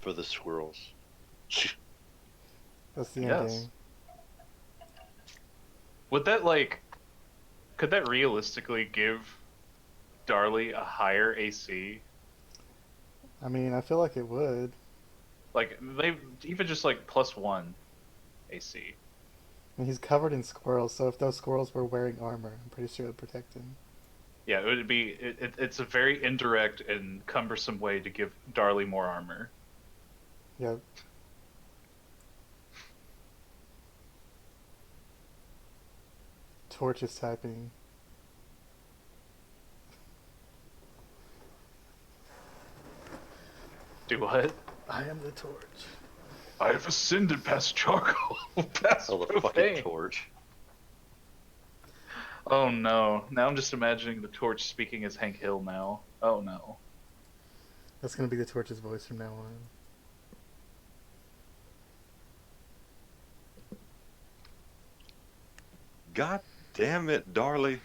for the squirrels. That's the end Yes. game. Would that could that realistically give Darli a higher AC? I mean, I feel like it would. Like they even just like +1 AC. I mean, he's covered in squirrels, so if those squirrels were wearing armor, I'm pretty sure it would protect him. Yeah, it would be. It's a very indirect and cumbersome way to give Darli more armor. Yep. Torch is typing. Do what? I am the torch. I have ascended past charcoal, past Oh, the fucking profane. torch. Oh no! Now I'm just imagining the torch speaking as Hank Hill now. Oh no! That's gonna be the torch's voice from now on. God damn it, Darli.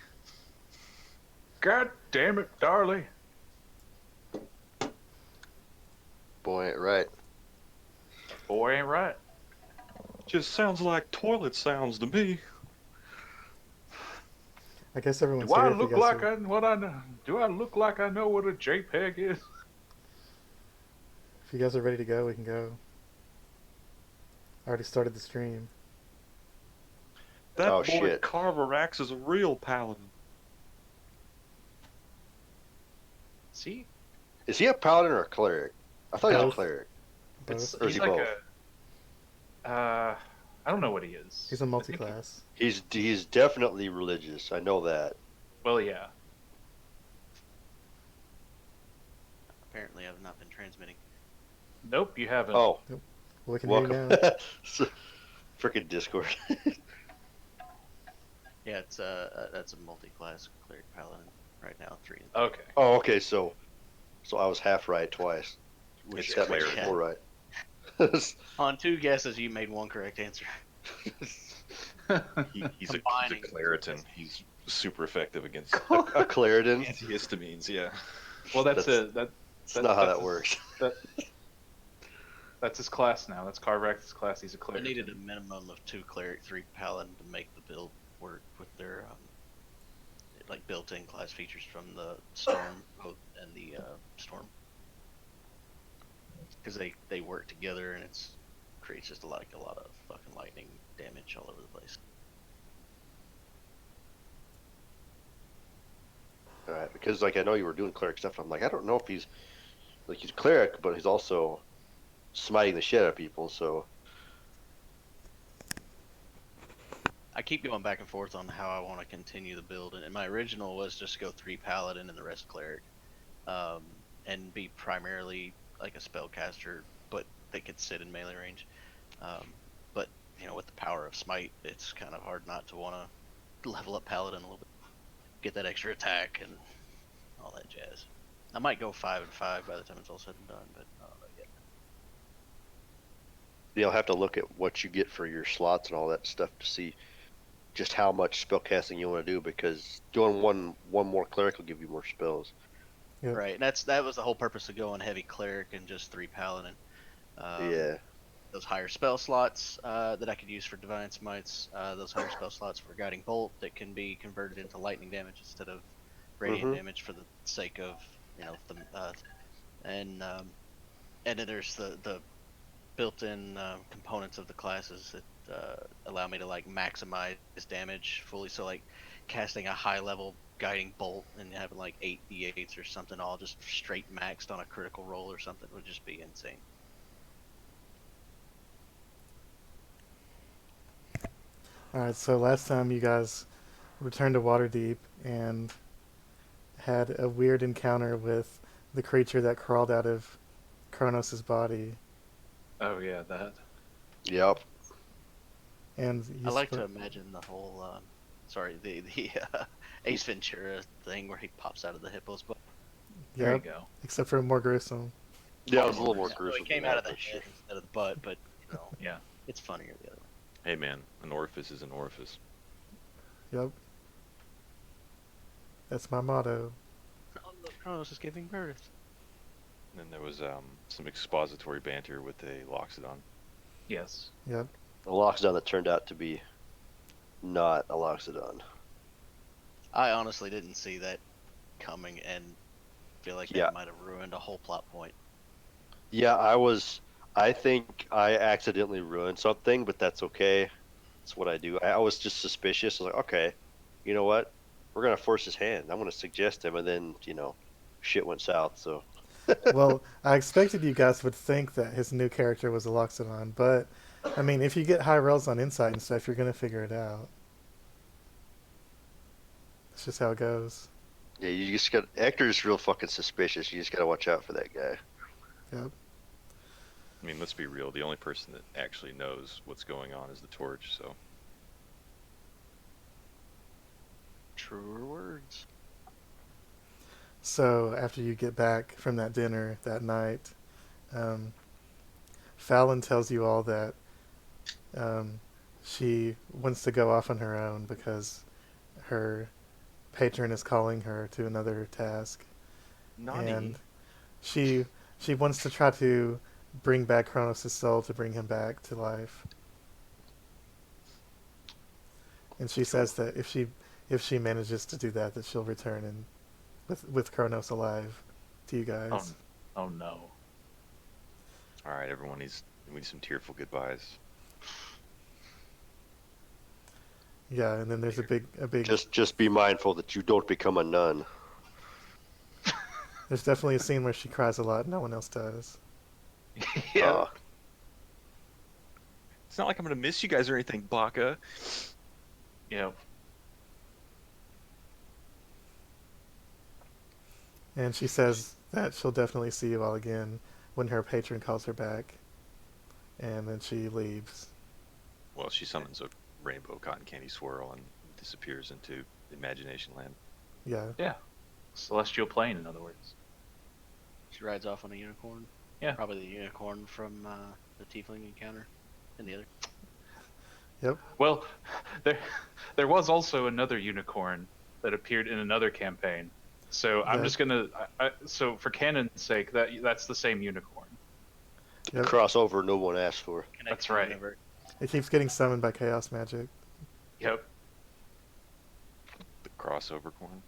God damn it, Darli! Boy, ain't right. Boy, ain't right. Just sounds like toilet sounds to me. I guess everyone's Do I here if you look guys like are, what I know? Do I look like I know what a JPEG is? if you guys are ready to go, we can go. I already started the stream. That Oh, boy shit. Carvorax is a real paladin. See, Is he a paladin or a cleric? I thought he was a Both. cleric. it's Both. Or is he's he like both? I don't know what he is. He's a I think multi-class. He's definitely religious. I know that. well, yeah. Apparently, I've not been transmitting. Nope, you haven't. Oh, Well, we can hear you welcome. now. Frickin' Discord. Yeah, it's that's a multi-class cleric paladin right now. 3. Okay. Oh, okay. So I was half right twice. It's That makes cleric. it more right. On 2 guesses, you made 1 correct answer. He's a Combining. Claritin. He's super effective against A Clarendon. antihistamines, yeah. Well, that's That's not how that his- works. That's his class now. That's Carvorax's class. He's a I cleric. needed a minimum of 2 cleric, 3 paladin to make the build work with their like built-in class features from the storm oath and the storm, because they work together and it's creates just a lot of fucking lightning damage all over the place. All right, because like I know you were doing cleric stuff. I'm like, I don't know if he's cleric, but he's also smiting the shit out of people. So I keep going back and forth on how I want to continue the build, and my original was just go 3 paladin and the rest cleric, and be primarily like a spellcaster, but they could sit in melee range. But you know, with the power of smite, it's kind of hard not to want to level up paladin a little bit, get that extra attack and all that jazz. I might go 5 and 5 by the time it's all said and done, but I don't know yet. you'll have to look at what you get for your slots and all that stuff to see just how much spellcasting you want to do. Because doing one more cleric will give you more spells. Yep. Right, and that was the whole purpose of going heavy cleric and just 3 paladin. Yeah. Those higher spell slots that I could use for divine smites, those higher spell slots for guiding bolt that can be converted into lightning damage instead of radiant Mhm. damage for the sake of, you know, the and then there's the built-in components of the classes that allow me to like maximize damage fully. So like casting a high level guiding bolt and having like 8 d8s or something all just straight maxed on a critical roll or something would just be insane. Alright, so last time you guys returned to Waterdeep and had a weird encounter with the creature that crawled out of Kronos' body. Oh yeah, that. Yep. And I like to imagine the whole the Ace Ventura thing where he pops out of the hippo's butt. There Yep, you go. except for more gruesome. Yeah, it was a little more So gruesome. it came than out of that, the for sure. head instead of the butt, but you know, Yeah. it's funnier the other way. Hey man, an orifice is an orifice. Yep. That's my motto. Oh, look, Kronos is giving birth. And then there was some expository banter with a Loxodon. Yes. Yep. A Loxodon that turned out to be not a Loxodon. I honestly didn't see that coming and feel like Yeah. that might have ruined a whole plot point. Yeah, I think I accidentally ruined something, but that's okay. That's what I do. I was just suspicious. I was like, okay, you know what? We're gonna force his hand. I'm gonna suggest him, and then shit went south. So Well, I expected you guys would think that his new character was a Loxodon, but I mean, if you get high rolls on insight and stuff, you're gonna figure it out. It's just how it goes. yeah, you just got Ectur's real fucking suspicious. You just gotta watch out for that guy. Yep. I mean, let's be real. The only person that actually knows what's going on is the Torch. So Truer words. So after you get back from that dinner that night, Fallon tells you all that she wants to go off on her own because her patron is calling her to another task, and she wants to try to bring back Kronos' soul to bring him back to life. And she says that if she manages to do that, that she'll return and with Kronos alive to you guys. Oh no. all right, everyone we need some tearful goodbyes. Yeah, and then there's a big Just be mindful that you don't become a nun. there's definitely a scene where she cries a lot. No one else does. Yeah. Uh, It's not like I'm gonna miss you guys or anything, Baka. Yeah. And she says that she'll definitely see you all again when her patron calls her back. And then she leaves. Well, she summons a rainbow cotton candy swirl and disappears into imagination land. Yeah. Yeah. Celestial plane, in other words. She rides off on a unicorn. Yeah. Probably the unicorn from the Tiefling encounter and the other. Yep. Well, there was also another unicorn that appeared in another campaign. So I'm Yeah. just gonna. So for canon's sake, that's the same unicorn. Yep. crossover no one asked for. That's right. Whenever- It keeps getting summoned by chaos magic. Yep. The crossover corn.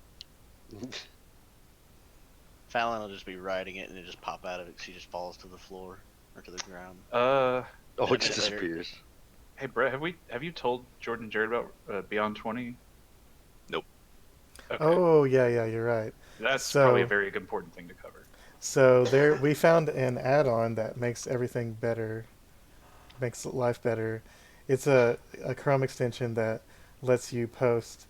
Fallon will just be riding it and it just pop out of it. She just falls to the floor or to the ground. Oh, And a it just minute later- disappears. Hey Brett, have you told Jordan and Jared about Beyond 20? Nope. Okay. Oh, yeah, you're right. That's so- probably a very important thing to cover. So there, we found an add-on that makes everything better, makes life better. It's a Chrome extension that lets you post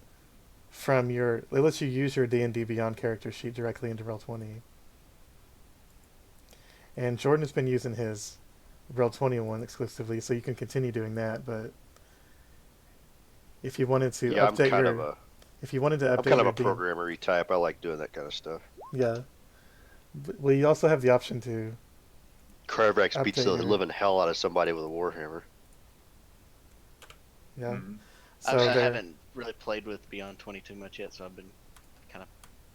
from it lets you use your D&D Beyond character sheet directly into Roll20. And Jordan has been using his Roll20 one exclusively, so you can continue doing that. But if you wanted to Yeah, update I'm your, if you wanted to update kind of your a programmer type. I like doing that kind of stuff. yeah. Well, you also have the option to. Carvorax beats the Update your- living hell out of somebody with a warhammer. Yeah. Mhm. So I there, haven't really played with Beyond 20 too much yet, so I've been kind of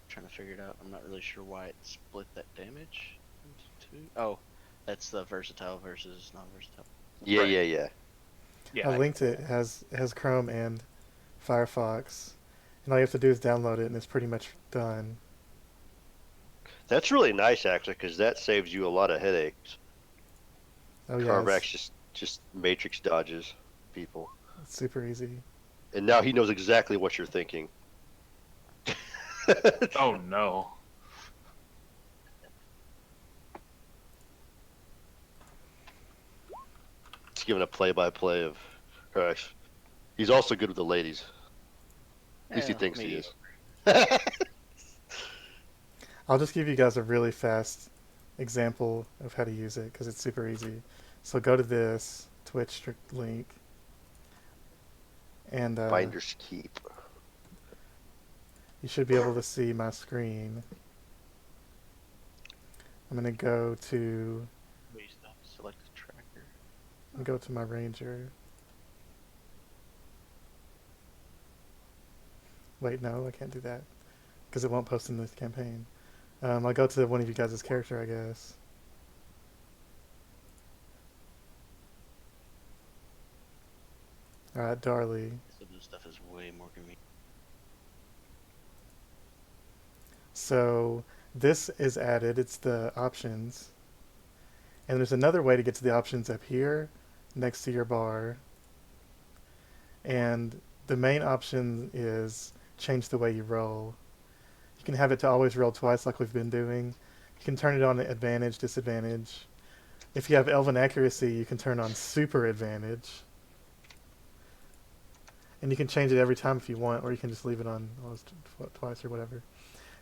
trying to figure it out. I'm not really sure why it split that damage into two. Oh, that's the versatile versus non-versatile. Yeah, Right. yeah. Yeah. I linked it. It has Chrome and Firefox, and all you have to do is download it, and it's pretty much done. That's really nice actually, because that saves you a lot of headaches. Oh yeah, Carvorax just matrix dodges people, it's super easy. and now he knows exactly what you're thinking. Oh no. He's giving a play-by-play of Carvorax. He's also good with the ladies. At least he Yeah, thinks he mediocre. is. I'll just give you guys a really fast example of how to use it because it's super easy. So go to this Twitch link, and Finders keep. you should be able to see my screen. I'm gonna go to Select a tracker. my ranger. Wait, no, I can't do that because it won't post in this campaign. I'll go to one of you guys' character, I guess. All right, Darli. So this stuff is way more convenient. So this is added. It's the options. And there's another way to get to the options up here next to your bar. And the main option is change the way you roll. You can have it to always roll twice like we've been doing. You can turn it on advantage, disadvantage. If you have Elven Accuracy, you can turn on super advantage. And you can change it every time if you want, or you can just leave it on almost twice or whatever.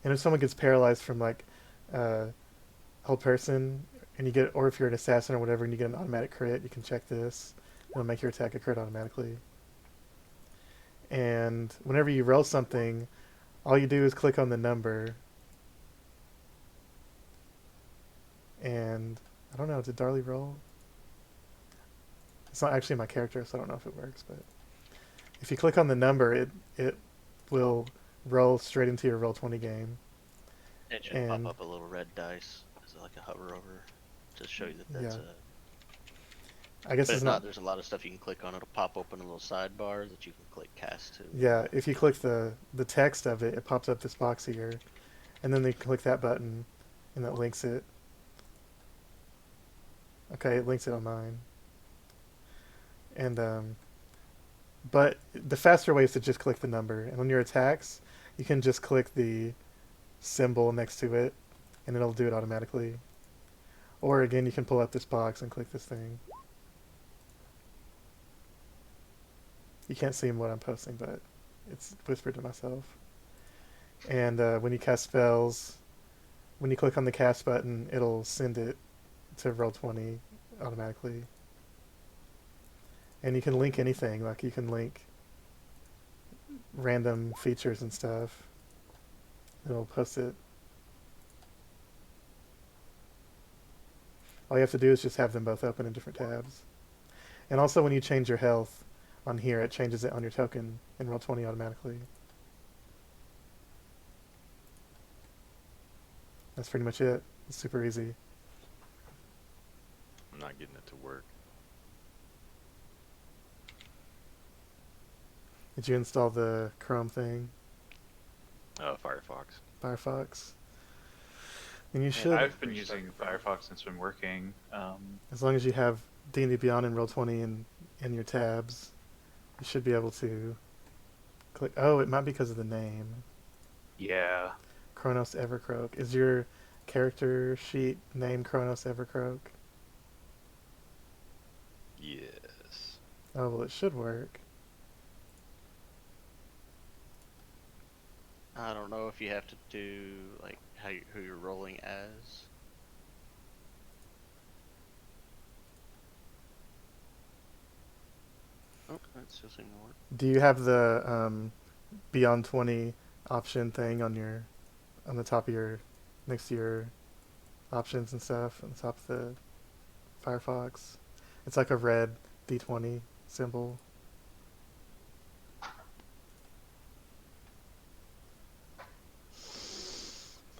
And if someone gets paralyzed from like hold person, and you get, or if you're an assassin or whatever, and you get an automatic crit, you can check this. It'll make your attack a crit automatically. And whenever you roll something, all you do is click on the number. And I don't know, did Darli roll? It's not actually my character, so I don't know if it works, but if you click on the number, it will roll straight into your Roll20 game. It should And pop up a little red dice as like a hover over to show you that that's yeah. a. I guess But it's if not, not. there's a lot of stuff you can click on. It'll pop open a little sidebar that you can click cast to. Yeah, if you click the text of it, it pops up this box here, and then you click that button, and that links it. Okay, it links it on mine. And but the faster way is to just click the number, and on your attacks, you can just click the symbol next to it, and it'll do it automatically. Or again, you can pull up this box and click this thing. You can't see what I'm posting, but it's whispered to myself. And when you cast spells, when you click on the cast button, it'll send it to Roll20 automatically. And you can link anything, like you can link random features and stuff. It'll post it. All you have to do is just have them both open in different tabs. And also when you change your health on here, it changes it on your token in Roll20 automatically. That's pretty much it. It's super easy. I'm not getting it to work. Did you install the Chrome thing? Firefox. Firefox? And you And should, I've been using Firefox and it's been working. as long as you have D&D Beyond and Roll20 in your tabs, you should be able to click. Oh, it might be because of the name. Yeah. Kronos Evercroak. Is your character sheet name Kronos Evercroak? Yes. Oh, well, it should work. I don't know if you have to do like who you're rolling as. Oh, that still seems to work. Do you have the Beyond 20 option thing on the top of your, next to your options and stuff, on the top of the Firefox? It's like a red D20 symbol.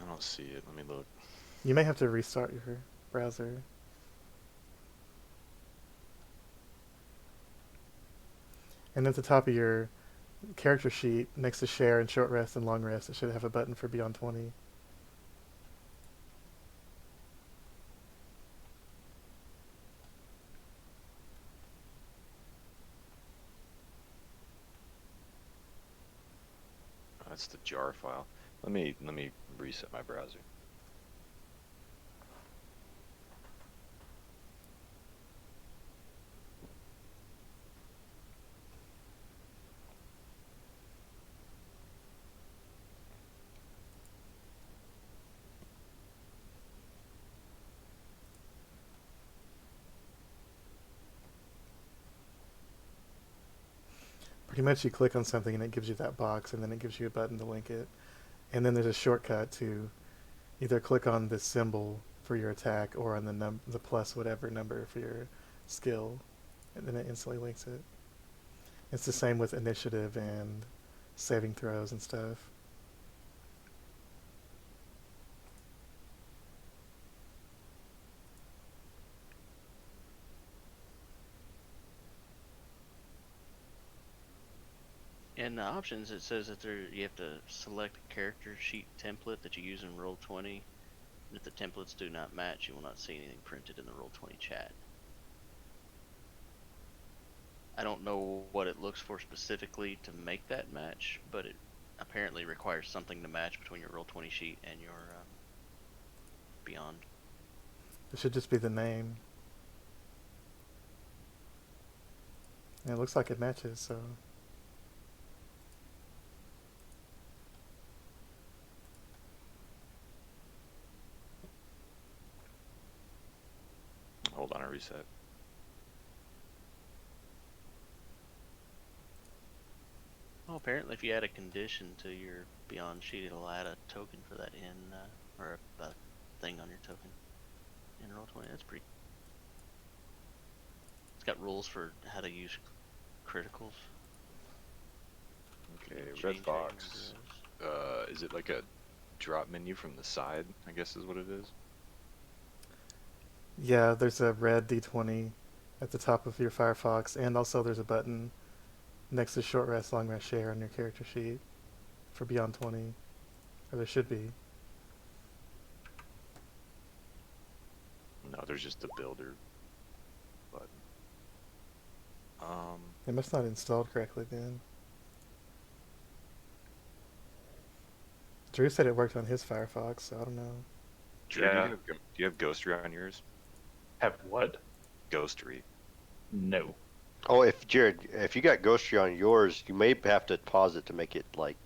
I don't see it. Let me look. You may have to restart your browser. And at the top of your character sheet, next to share and short rest and long rest, it should have a button for Beyond 20. That's the jar file. Let me reset my browser. Pretty much you click on something and it gives you that box, and then it gives you a button to link it. And then there's a shortcut to either click on this symbol for your attack or on the plus whatever number for your skill, and then it instantly links it. It's the same with initiative and saving throws and stuff. In the options, it says that you have to select a character sheet template that you use in Roll20. And if the templates do not match, you will not see anything printed in the Roll20 chat. I don't know what it looks for specifically to make that match, but it apparently requires something to match between your Roll20 sheet and your Beyond. It should just be the name. And it looks like it matches, so. Hold on, I reset. Oh, apparently if you add a condition to your Beyond sheet, it'll add a token for that in, or a thing on your token in Roll20. That's pretty. It's got rules for how to use criticals. Okay, Change red how you box. do those. Is it like a drop menu from the side, I guess is what it is? Yeah, there's a red D20 at the top of your Firefox, and also there's a button next to short rest, long rest, share on your character sheet for Beyond 20. Or there should be. No, there's just the builder button. It must not installed correctly then. Drew said it worked on his Firefox, so I don't know. Drew, Yeah. do you have Ghostery on yours? Have what? Ghostery. No. Oh, if Jared, if you got Ghostry on yours, you may have to pause it to make it like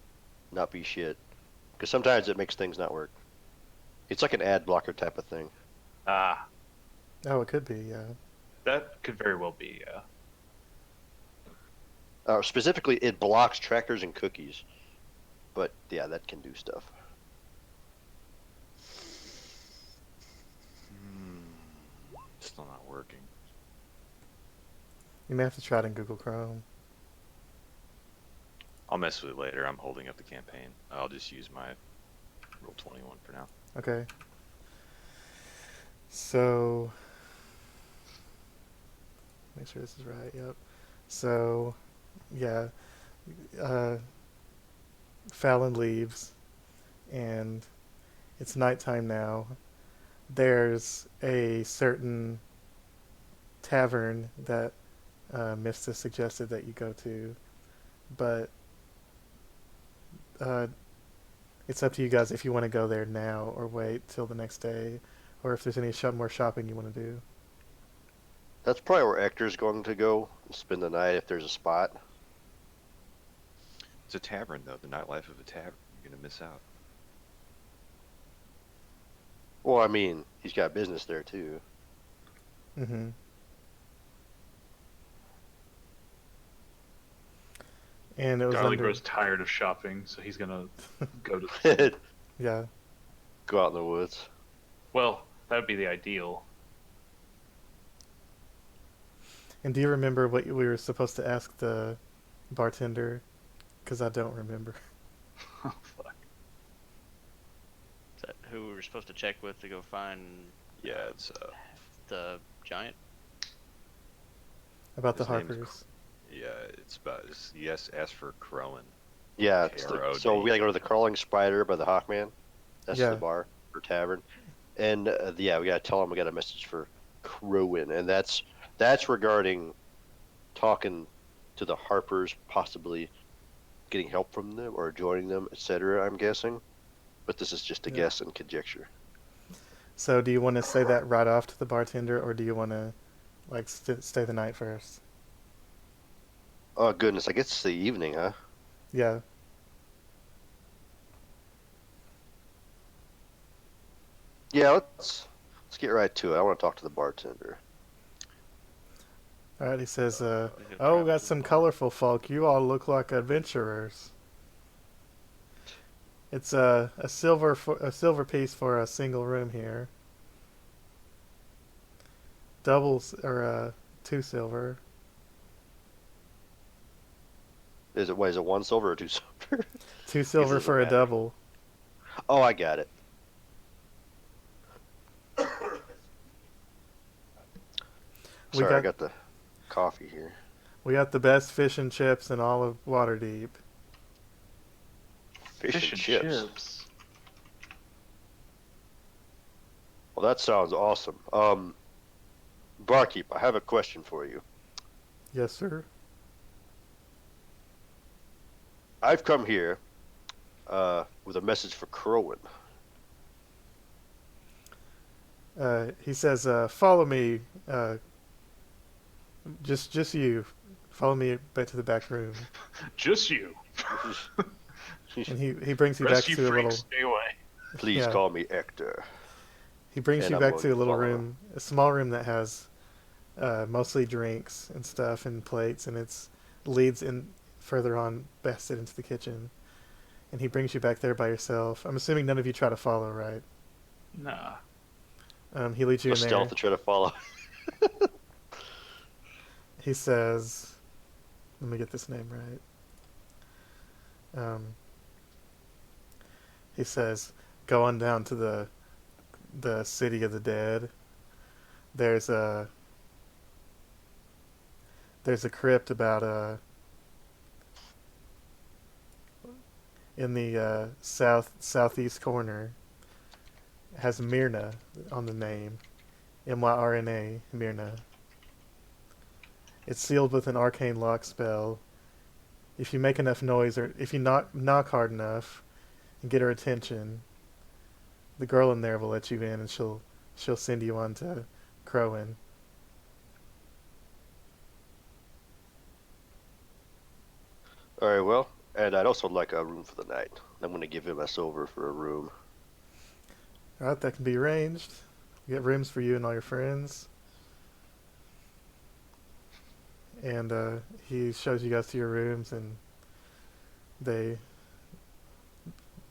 not be shit, because sometimes it makes things not work. It's like an ad blocker type of thing. Ah, Oh, it could be, yeah. that could very well be, yeah. Specifically, it blocks trackers and cookies, but yeah, that can do stuff. Still not working. You may have to try it in Google Chrome. I'll mess with it later. I'm holding up the campaign. I'll just use my Roll21 for now. Okay. So, make sure this is right. Yep. So, yeah, Fallon leaves, and it's nighttime now. There's a certain tavern that Mista suggested that you go to, but it's up to you guys if you want to go there now or wait till the next day, or if there's any more shopping you want to do. That's probably where Ectur's going to go and spend the night if there's a spot. It's a tavern, though. The nightlife of a tavern. You're going to miss out. Well, I mean, he's got business there too. Mm-hmm. And it was Darli under, grows tired of shopping, so he's gonna go to. yeah. Go out in the woods. Well, that would be the ideal. And do you remember what we were supposed to ask the bartender? Because I don't remember. Oh, fuck. Is that who we were supposed to check with to go find Yeah, it's the giant? About the His name's Harpers. it's about yes. Ask for Crowan. Yeah, it's so we gotta go to the Crawling Spider by the Hawkman. That's Yeah. the bar or tavern, and yeah, we gotta tell him we got a message for Crowan, and that's regarding talking to the Harpers, possibly getting help from them or joining them, etc. I'm guessing, but this is just a Yeah. guess and conjecture. So do you want to say that right off to the bartender, or do you want to like stay the night first? Oh goodness, I guess it's the evening, huh? Yeah. Yeah, let's get right to it. I want to talk to the bartender. All right. He says, We go "Oh, travel got to some the bar. colorful folk. You all look like adventurers. It's a silver piece for a single room here. Doubles or 2 silver. Is it one silver or 2 silver? 2 silver doesn't for a matter. double. Oh, I got it. We Sorry, I got- got the coffee here. We got the best fish and chips in all of Waterdeep. Fish and chips. Well, that sounds awesome. Barkeep, I have a question for you. Yes, sir. I've come here with a message for Crowan. He says, "Follow me. Just you. Follow me back to the back room." Just you. And he brings you back Rest you to a freaks, little. stay away. Please Yeah. call me Ectur. He brings And you I'm back going to a to little follow. room, a small room that has mostly drinks and stuff and plates, and it's leads in further on past it into the kitchen. And he brings you back there by yourself. I'm assuming none of you try to follow, right? Nah. He leads you A in there. stealth to try to follow. He says, "Let me get this name right." He says, "Go on down to the city of the dead. There's a crypt about in the southeast corner. It has Myrna on the name, Myrna, Myrna. It's sealed with an arcane lock spell. If you make enough noise, or if you knock hard enough and get her attention, the girl in there will let you in, and she'll send you on to Crowan." All right, well, and I'd also like a room for the night. I'm going to give him a silver for a room. All right, that can be arranged. We get rooms for you and all your friends. And he shows you guys to your rooms, and they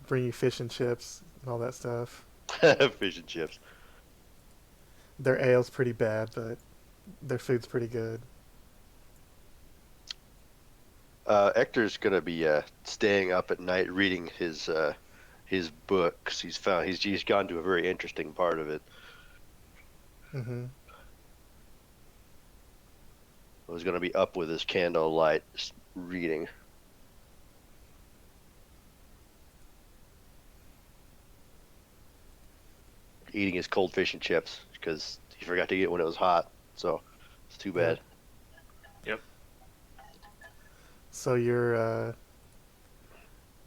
bring you fish and chips and all that stuff. Fish and chips. Their ale's pretty bad, but their food's pretty good. Ector's going to be staying up at night reading his books. He's gone to a very interesting part of it. Mm-hmm. He's going to be up with his candlelight reading. Eating his cold fish and chips because he forgot to eat it when it was hot. So it's too bad. Yep. So you're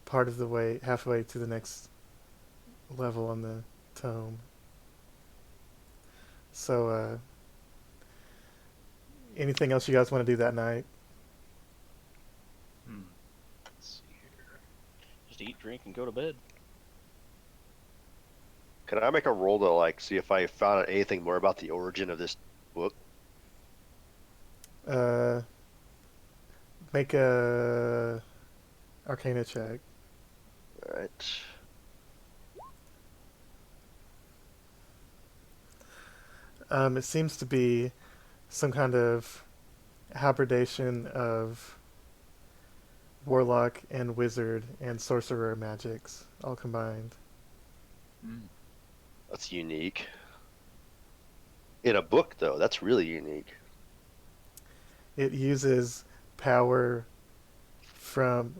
part of the way, halfway to the next level on the tome. So anything else you guys want to do that night? Let's see here. Just eat, drink, and go to bed. Can I make a roll to see if I found out anything more about the origin of this book? Make a Arcana check. All right. It seems to be some kind of hybridation of warlock and wizard and sorcerer magics all combined. That's unique. In a book, though, that's really unique. It uses power from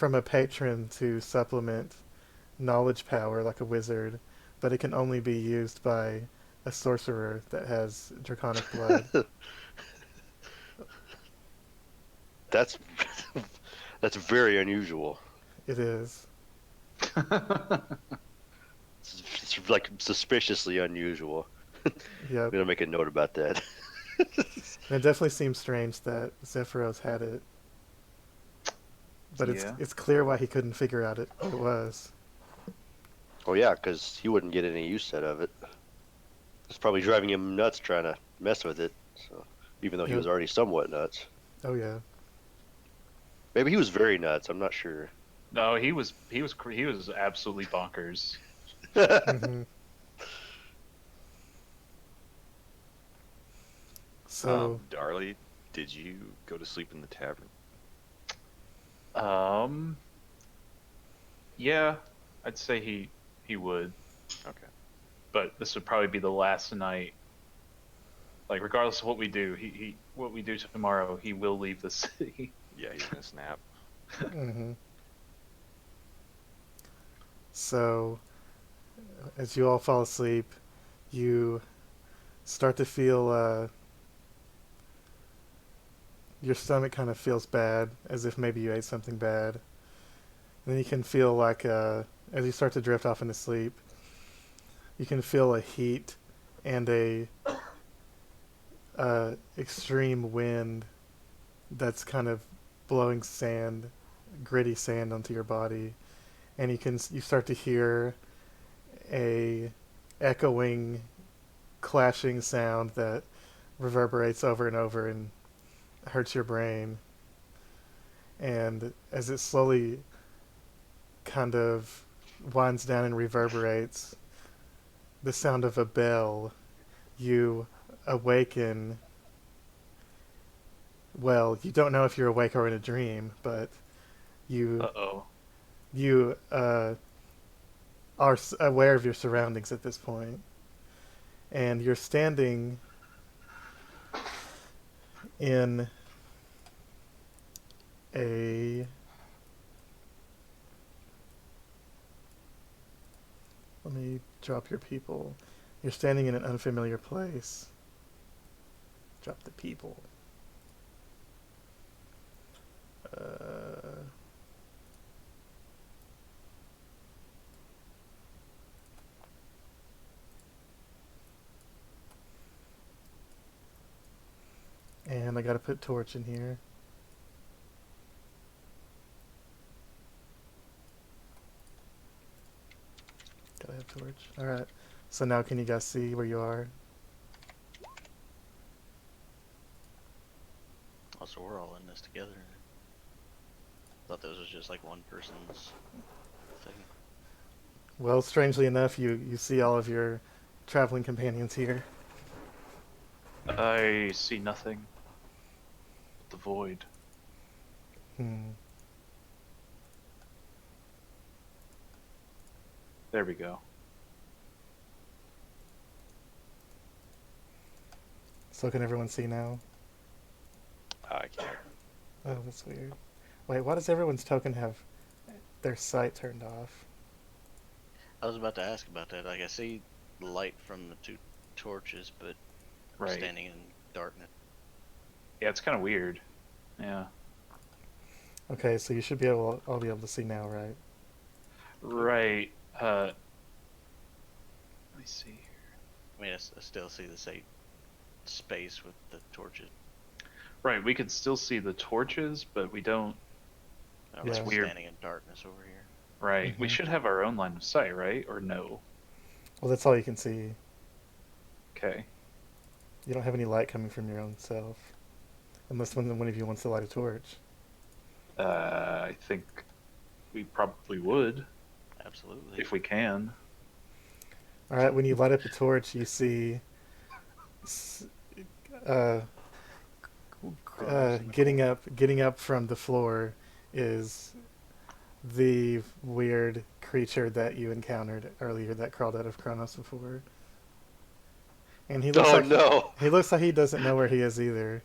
a patron to supplement knowledge power like a wizard, but it can only be used by a sorcerer that has draconic blood. That's very unusual. It is. It's suspiciously unusual. Yep. I'm gonna make a note about that. And it definitely seems strange that Zephyros had it. But Yeah. it's clear why he couldn't figure out what it was. Oh yeah, because he wouldn't get any use out of it. It's probably driving him nuts trying to mess with it. So even though he Yep. was already somewhat nuts, Oh yeah. maybe he was very nuts. I'm not sure. No, he was absolutely bonkers. Hmm. So Darli, did you go to sleep in the tavern? Yeah, I'd say he would, Okay. but this would probably be the last night. Like regardless of what we do, he what we do tomorrow, he will leave the city. Yeah, he's gonna snap. Mm-hmm. So, as you all fall asleep, you start to feel your stomach kind of feels bad, as if maybe you ate something bad. And then you can feel like, as you start to drift off into sleep, you can feel a heat and a extreme wind that's kind of blowing sand, gritty sand onto your body, and you start to hear a echoing, clashing sound that reverberates over and over and hurts your brain. And as it slowly kind of winds down and reverberates, the sound of a bell, you awaken. Well, you don't know if you're awake or in a dream, but you Uh-oh. you are aware of your surroundings at this point, and you're standing in a let me drop your people. You're standing in an unfamiliar place. Drop the people. And I gotta put torch in here. Gotta have torch. Alright. So now can you guys see where you are? Oh, so we're all in this together. Thought this was just like one person's thing. Well, strangely enough, you see all of your traveling companions here. I see nothing but the void. Hmm. There we go. So can everyone see now? I can't. Oh, that's weird. Wait, why does everyone's token have their sight turned off? I was about to ask about that. Like I see light from the two torches, but I'm Right. standing in darkness. Yeah, it's kind of weird. Yeah. Okay, so you should be all be able to see now, right? Right. Let me see here. I mean, I still see the same space with the torches. Right, we can still see the torches, but we don't. I'm That's weird. standing in darkness over here. Right. We Mhm. should have our own line of sight, right? Or no? Well, that's all you can see. Okay. You don't have any light coming from your own self, unless one of you wants to light a torch. I think we probably would Absolutely. if we can. All right, when you light up a torch, you see uh, getting up from the floor is the weird creature that you encountered earlier that crawled out of Kronos before. And he looks Oh like no! he doesn't know where he is either.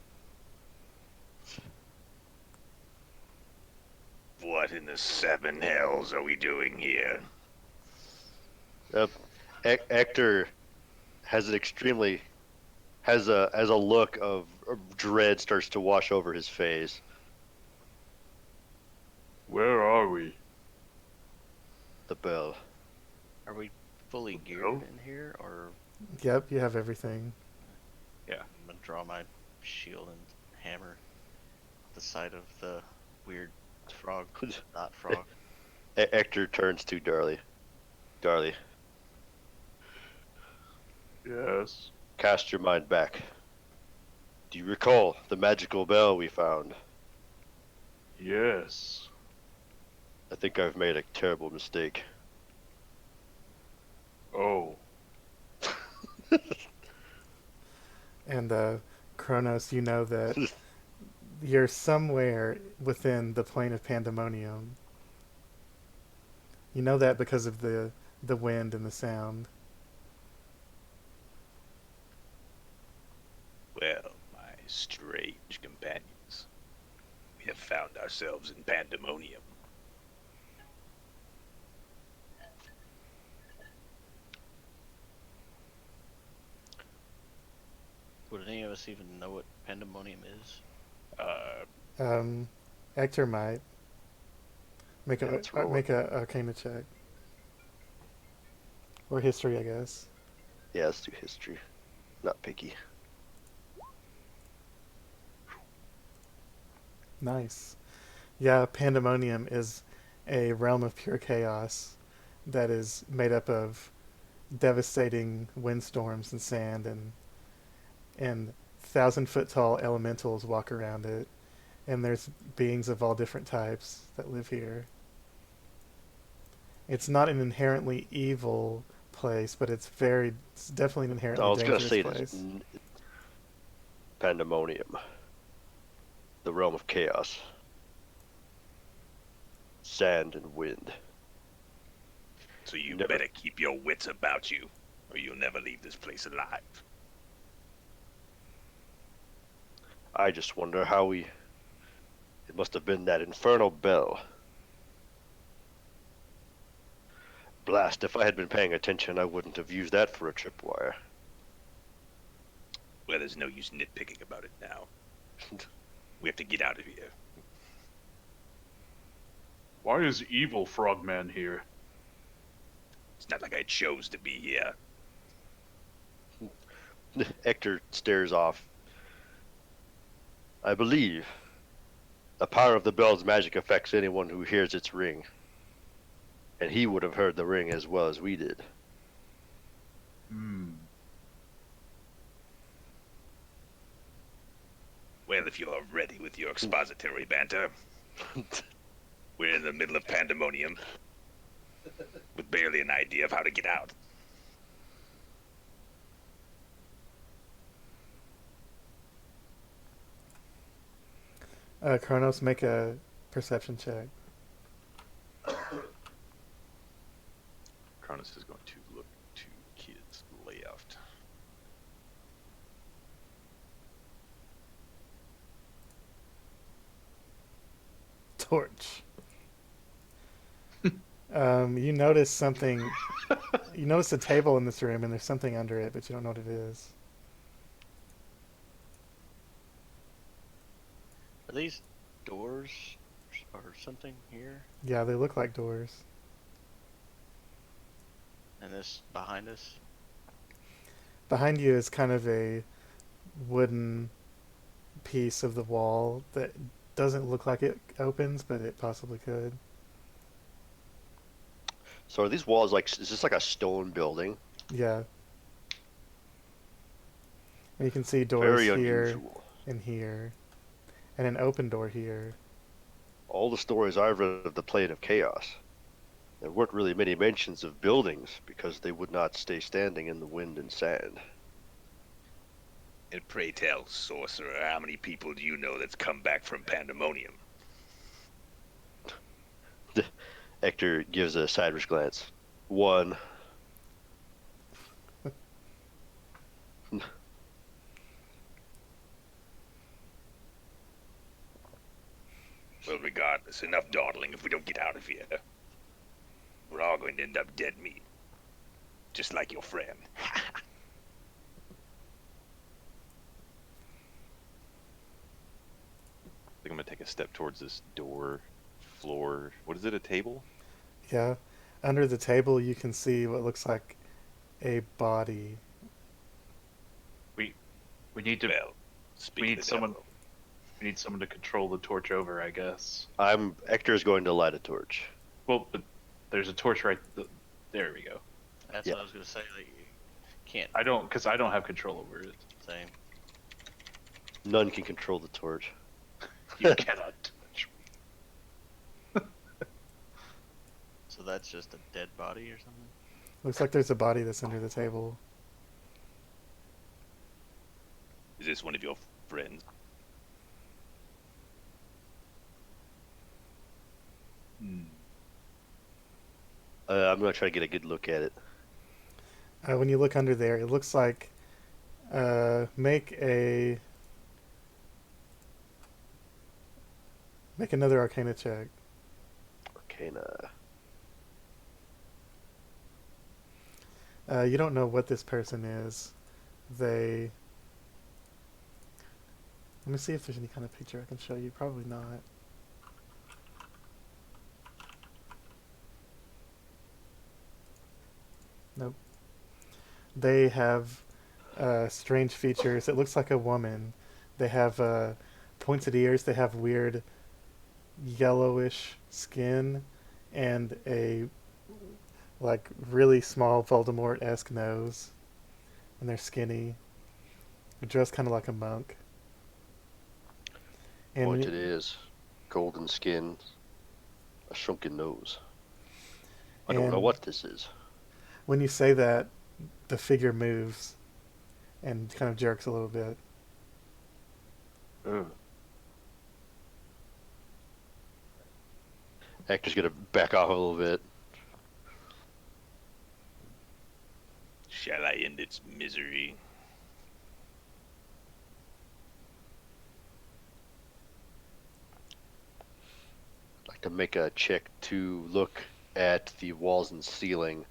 What in the seven hells are we doing here? Yep. Ectur has an extremely has a look of dread starts to wash over his face. Where are we? The bell. Are we fully geared No. in here, or Yep, you have everything. I'm gonna draw my shield and hammer the side of the weird frog, not frog. Ectur turns to Darli. Darli, Yes. cast your mind back. Do you recall the magical bell we found? Yes. I think I've made a terrible mistake. Oh. And Kronos, you know that you're somewhere within the plane of Pandemonium. You know that because of the wind and the sound. Strange companions. We have found ourselves in Pandemonium. Would any of us even know what Pandemonium is? Ectur might make Yeah, let's roll make a Arcana check or history, I guess. Yeah, let's do history. Not picky. Nice. Yeah, Pandemonium is a realm of pure chaos that is made up of devastating windstorms and sand, and 1,000-foot tall elementals walk around it, and there's beings of all different types that live here. It's not an inherently evil place, but it's definitely an inherently I was gonna dangerous say place. this. Pandemonium, the realm of chaos, sand and wind. So you Never- better keep your wits about you, or you'll never leave this place alive. I just wonder how we. It must have been that infernal bell. Blast! If I had been paying attention, I wouldn't have used that for a tripwire. Well, there's no use nitpicking about it now. We have to get out of here. Why is evil Frogman here? It's not like I chose to be here. Ectur stares off. I believe the power of the bell's magic affects anyone who hears its ring. And he would have heard the ring as well as we did. Well, if you're ready with your expository banter, we're in the middle of Pandemonium, with barely an idea of how to get out. Kronos, make a perception check. Kronos is going to look to Kid's layout. Torch. You notice something. You notice a table in this room, and there's something under it, but you don't know what it is. Are these doors or something here? Yeah, they look like doors. And this behind us? Behind you is kind of a wooden piece of the wall that doesn't look like it opens, but it possibly could. So are these walls like? Is this like a stone building? Yeah. And you can see doors Very here unusual. and here, and an open door here. All the stories I've read of the Plane of Chaos, there weren't really many mentions of buildings because they would not stay standing in the wind and sand. And pray tell, Sorcerer, how many people do you know that's come back from Pandemonium? Ectur gives a sideways glance. One. Well, regardless, enough dawdling if we don't get out of here. We're all going to end up dead meat. Just like your friend. I think I'm gonna take a step towards this door, floor. What is it? A table? Yeah. Under the table, you can see what looks like a body. We need to. Well, speak We of need the someone- devil. We need someone to control the torch over, I guess. Ectur's going to light a torch. Well, but there's a torch right. There we go. That's Yeah. what I was gonna say. Like, you can't. I don't, because I don't have control over it. Same. None can control the torch. You cannot touch me. So that's just a dead body or something. Looks like there's a body that's under the table. Is this one of your friends? I'm going to try to get a good look at it. When you look under there, it looks like make a Make another Arcana check. Arcana. You don't know what this person is. They. Let me see if there's any kind of picture I can show you. Probably not. Nope. They have strange features. It looks like a woman. They have pointed ears. They have weird yellowish skin and a like really small Voldemort-esque nose. And they're skinny. They're dressed kind of like a monk. And Pointed ears, golden skin, a shrunken nose. I don't know And- what this is. when you say that, the figure moves and kind of jerks a little bit. Ectur's gonna back off a little bit. Shall I end its misery? I'd like to make a check to look at the walls and ceiling.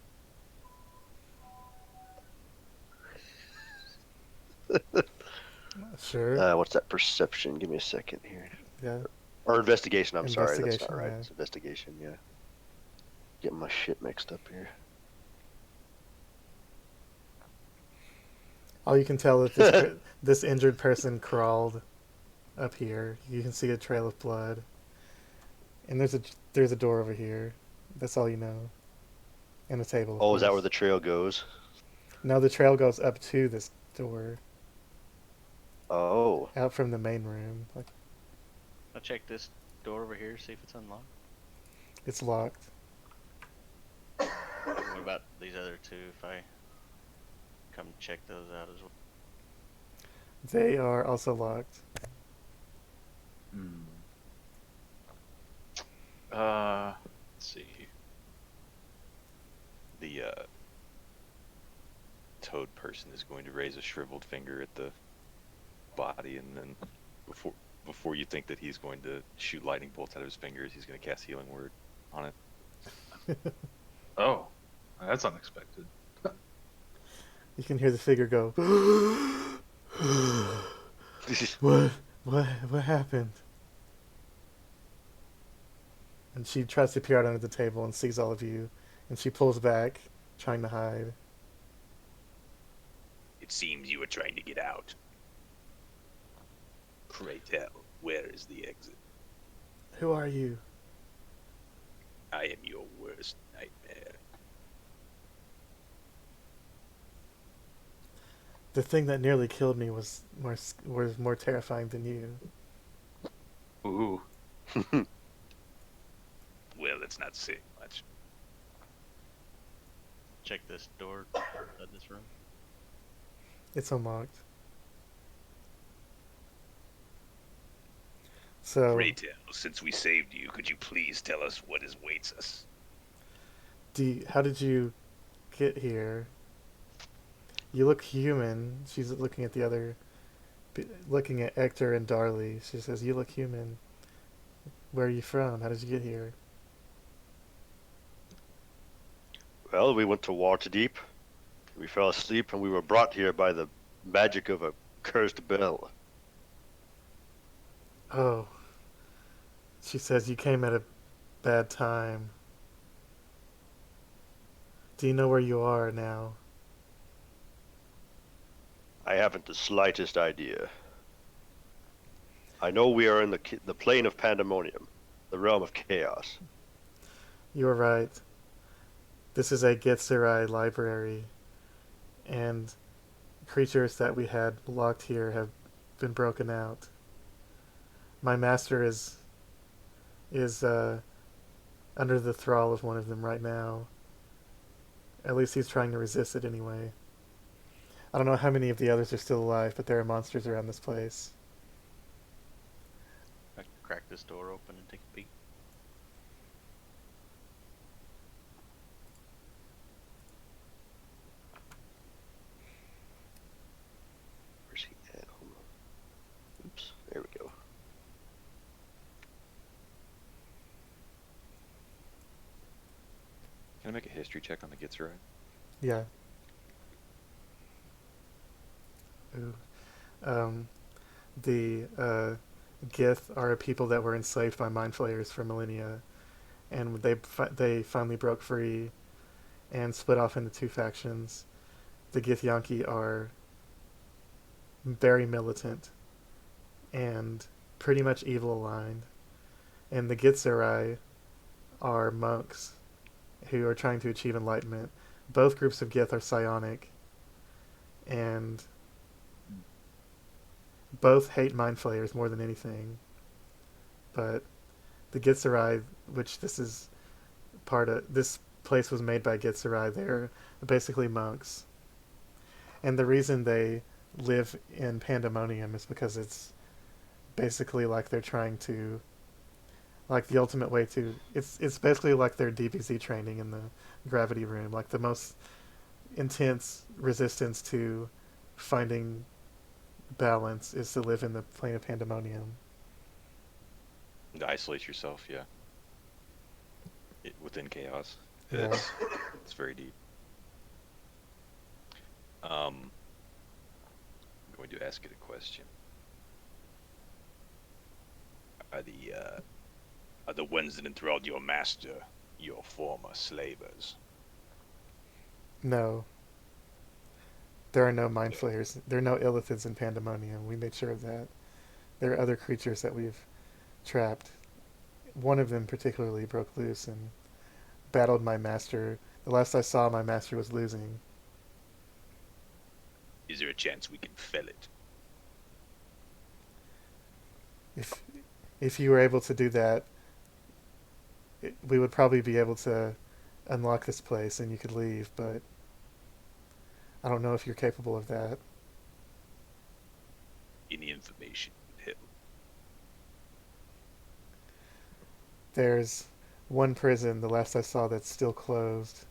Sure. What's that perception? Give me a second here. Yeah. Or investigation, I'm sorry. That's not Investigation, right. yeah. It's investigation, yeah. Getting my shit mixed up here. All you can tell is this, this injured person crawled up here. You can see a trail of blood. And there's a door over here. That's all you know. And a table. of Oh, is that course. where the trail goes? No, the trail goes up to this door, Oh. out from the main room. Like, I'll check this door over here, see if it's unlocked. it's locked. What about these other two? If I come check those out as well. They are also locked. Let's see. The toad person is going to raise a shriveled finger at the body, and then before you think that he's going to shoot lightning bolts out of his fingers, he's going to cast Healing Word on it. Oh, that's unexpected. You can hear the figure go, What happened? And she tries to peer out under the table and sees all of you, and she pulls back, trying to hide. It seems you were trying to get out. Pray tell, where is the exit? Who are you? I am your worst nightmare. The thing that nearly killed me was more terrifying than you. Ooh. Well, let's not say much. Check this door inside this room. It's unlocked. So, Pray tell, since we saved you, could you please tell us what awaits us? how did you get here? You look human. She's looking at the other, looking at Ectur and Darli. She says, "You look human. Where are you from? How did you get here?" Well, we went to Waterdeep. We fell asleep and we were brought here by the magic of a cursed bell. Oh. She says, "You came at a bad time. Do you know where you are now?" I haven't the slightest idea. I know we are in the plane of Pandemonium, the realm of chaos. You were right. This is a Getzerai library, and creatures that we had locked here have been broken out. My master is under the thrall of one of them right now. At least he's trying to resist it anyway. I don't know how many of the others are still alive, but there are monsters around this place. I crack this door open and take a peek. Where's he at? Hold on. Oops, there we go. make a history check on the Gitzerai? Yeah. Ooh. The Gith are people that were enslaved by mind flayers for millennia, and they finally broke free and split off into two factions. The Githyanki are very militant and pretty much evil aligned, and the Gitzerai are monks who are trying to achieve enlightenment. Both groups of Gith are psionic, and both hate mind flayers more than anything. But the Gitzerai, which this place was made by Gitzerai, they're basically monks. And the reason they live in Pandemonium is because it's basically like they're trying to, like the ultimate way to, it's basically like their DBZ training in the gravity room, like the most intense resistance to finding balance is to live in the plane of Pandemonium. To isolate yourself, yeah. Within chaos. Yeah. It's very deep. I'm going to ask it a question. Are the ones that enthralled your master your former slavers? No. There are no mind flayers. There are no illithids in Pandemonium. We made sure of that. There are other creatures that we've trapped. One of them particularly broke loose and battled my master. The last I saw, my master was losing. Is there a chance we can fell it? If you were able to do that, we would probably be able to unlock this place and you could leave, but I don't know if you're capable of that. Any information would help. There's one prison, the last I saw, that's still closed.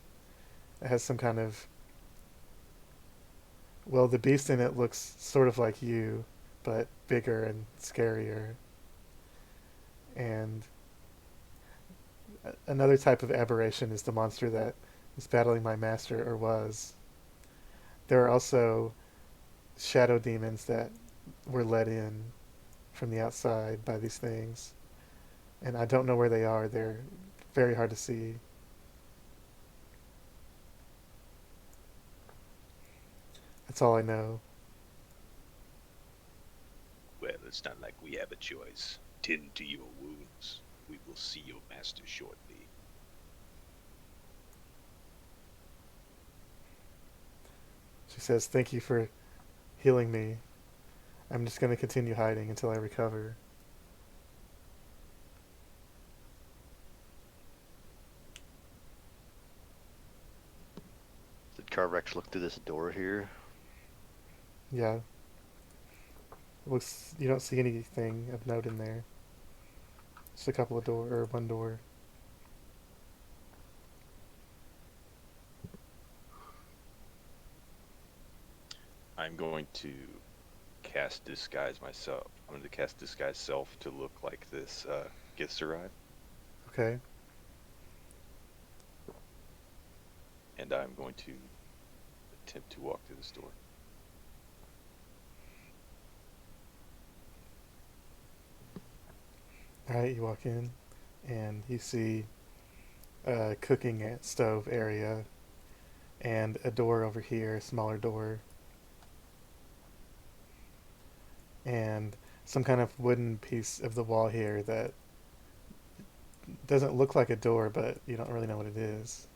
It has some kind of... Well, the beast in it looks sort of like you, but bigger and scarier. And another type of aberration is the monster that is battling my master, or was. There are also shadow demons that were let in from the outside by these things. And I don't know where they are. They're very hard to see. That's all I know. Well, it's not like we have a choice. Tend to your wounds. We will see your master shortly. She says, "Thank you for healing me. I'm just going to continue hiding until I recover." Did Carvorax look through this door here? Yeah. Looks, you don't see anything of note in there. Just a couple of one door. I'm going to cast Disguise myself. I'm going to cast Disguise Self to look like this Gitzerai. Okay. And I'm going to attempt to walk through this door. Alright, you walk in, and you see a cooking stove area, and a door over here, a smaller door, and some kind of wooden piece of the wall here that doesn't look like a door, but you don't really know what it is.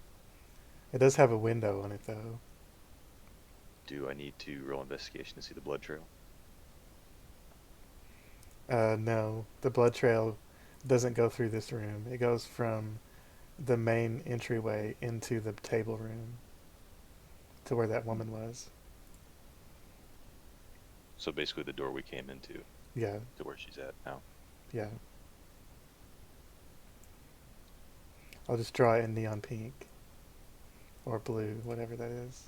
It does have a window on it, though. Do I need to roll investigation to see the blood trail? No, the blood trail doesn't go through this room. It goes from the main entryway into the table room to where that woman was. So basically the door we came into Yeah, to where she's at now. yeah. I'll just draw it in neon pink. Or blue, whatever that is.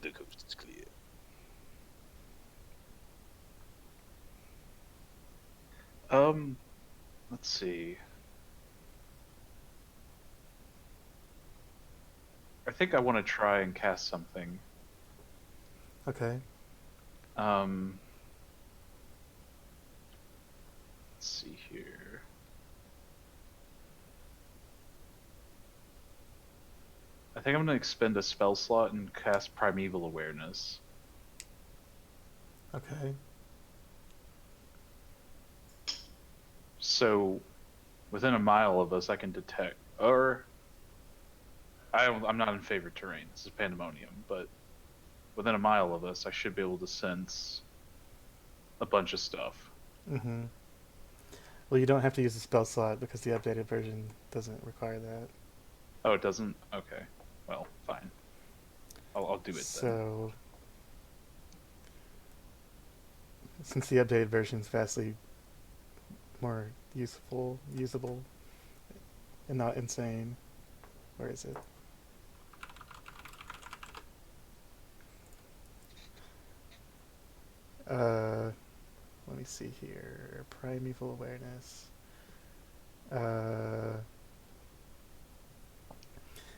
The coast is clear. Let's see. I think I want to try and cast something. Okay. Let's see here. I think I'm going to expend a spell slot and cast Primeval Awareness. Okay. So, within a mile of us, I can detect. Or, I'm not in favored terrain. This is Pandemonium, but within a mile of us, I should be able to sense a bunch of stuff. Mm-hmm. Well, you don't have to use the spell slot because the updated version doesn't require that. Oh, it doesn't? Okay. Well, fine. I'll do it then. So, since the updated version is vastly more usable, and not insane, where is it? Let me see here. Primeval Awareness.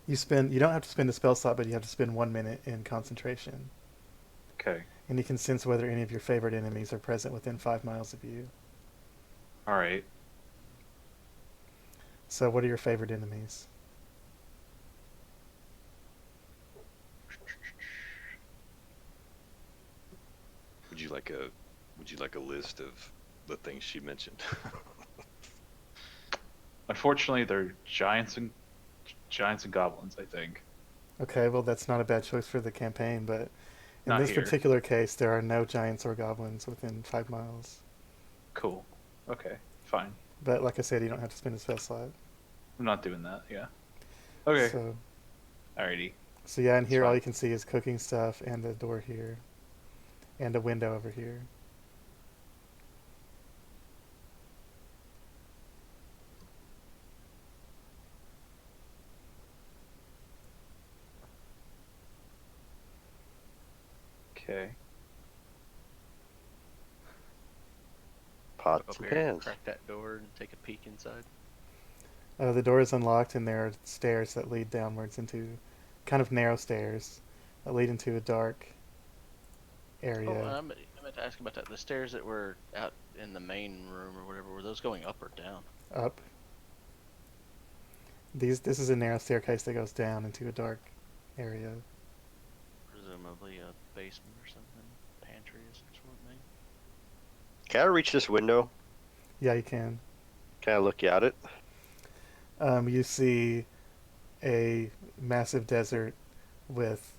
You don't have to spend a spell slot, but you have to spend 1 minute in concentration. Okay. And you can sense whether any of your favorite enemies are present within 5 miles of you. Alright. So what are your favorite enemies? Would you like a list of the things she mentioned? Unfortunately, they're giants and goblins, I think. Okay, well that's not a bad choice for the campaign, but in Not this here. particular case, there are no giants or goblins within 5 miles. Cool. Okay, fine. But like I said, you don't have to spend a spell slot. I'm not doing that, yeah. Okay. So, Alrighty. so yeah, and here all fine. you can see is cooking stuff and a door here. And a window over here. Okay. Pots Up and here, and pans. crack that door and take a peek inside. The door is unlocked, and there are stairs that lead downwards into kind of narrow stairs that lead into a dark area. Oh, I meant to ask about that. The stairs that were out in the main room or whatever, were those going up or down? Up. This is a narrow staircase that goes down into a dark area. Presumably a basement or something, pantry or some sort, maybe. Can I reach this window? Yeah, you can. Can I look at it? You see a massive desert with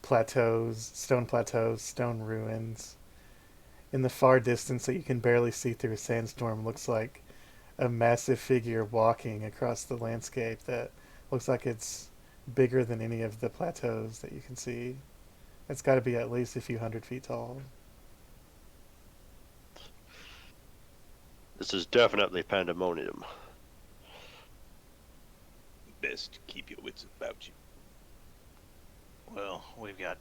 plateaus, stone ruins. In the far distance that you can barely see through a sandstorm looks like a massive figure walking across the landscape that looks like it's bigger than any of the plateaus that you can see. It's got to be at least a few 100 feet tall. This is definitely Pandemonium. Best keep your wits about you. Well, we've got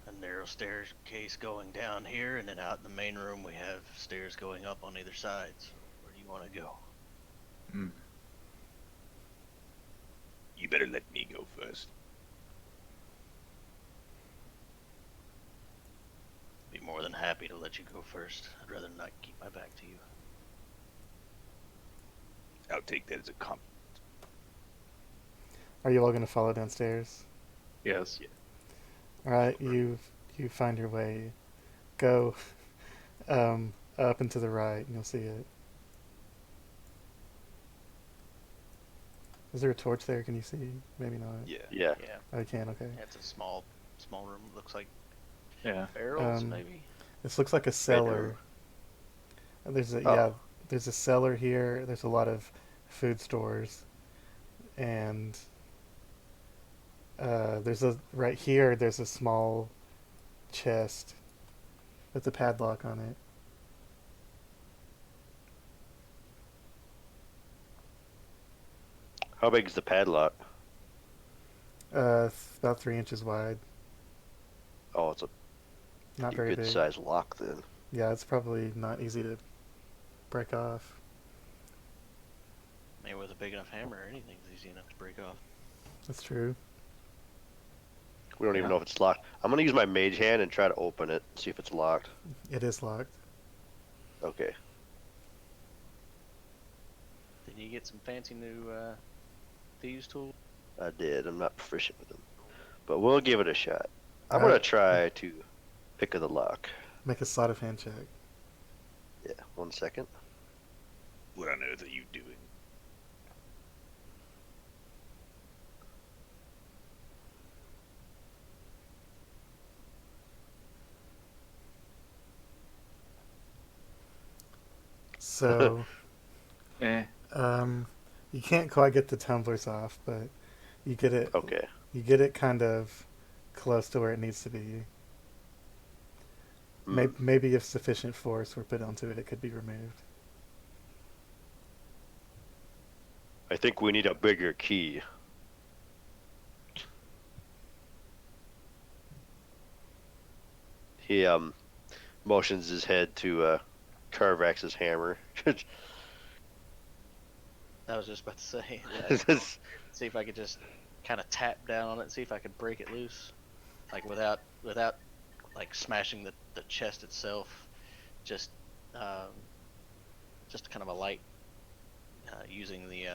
a narrow staircase going down here, and then out in the main room we have stairs going up on either side. So where do you want to go? You better let me go first. Be more than happy to let you go first. I'd rather not keep my back to you. I'll take that as a compliment. Are you all going to follow downstairs? Yes. All right, you find your way. Go up and to the right, and you'll see it. Is there a torch there? Can you see? Maybe not. Yeah. Yeah. Yeah, Oh, you can. Okay. it's a small room. Looks like Yeah. barrels, maybe. This looks like a cellar. Oh. There's a cellar here. There's a lot of food stores, and right here. There's a small chest with a padlock on it. How big is the padlock? About 3 inches wide. Oh, it's a Not pretty very good big. size lock then. Yeah, it's probably not easy to break off. Maybe with a big enough hammer or anything's easy enough to break off. That's true. We don't even know if it's locked. I'm gonna use my mage hand and try to open it, see if it's locked. It is locked. Okay. Did you get some fancy new thieves tools? I did. I'm not proficient with them, but we'll give it a shot. I'm Alright. gonna try to pick of the lock. Make a sleight of hand check. Yeah, 1 second. What on earth are you doing? So, Eh. you can't quite get the tumblers off, but you get it. Okay. You get it kind of close to where it needs to be. Hmm. Maybe if sufficient force were put onto it, it could be removed. I think we need a bigger key. He motions his head to Carvorax's hammer. I was just about to say. Yeah, see if I could just kind of tap down on it, see if I could break it loose, like without like smashing the chest itself. Just kind of a light using the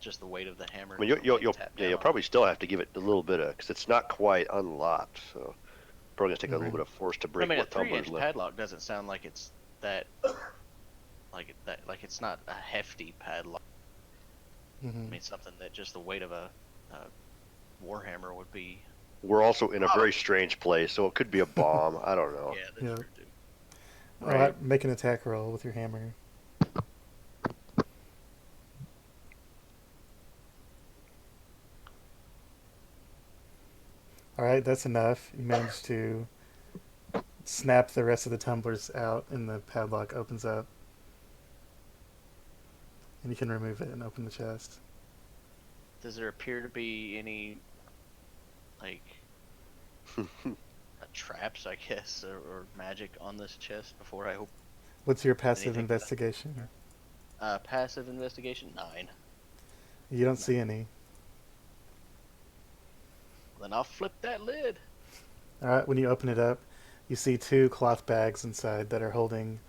just the weight of the hammer. I mean, you'll tap yeah, down you'll on probably still have to give it a little bit of, because it's not quite unlocked. So probably gonna take a little Mhm. bit of force to it. I break mean, a what tumblers 3-inch left. padlock doesn't sound like it's that like it's not a hefty padlock. Hmm I mean, something that just the weight of a warhammer would be. We're also in a very strange place, so it could be a bomb. I don't know. Yeah, that's Yeah. true too. All right, make an attack roll with your hammer. All right, that's enough. You managed to snap the rest of the tumblers out, and the padlock opens up. And you can remove it and open the chest. Does there appear to be any like traps, I guess, or magic on this chest before I hope? What's your passive Anything that I- investigation? Passive investigation 9. You don't see any. Then I'll flip that lid. All right, when you open it up, you see 2 cloth bags inside that are holding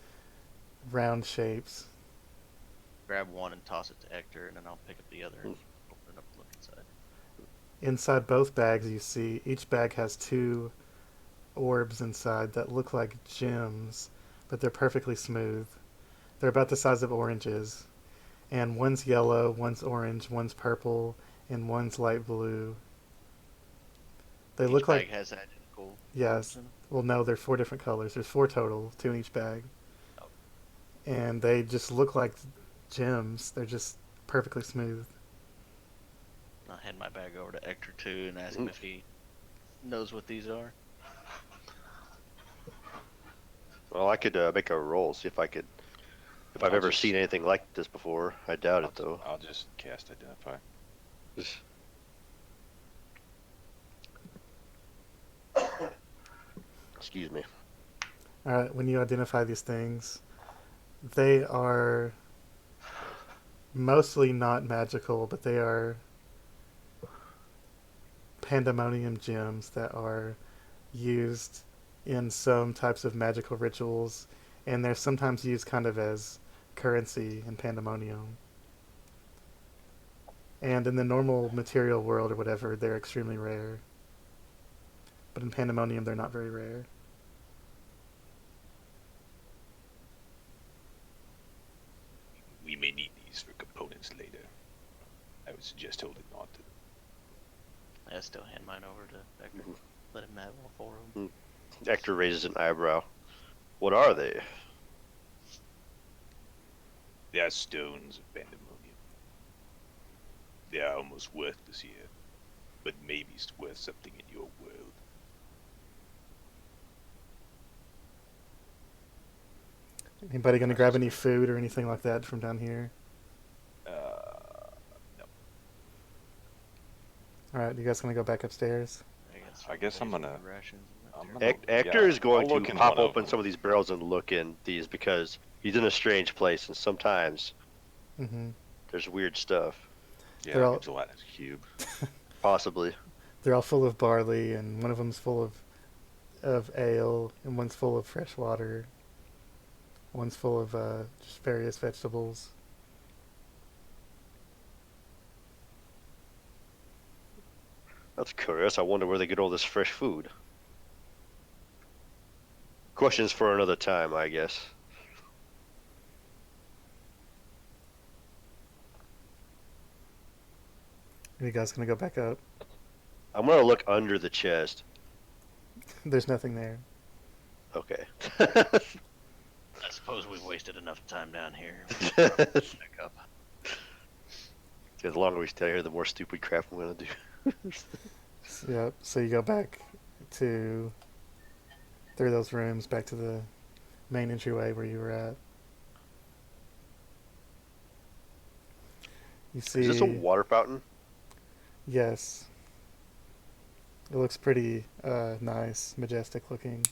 round shapes. Grab one and toss it to Ectur, and then I'll pick up the other and open it up and look inside. Inside both bags, you see each bag has 2 orbs inside that look like gems, but they're perfectly smooth. They're about the size of oranges, and one's yellow, one's orange, one's purple, and one's light blue. They Each look bag like, has identical. yes. orbs in 'em. Well, no, they're 4 different colors. There's 4 total, 2 in each bag, Oh. and they just look like gems. They're just perfectly smooth. I'll hand my bag over to Ectur too and ask him if he knows what these are. Well, I could make a roll, see if I could. If I've I'll ever just- seen anything like this before. I doubt it, though. I'll just cast Identify. Excuse me. All right, when you identify these things, they are mostly not magical, but they are Pandemonium gems that are used in some types of magical rituals, and they're sometimes used kind of as currency in Pandemonium. And in the normal material world or whatever, they're extremely rare. But in Pandemonium, they're not very rare. We may need these for components later. I would suggest holding on to them. I still hand mine over to Ectur. Mhm. Let him have all 4 of them. Ectur raises an eyebrow. What are they? They are stones of Pandemonium. They are almost worthless here, but maybe worth something in your world. Anybody gonna grab any food or anything like that from down here? No. All right, you guys gonna go back upstairs? I guess I'm raise gonna- food rations and I'm Ectur. gonna- Ectur yeah, is going I'll look to in pop one of open them. some of these barrels and look in these because he's in a strange place and sometimes Mm-hmm. there's weird stuff. Yeah, They're all- gelatinous cube. Possibly. They're all full of barley, and one of them's full of ale, and one's full of fresh water. One's full of just various vegetables. That's curious. I wonder where they get all this fresh food. Questions for another time, I guess. Are you guys gonna go back up? I'm gonna look under the chest. There's nothing there. Okay. I suppose we've wasted enough time down here. Back up. The longer we stay here, the more stupid crap I'm gonna do. Yep. So you go back to through those rooms back to the main entryway where you were at. You see. Is this a water fountain? Yes. It looks pretty nice, majestic looking.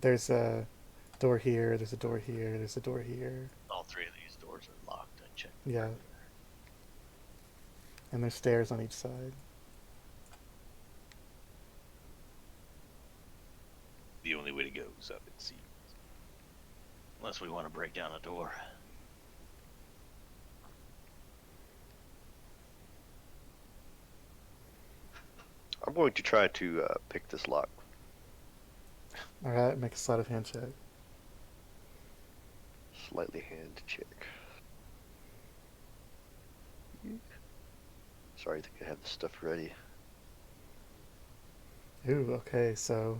There's a door here. There's a door here. There's a door here. All three of these doors are locked. I checked. Yeah. And there's stairs on each side. The only way to go is up, it seems. Unless we want to break down a door. I'm going to try to pick this lock. All right. Make a sleight of hand check. Slightly hand check. Sorry, I think I have the stuff ready. Ooh. Okay. So.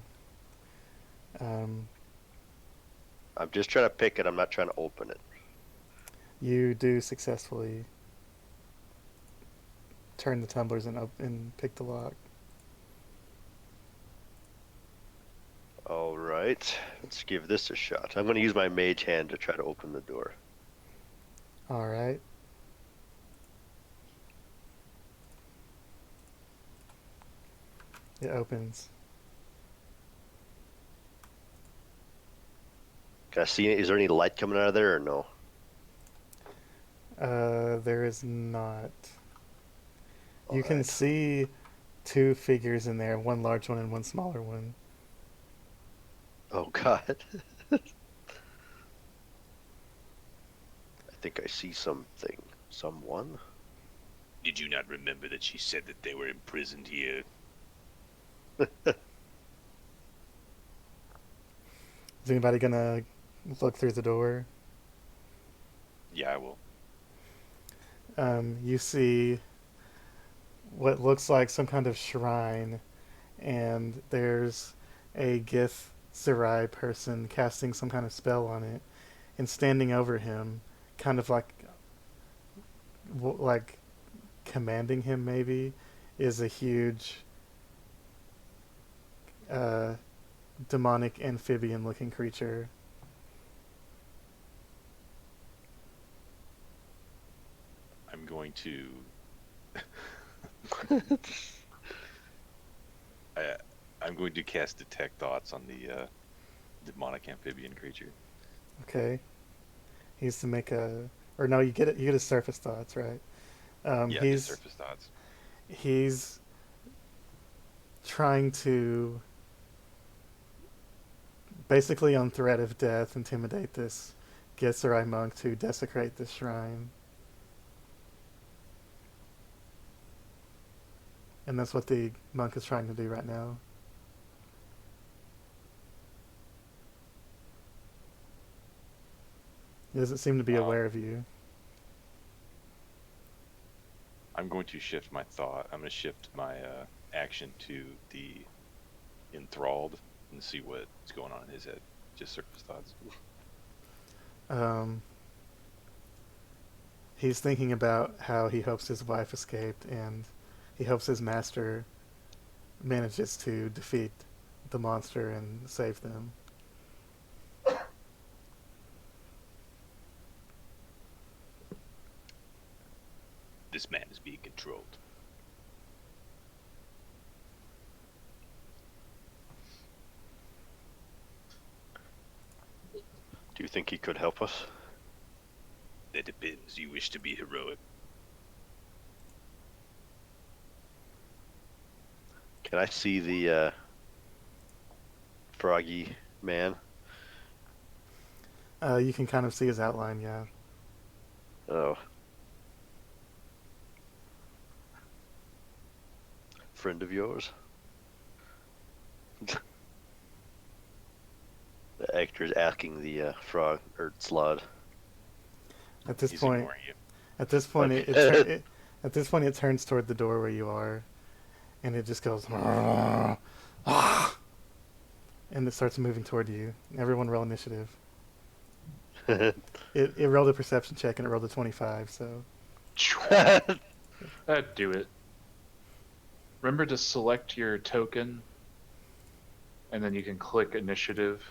I'm just trying to pick it. I'm not trying to open it. You do successfully turn the tumblers and pick the lock. All right, let's give this a shot. I'm going to use my mage hand to try to open the door. All right. It opens. Can I see it? Is there any light coming out of there or no? There is not. You All can right. see two figures in there, one large one and one smaller one. Oh God. I think I see something. Someone? Did you not remember that she said that they were imprisoned here? Is anybody gonna look through the door? Yeah, I will. You see what looks like some kind of shrine, and there's a Gith Sarai person casting some kind of spell on it, and standing over him, kind of like commanding him maybe, is a huge demonic amphibian looking creature. I'm going to. I'm going to cast Detect Thoughts on the demonic amphibian creature. Okay. He needs to make a, or no, you get it. You get his surface thoughts, right? Yeah, just He's surface thoughts. he's trying to basically on threat of death intimidate this Githzerai monk to desecrate this shrine. And that's what the monk is trying to do right now. He doesn't seem to be aware of you. I'm going to shift my thought. I'm going to shift my action to the enthralled and see what's going on in his head. Just surface thoughts. He's thinking about how he hopes his wife escaped, and he hopes his master manages to defeat the monster and save them. This man is being controlled. Do you think he could help us? That depends. You wish to be heroic. Can I see the froggy man? You can kind of see his outline, yeah. Oh. Friend of yours? The Ectur's asking the frog or Slaad. At this He's point, ignoring you. at this point, at this point, it turns toward the door where you are, and it just goes, "Ah," and it starts moving toward you. Everyone roll initiative. It rolled a perception check and it rolled a 25. So That'd do it. Remember to select your token, and then you can click initiative.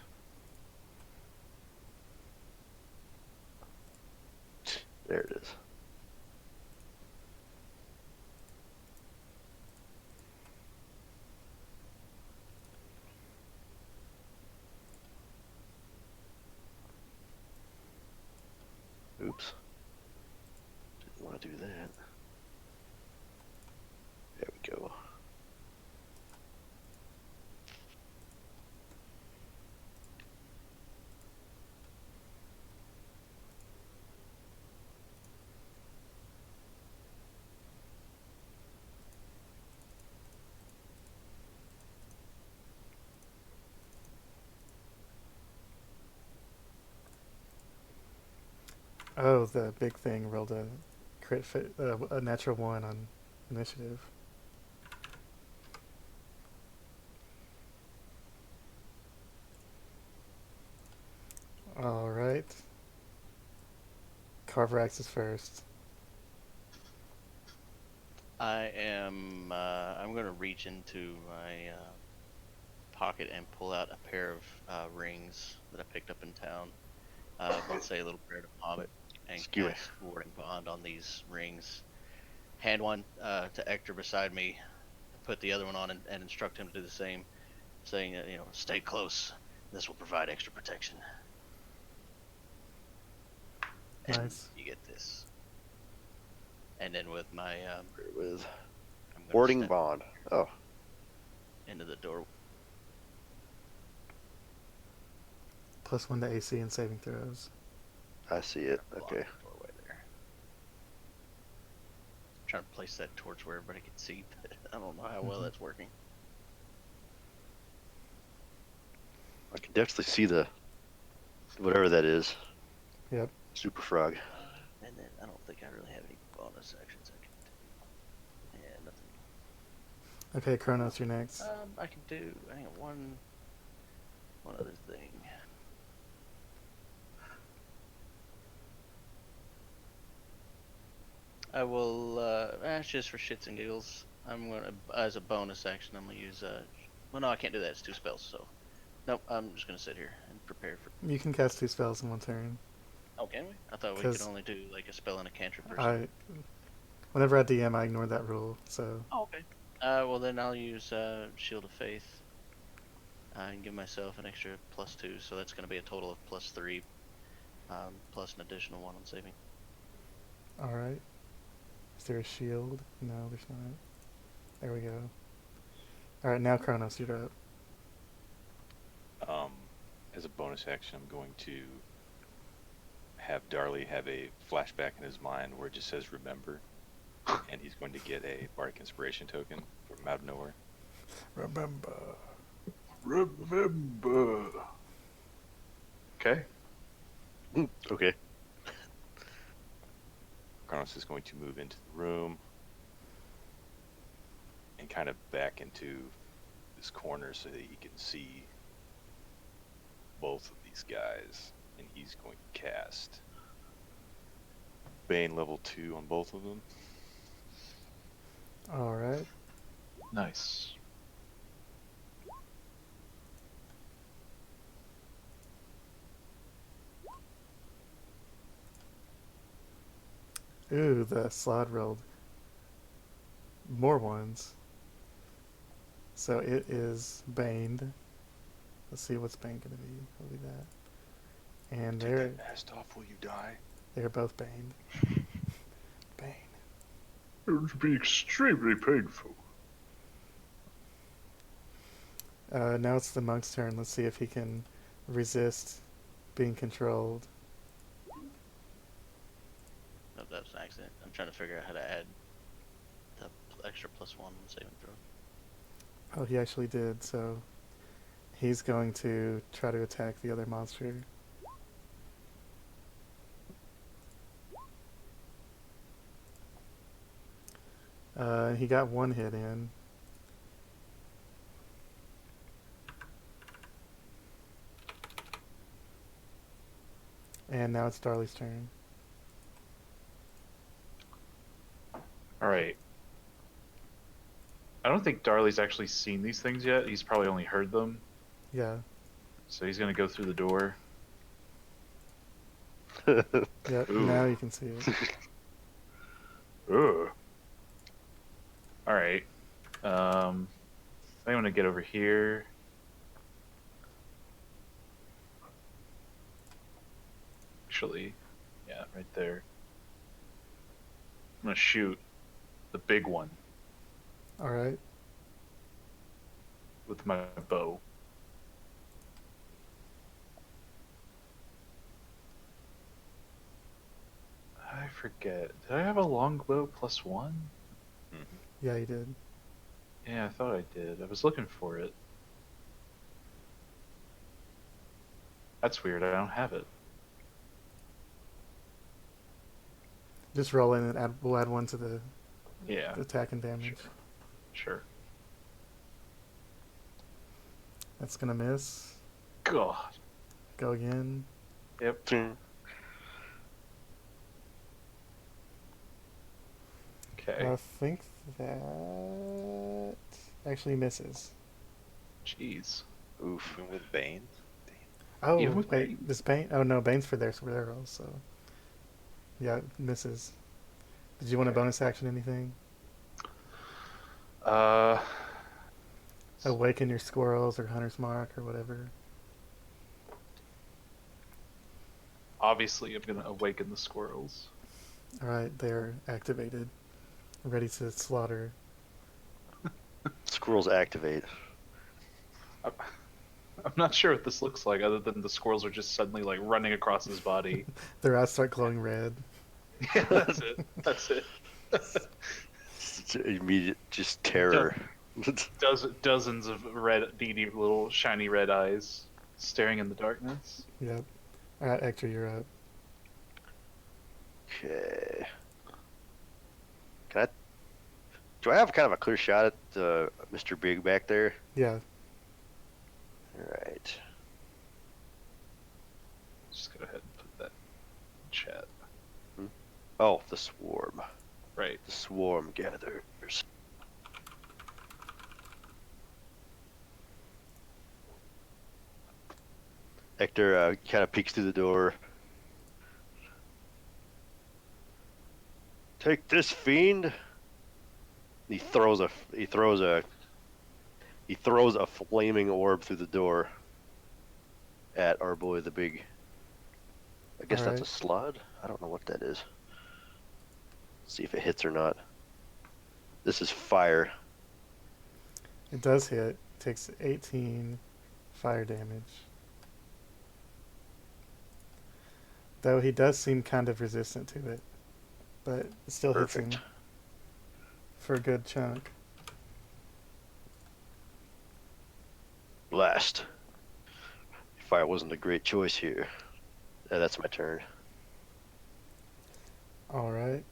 There it is. Oops. Didn't want to do that. There we go. oh, the big thing rolled a a natural 1 on initiative. All right. Carvorax is first. I'm going to reach into my pocket and pull out a pair of rings that I picked up in town. Let's say a little pair of Hobbit, and Skew it. cast Warding Bond on these rings. Hand one to Ectur beside me, put the other one on, and instruct him to do the same, saying that, stay close. This will provide extra protection. And Nice. you get this. And then with my With I'm gonna Warding step Bond. Oh, into the door. +1 to AC and saving throws. I see it. Block Okay. the doorway there. Trying to place that torch where everybody can see, but I don't know how well that's working. I can definitely see the whatever that is. Yep. Super frog. And then I don't think I really have any bonus actions I can do. Yeah, nothing. Okay, Kronos, you're next. I can do. Hang on, one other thing. I will. Just for shits and giggles, I'm gonna, as a bonus action, I'm gonna use. Well, no, I can't do that. It's 2 spells. So, nope. I'm just gonna sit here and prepare for. You can cast 2 spells in 1 turn. Oh, can we? I thought we 'Cause could only do like a spell and a cantrip or something. Whenever I DM, I ignore that rule. So Oh, okay. Well then I'll use Shield of Faith. And give myself an extra +2, so that's going to be a total of +3, plus an additional 1 on saving. all right. Is there a shield? No, there's not. There we go. All right, now Kronos, you're up. As a bonus action, I'm going to have Darli have a flashback in his mind where it just says "remember," and he's going to get a bardic inspiration token from out of nowhere. Remember. Okay. Okay. Kronos is going to move into the room and kind of back into this corner so that he can see both of these guys, and he's going to cast Bane level 2 on both of them. All right. Nice. Ooh, the Slaad rolled more ones. So it is baned. Let's see what's Bane gonna be. It'll be that. And Take that mask off, will you die? they're both baned. Bane. It would be extremely painful. Now it's the monk's turn. Let's see if he can resist being controlled. No, that was an accident. I'm trying to figure out how to add the extra +1 saving throw. Oh, he actually did, so he's going to try to attack the other monster. He got one hit in. And now it's Darli's turn. All right. I don't think Darley's actually seen these things yet. He's probably only heard them. Yeah. So he's gonna go through the door. Yep. Ooh. Now you can see it. Ugh. All right. I'm gonna get over here. Actually, yeah, right there. I'm gonna shoot the big one All right. with my bow. I forget. Did I have a longbow +1? Yeah, you did. Yeah, I thought I did. I was looking for it. That's weird. I don't have it. Just roll in and we'll add one to the Yeah, attack and damage. sure. That's gonna miss. God. Go again. Yep. Okay. I think that actually misses. Jeez. Oof. Even with Bane. Oh, Even with wait, Bane? this Bane? Oh no, Bane's for their rolls, so. Yeah, it misses. Did you want a Okay. bonus action anything? Uh, Awaken your squirrels or Hunter's Mark or whatever. obviously, I'm gonna awaken the squirrels. Alright, they're activated. Ready to slaughter. Squirrels activate. I'm not sure what this looks like, other than the squirrels are just suddenly like running across his body. Their eyes start glowing red. Yeah, that's it. That's it. It's immediate, just terror. Dozens of red, beady little shiny red eyes staring in the darkness. Yep. Alright, Ectur, you're up. Okay. Do I have kind of a clear shot at Mr. Big back there? Yeah. Alright. Just go ahead and put that in chat. Oh, the swarm. Right. The swarm gathers. Ectur kind of peeks through the door. Take this, fiend. He throws a flaming orb through the door at our boy the big. I guess that's a Slaad. I don't know what that is. See if it hits or not. This is fire. It does hit. Takes 18 fire damage. Though he does seem kind of resistant to it. But it still hits him Perfect. for a good chunk. Blast. Fire wasn't a great choice here. That's my turn. Alright.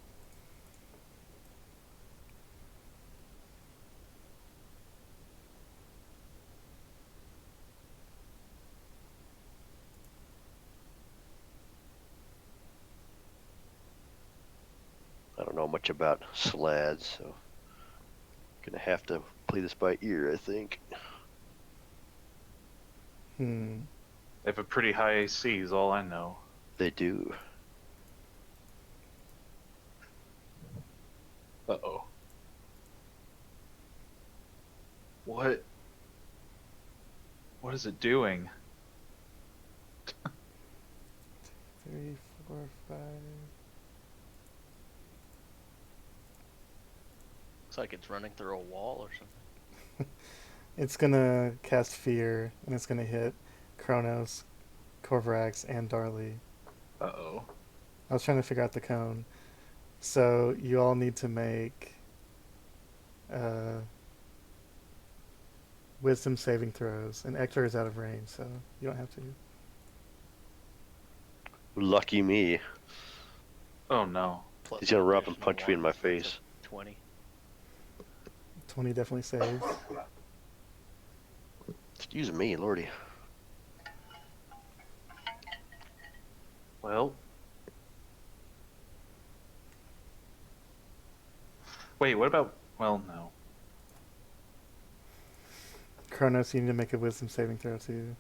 I don't know much about Slaad, so gonna have to play this by ear, I think. Hmm. They have a pretty high AC, is all I know. They do. Uh-oh. What? What is it doing? 3, 4, 5. Looks like it's running through a wall or something. It's gonna cast Fear, and it's gonna hit Kronos, Carvorax, and Darli. Uh-oh. I was trying to figure out the cone. So you all need to make uh, wisdom saving throws, and Ectur is out of range, so you don't have to. Lucky me. Oh no. Plus He's gonna an run up and additional punch me in my one, so that's a face. 20. 20 definitely saves. Excuse me, lordy. Well. Wait, what about... Well, no. Kronos, you need to make a wisdom saving throw too.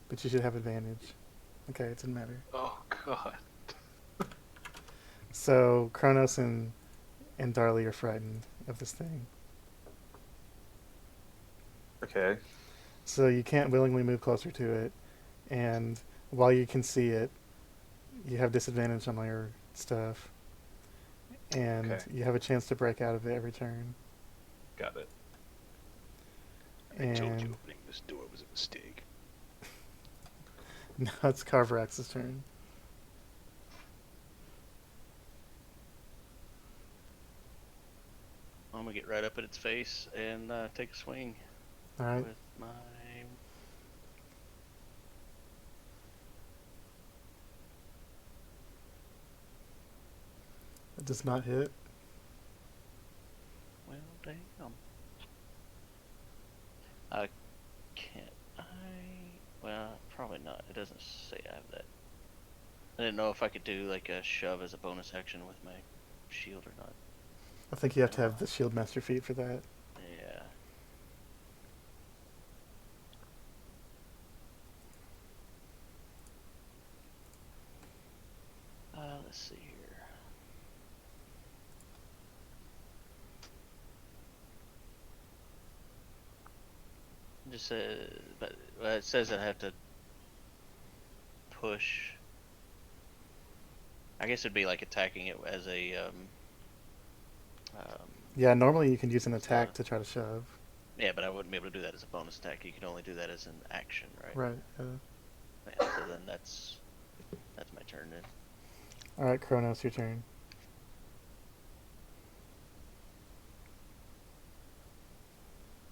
But you should have advantage. Okay, it didn't matter. Oh, God. So Kronos and Darli are frightened of this thing. Okay. So you can't willingly move closer to it, and while you can see it, you have disadvantage on all your stuff, and Okay. you have a chance to break out of it every turn. Got it. I told you And opening this door was a mistake. now it's Carvorax's turn. I'm gonna get right up at its face and take a swing All right. with my. It does not hit. Well, damn. I can't. Well, probably not. It doesn't say I have that. I didn't know if I could do like a shove as a bonus action with my shield or not. I think you have to have the Shield Master feat for that. Yeah. Let's see here. It just says, but it says I have to push. I guess it'd be like attacking it as a Yeah, normally you can use an attack to try to shove. yeah, but I wouldn't be able to do that as a bonus attack. You can only do that as an action, right? Right. Yeah, so then that's my turn then. All right, Kronos, your turn.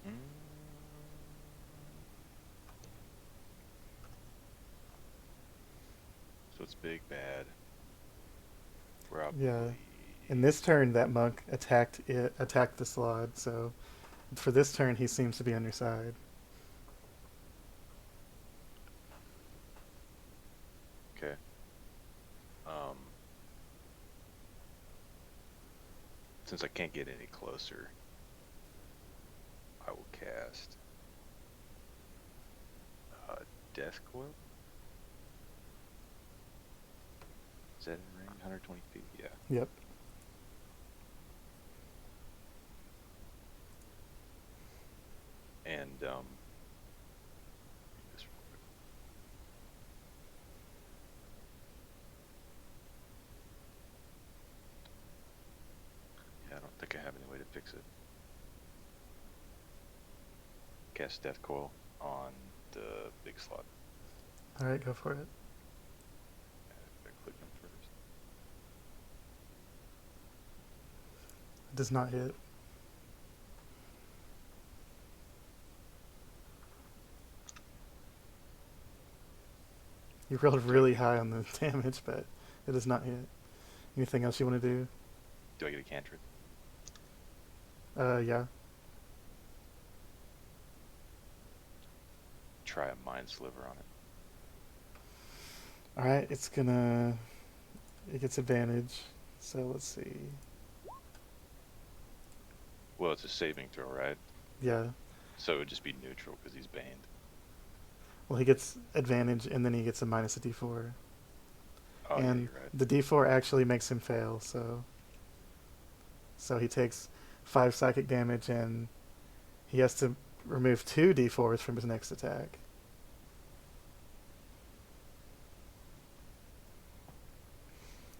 Mm. So it's big bad. Probably. Yeah. In this turn, that monk attacked the Slaad, so for this turn, he seems to be on your side. Okay. Since I can't get any closer, I will cast Death Coil. Is that in range? 120 feet? Yeah. Yep. And this real quick. Yeah, I don't think I have any way to fix it. Cast Death Coil on the big slot. All right, go for it. I click him first. It does not hit. You rolled really high on the damage, but it does not hit. Anything else you want to do? Do I get a cantrip? Yeah. Try a Mind Sliver on it. All right, it gets advantage. So let's see. Well, it's a saving throw, right? Yeah. So it would just be neutral because he's banned. Well, he gets advantage, and then he gets a minus a d4. Oh, yeah, And you're right. the d4 actually makes him fail, so he takes 5 psychic damage, and he has to remove 2 d4s from his next attack.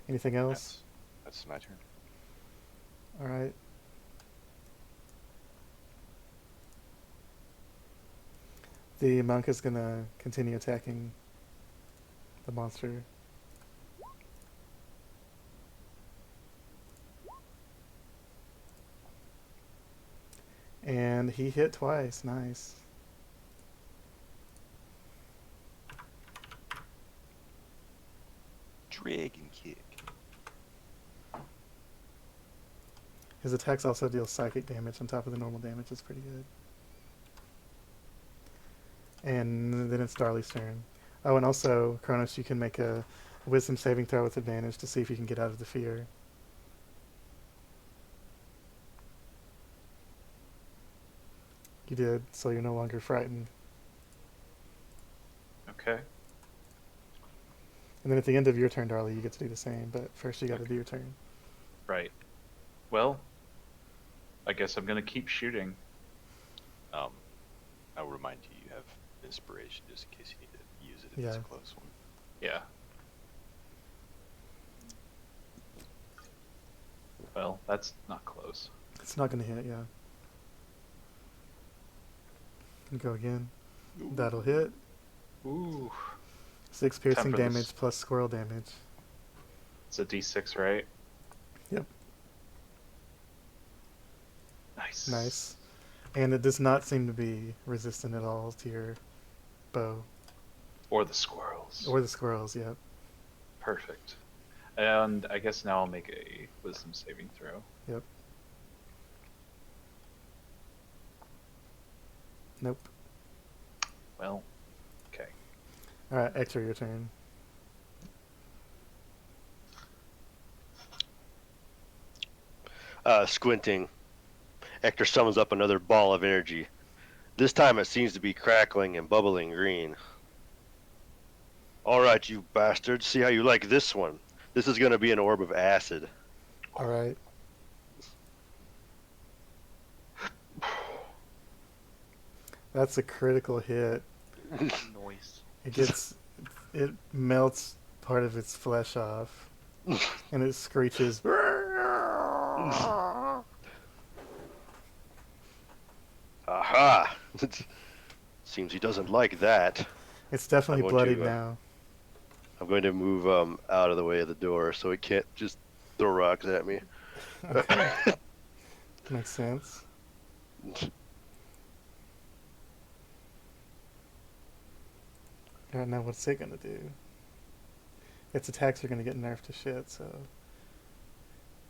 Anything else? That's my turn. All right. The monk is gonna continue attacking the monster. And he hit twice. Nice. Dragon kick. His attacks also deal psychic damage on top of the normal damage. It's pretty good. And then it's Darli's turn. Oh, and also, Kronos, you can make a wisdom saving throw with advantage to see if you can get out of the fear. You did, so you're no longer frightened. Okay. And then at the end of your turn, Darli, you get to do the same, but first you gotta do your turn. Right. Well, I guess I'm gonna keep shooting. I'll remind you, you have inspiration just in case you need to use it if it's Yeah. a close one. Yeah. Well, that's not close. It's not gonna hit, yeah. And go again. That'll hit. Ooh. 6 piercing Time for this. damage plus squirrel damage. It's a D6, right? Yep. Nice. Nice. And it does not seem to be resistant at all to your bow. Or the squirrels. Or the squirrels, yep. Perfect. And I guess now I'll make a wisdom saving throw. Yep. Nope. Well, okay. Alright, Ectur, your turn. Squinting, Ector summons up another ball of energy. This time it seems to be crackling and bubbling green. All right, you bastards, see how you like this one. This is going to be an orb of acid. Alright. That's a critical hit. Noise. It melts part of its flesh off. And it screeches. Aha! Seems he doesn't like that. It's definitely I'm going bloodied to, now. I'm going to move out of the way of the door so he can't just throw rocks at me. Okay. Makes sense. Alright, now what's it gonna do? Its attacks are gonna get nerfed to shit, so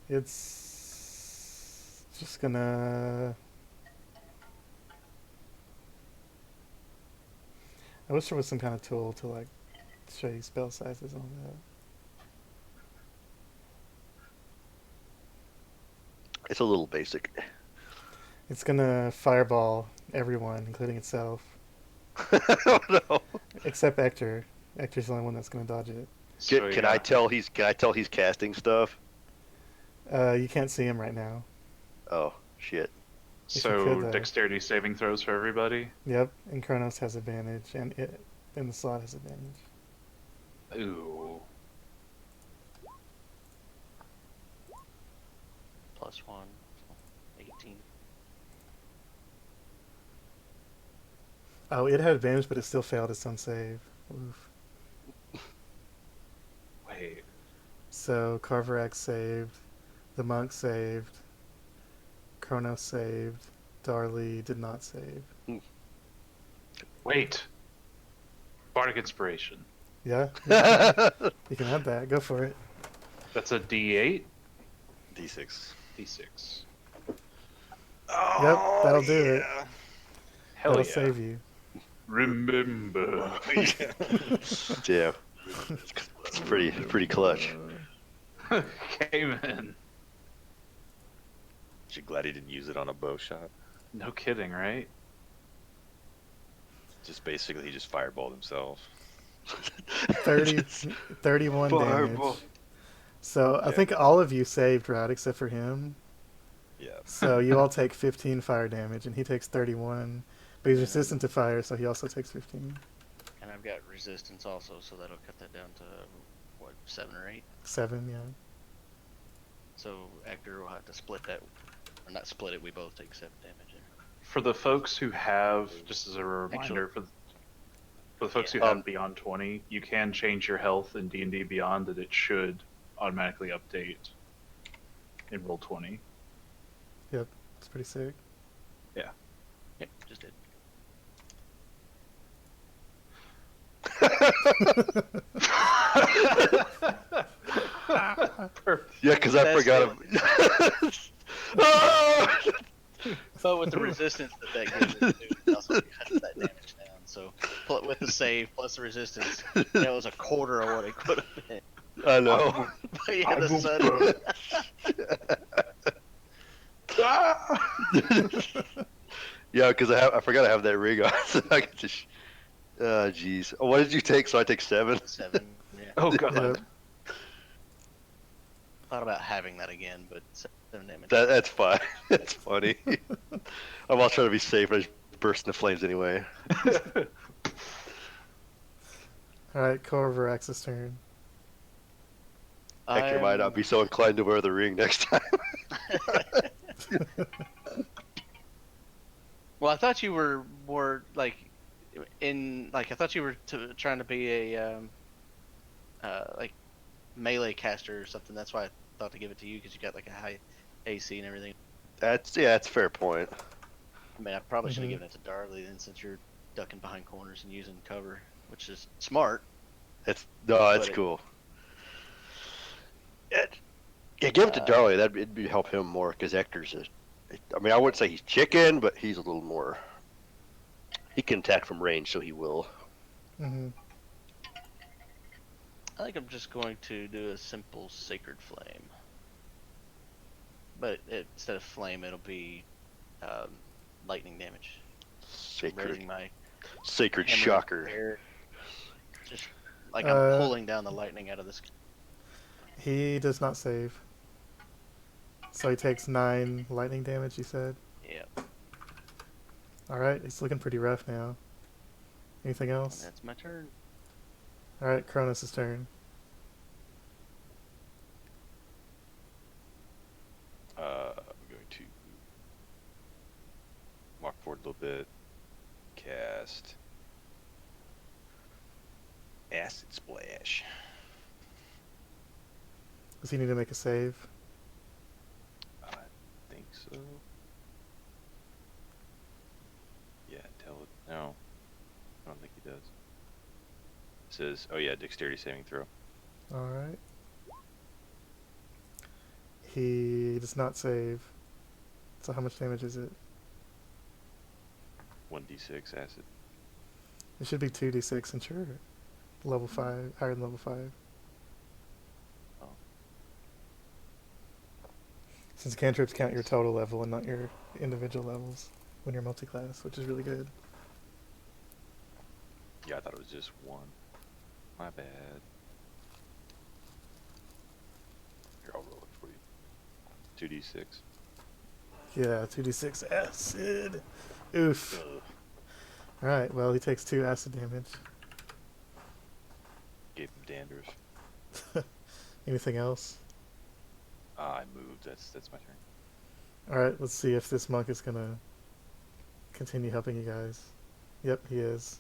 it's just gonna. I wish there was some kind of tool to like show you spell sizes and all that. It's a little basic. It's gonna fireball everyone, including itself, Oh no! except Ectur. Ectur's the only one that's gonna dodge it. So, Can yeah. I tell he's casting stuff? You can't see him right now. Oh shit! If you So could, though. dexterity saving throws for everybody? Yep, and Kronos has advantage, and the Slaad has advantage. Ooh. +1, 18. Oh, it had advantage, but it still failed its own save. Oof. Wait. So Carvorax saved, the monk saved, Kronos saved, Darli did not save. Wait. Bardic Inspiration. Yeah, you can add that. Go for it. That's a D8? D6. D6. Yep, that'll do it. Hell That'll yeah. save you. Remember. Yeah, it's pretty clutch. Came in. You glad he didn't use it on a bow shot? No kidding, right? Just basically, he just fireballed himself. 31 Fireball. damage. So I Yeah. think all of you saved, right, except for him. Yeah. So you all take 15 fire damage, and he takes 31. But he's resistant to fire, so he also takes 15. And I've got resistance also, so that'll cut that down to, what, 7 or 8? 7, yeah. So Ector will have to split that, or not split it, we both take 7 damage. For the folks who have, just as a reminder, Actually- for For the folks who have beyond 20, you can change your health in D&D Beyond, and it should automatically update in roll 20. Yep, it's pretty sick. Yeah. Yep, just did. Perfect. Yeah, because I That's forgot. But with the resistance that gives it, it also cuts that damage down. So with the save plus the resistance, that was a quarter of what it could have been. I know. But yeah, the sudden. Yeah, because I forgot I have that ring on. So I get to. Jeez. Oh, what did you take? So I take 7. 7. Yeah. Oh god. Yep. Thought about having that again, but 7 damage. That's fine. That's funny. I'm all trying to be safe. I just burst into flames anyway. Alright, Carvorax's turn. Ectur might not be so inclined to wear the ring next time. Well, I thought you were more like I thought you were trying to be a like melee caster or something. That's why I thought to give it to you because you got like a high AC and everything. That's a fair point. I mean, I probably should have given it to Darli then, since you're ducking behind corners and using cover, which is smart. That's But cool. Yeah, give it to Darli. It'd help him more because Ectur's I mean, I wouldn't say he's chicken, but he's a little more. He can attack from range, so he will. Mm-hmm. I think I'm just going to do a simple Sacred Flame. But instead of flame, it'll be lightning damage. Sacred My hammer shocker. Just like I'm pulling down the lightning out of this. He does not save. So he takes 9 lightning damage, you said? Yeah. Alright, he's looking pretty rough now. Anything else? That's my turn. Alright, Kronos' turn. I'm going to walk forward a little bit, cast Acid Splash. Does he need to make a save? I think so. Yeah, tell it. No, I don't think he does. It says, oh yeah, dexterity saving throw. Alright. He does not save. So how much damage is it? 1d6 acid. It should be 2d6 since you're level 5, higher than level 5. Oh. Since cantrips count your total level and not your individual levels when you're multi-class, which is really good. Yeah, I thought it was just 1. My bad. Here, I'll roll it for you. 2d6. Yeah, 2d6 acid. Oof. Alright, well, he takes 2 acid damage. Gave him dandruff. Anything else? I moved. That's my turn. Alright, let's see if this monk is gonna continue helping you guys. Yep, he is.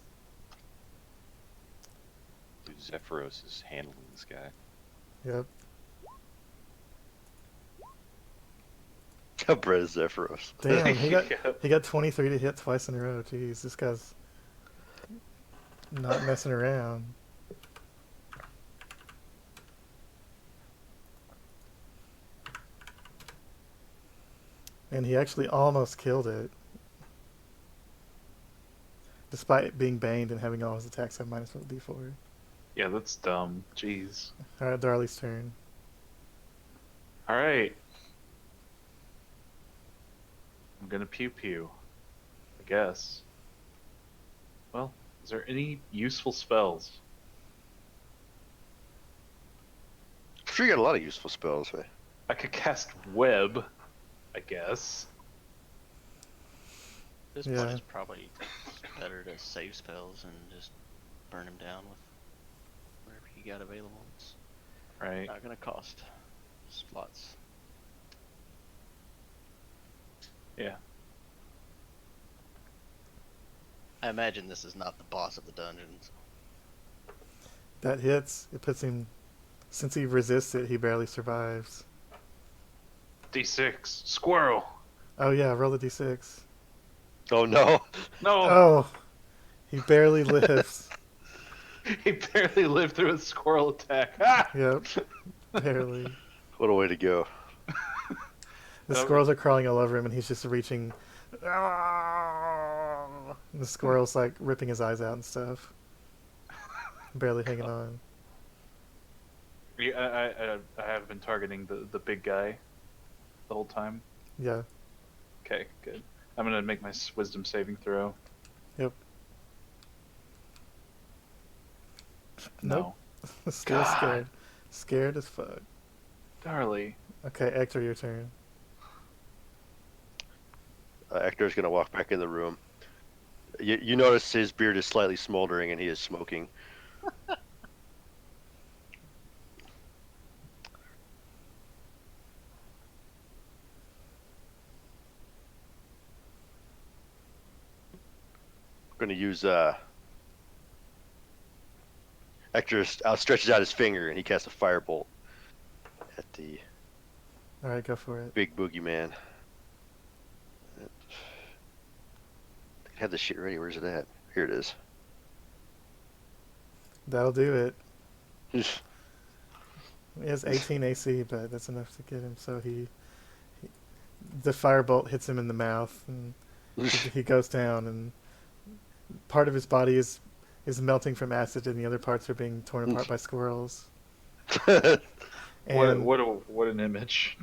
Dude, Zephyros is handling this guy. Yep. Brett is Zephyros. Damn, he got 23 to hit twice in a row. Jeez, this guy's not messing around. And he actually almost killed it. Despite being baned and having all his attacks have -1 d4. Yeah, that's dumb. Jeez. Alright, Darli's turn. Alright. I'm gonna pew pew. I guess. Well, is there any useful spells? I'm sure you got a lot of useful spells, right? I could cast web, I guess. This Yeah. point is probably better to save spells and just burn them down with whatever you got available. It's Right. not gonna cost slots. Yeah. I imagine this is not the boss of the dungeons. That hits. It puts him. Since he resists it, he barely survives. D6. Squirrel. Oh yeah, roll a d6. Oh no! No. Oh, he barely lives. He barely lived through a squirrel attack. Ah! Yep, barely. What a way to go! The squirrels are crawling all over him, and he's just reaching. And the squirrel's like ripping his eyes out and stuff. Barely hanging on. I have been targeting the big guy the whole time. Yeah. Okay, good. I'm gonna make my wisdom saving throw. Yep. No. Still God. scared. Scared as fuck. Darli. Okay, Ectur, your turn. Ector's gonna walk back in the room. You notice his beard is slightly smoldering and he is smoking. Going to use Ector outstretches out his finger and he casts a firebolt at the Alright, go for it. big boogeyman. I have this shit ready. Where's it at? Here it is. That'll do it. Just- He has 18 AC, but that's enough to get him. So the firebolt hits him in the mouth, and he goes down. And part of his body is melting from acid, and the other parts are being torn apart by squirrels. And What an image.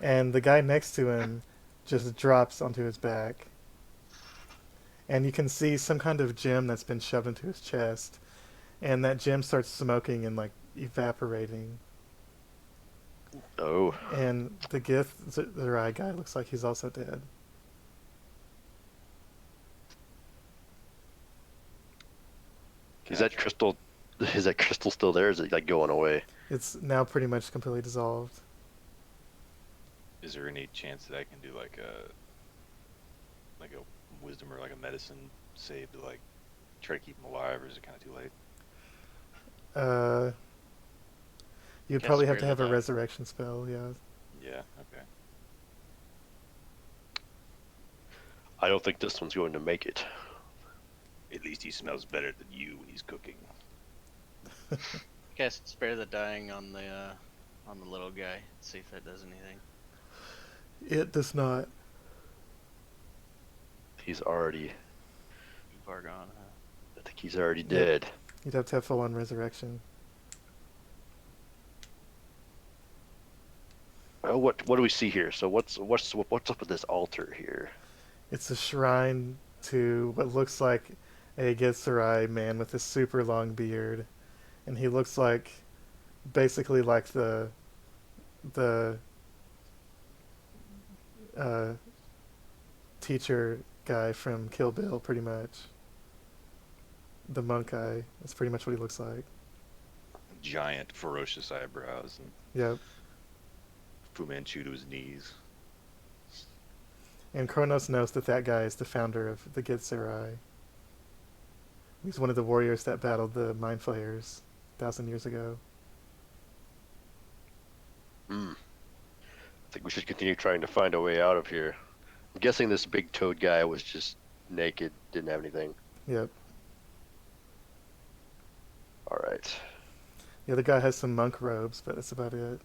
and the guy next to him just drops onto his back. And you can see some kind of gem that's been shoved into his chest. And that gem starts smoking and like evaporating. Oh. And the Githzerai guy looks like he's also dead. Is that crystal still there? Or is it like going away? It's now pretty much completely dissolved. Is there any chance that I can do like a wisdom or like a medicine save to like try to keep him alive, or is it kind of too late? You'd Can't probably have to spare have the a dying. resurrection spell, yeah. Yeah. Okay. I don't think this one's going to make it. At least he smells better than you when he's cooking. Cast spare the dying on the little guy. See if that does anything. It does not. He's already. Too far gone, huh? I think he's already dead. You'd have to have full on resurrection. Oh, what do we see here? So what's up with this altar here? It's a shrine to what looks like a Githzerai man with a super long beard. And he looks like basically like the teacher guy from Kill Bill, pretty much. The monk guy. That's pretty much what he looks like. Giant, ferocious eyebrows and Yep. Fu Manchu to his knees. And Kronos knows that guy is the founder of the Githzerai. He's one of the warriors that battled the Mind Flayers 1,000 years ago. I think we should continue trying to find a way out of here. I'm guessing this big toad guy was just naked, didn't have anything. Yep. Alright. The other guy has some monk robes, but that's about it.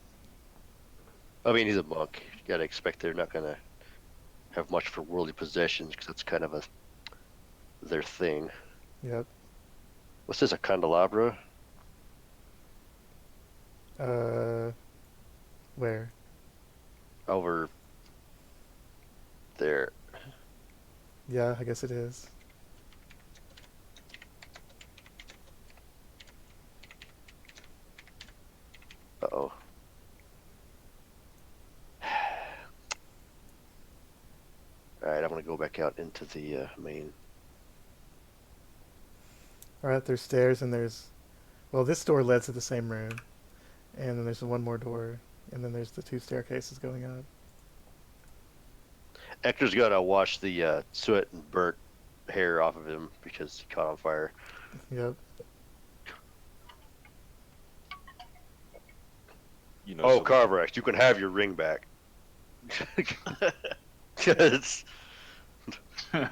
I mean, he's a monk. You gotta expect they're not gonna have much for worldly possessions, because that's kind of their thing. Yep. What's this, a candelabra? Where? Over there. Yeah, I guess it is. Uh-oh. Alright, I'm gonna go back out into the main. Alright, there's stairs and there's... Well, this door led to the same room. And then there's one more door. And then there's the 2 staircases going up. Ector's gotta wash the soot and burnt hair off of him because he caught on fire. Yep. You know, Oh, so Carvorax, you can have your ring back. 'Cause I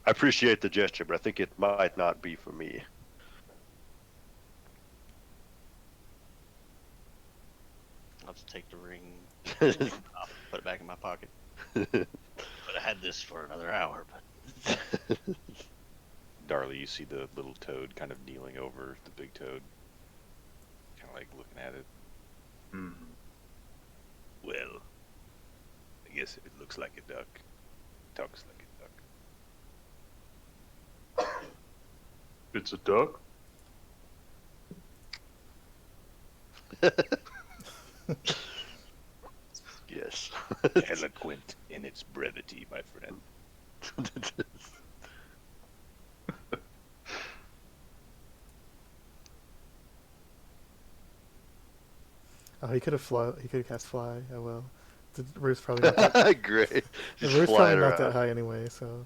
appreciate the gesture, but I think it might not be for me. I'll just take the ring, I'll put it back in my pocket. But I had this for another hour, but Darli, you see the little toad kind of kneeling over the big toad, kind of like looking at it. Hmm. Well, I guess if it looks like a duck, talks like a duck. It's a duck. Yes. Eloquent in its brevity, my friend. Oh, he could have fly. He could have cast fly. Oh well. The roof's probably not that. Great. The Just roof's flying probably not that around. high anyway. So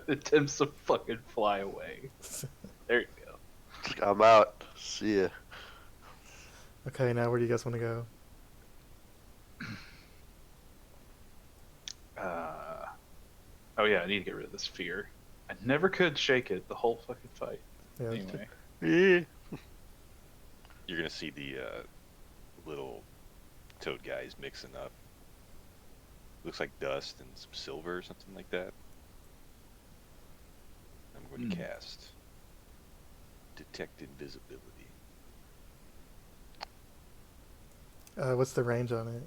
Attempts to fucking fly away. There you go. I'm out. See ya. okay, now where do you guys want to go? Oh yeah, I need to get rid of this fear. I never could shake it the whole fucking fight. Yeah. Anyway, You're gonna see the little toad guys mixing up. Looks like dust and some silver or something like that. I'm going to cast Detect Invisibility. What's the range on it?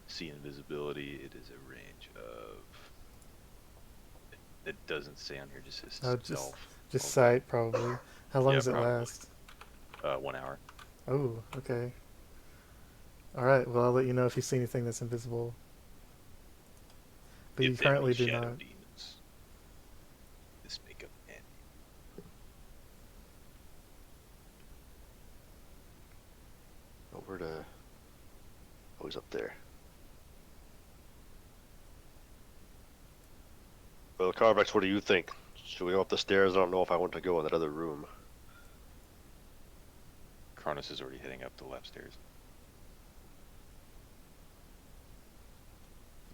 See invisibility. It is a range of. It doesn't say on here. Just says Oh, stealth. just sight probably. How long Yeah, does it probably. last? 1 hour. Oh, okay. All right. Well, I'll let you know if you see anything that's invisible. But you If there be currently do shadow not. demons, this make up an Over to. Oh, he's up there. Well, Carvex, what do you think? Should we go up the stairs? I don't know if I want to go in that other room. Kronos is already heading up the left stairs.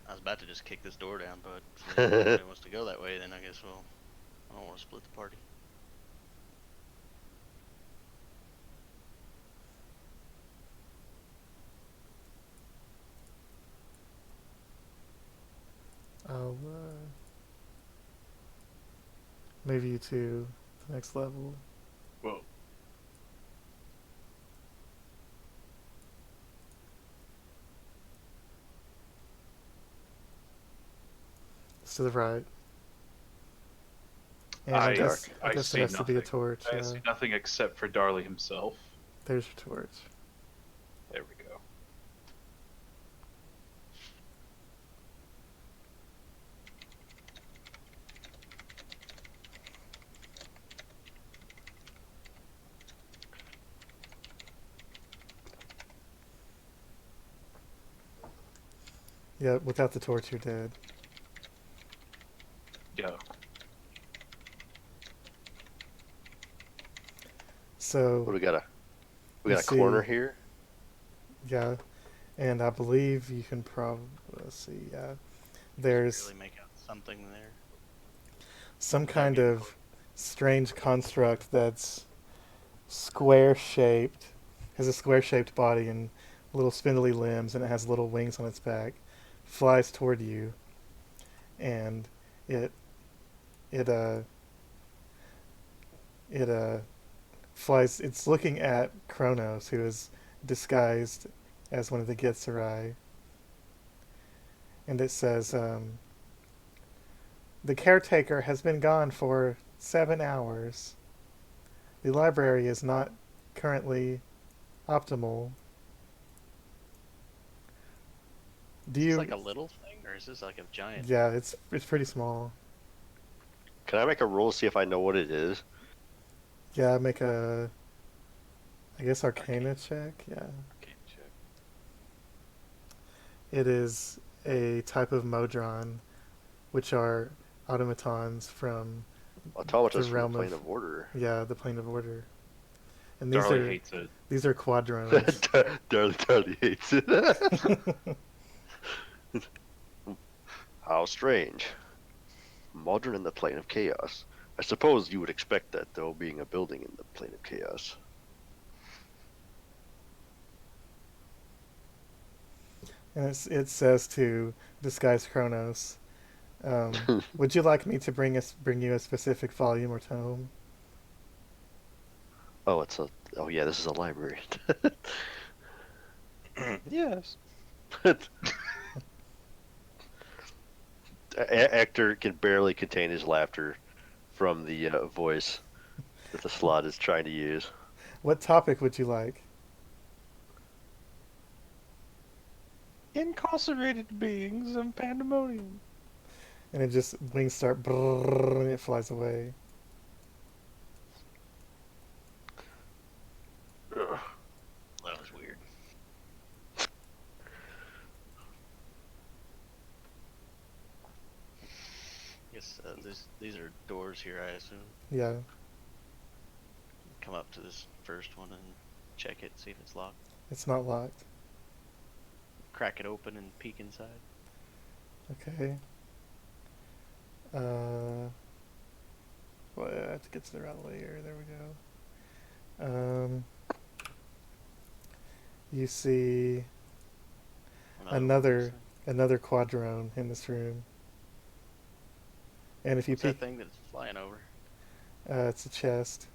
I was about to just kick this door down, but if nobody wants to go that way, then I guess I don't want to split the party. I'll move you to the next level. whoa. It's to the right. And I guess see there has to be a nothing. torch. I see nothing except for Darli himself. There's your torch. There we go. Yeah, without the torch, you're dead. Go. So, What do we got? We got Let's a corner see. here. yeah, and I believe you can probably, let's see, yeah. There's Really make out something there. some kind of strange construct that's square shaped, has a square shaped body and little spindly limbs, and it has little wings on its back, flies toward you, and it it uh it flies. It's looking at Kronos, who is disguised as one of the Githzerai, and it says, "The caretaker has been gone for 7 hours. The library is not currently optimal. Do Is you?" this like a little thing, or is this like a giant? Yeah, it's pretty small. Can I make a roll to see if I know what it is? Yeah, make a I guess Arcana check. Yeah, Arcane check. it is a type of Modron, which are automatons from the Automatus from the realm plane of of order. the plane of order, and Darli hates it. these are quadrones. Darli hates it. How strange. Modern in the plane of chaos. I suppose you would expect that, though, being a building in the plane of chaos. And it says to disguise Kronos. Would you like me to bring you a specific volume or tome? Oh, yeah, this is a library. Yes. Ectur can barely contain his laughter from the voice that the Slaad is trying to use. What topic would you like? Incarcerated beings of Pandemonium. And it just wings start brrrr, and it flies away. That was weird. I guess these are doors here, I assume. Yeah, Come up to this first one and check it, see if it's locked. it's not locked. Crack it open and peek inside. Okay. Well, I have to get to the right layer. There we go. You see another quadrone in this room. And if you What's that peek, thing that's flying over? it's a chest.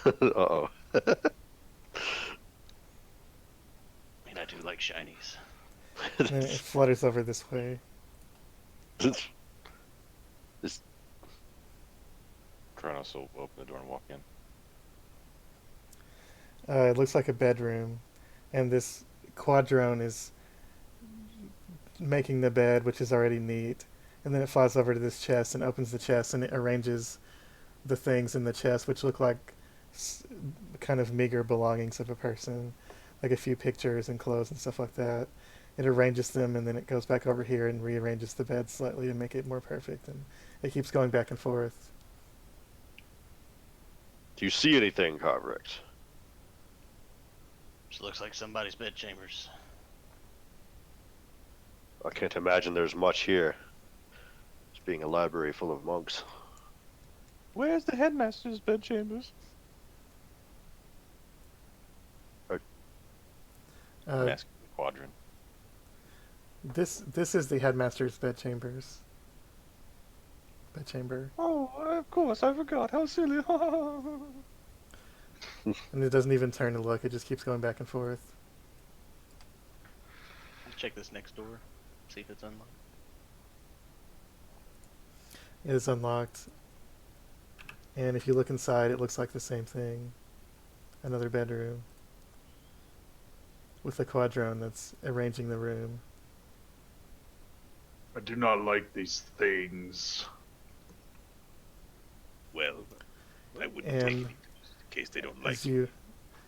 Uh-oh. I mean, I do like shinies. And it flutters over this way. This Kronos will open the door and walk in. It looks like a bedroom, and this quadrone is making the bed, which is already neat. And then it flies over to this chest and opens the chest, and it arranges the things in the chest, which look like kind of meager belongings of a person, like a few pictures and clothes and stuff like that. It arranges them, and then it goes back over here and rearranges the bed slightly to make it more perfect, and it keeps going back and forth. Do you see anything, Carvorax? Just looks like somebody's bed chambers. I can't imagine there's much here. It's being a library full of monks. Where's the headmaster's bedchambers? I'm asking the quadrant. This is the headmaster's bedchambers. Bedchamber. Oh, of course, I forgot. How silly. And it doesn't even turn to look, it just keeps going back and forth. Let's check this next door. See if it's unlocked. It is unlocked. And if you look inside, it looks like the same thing. Another bedroom. With a quadrone that's arranging the room. I do not like these things. Well, I wouldn't And take any in case they don't like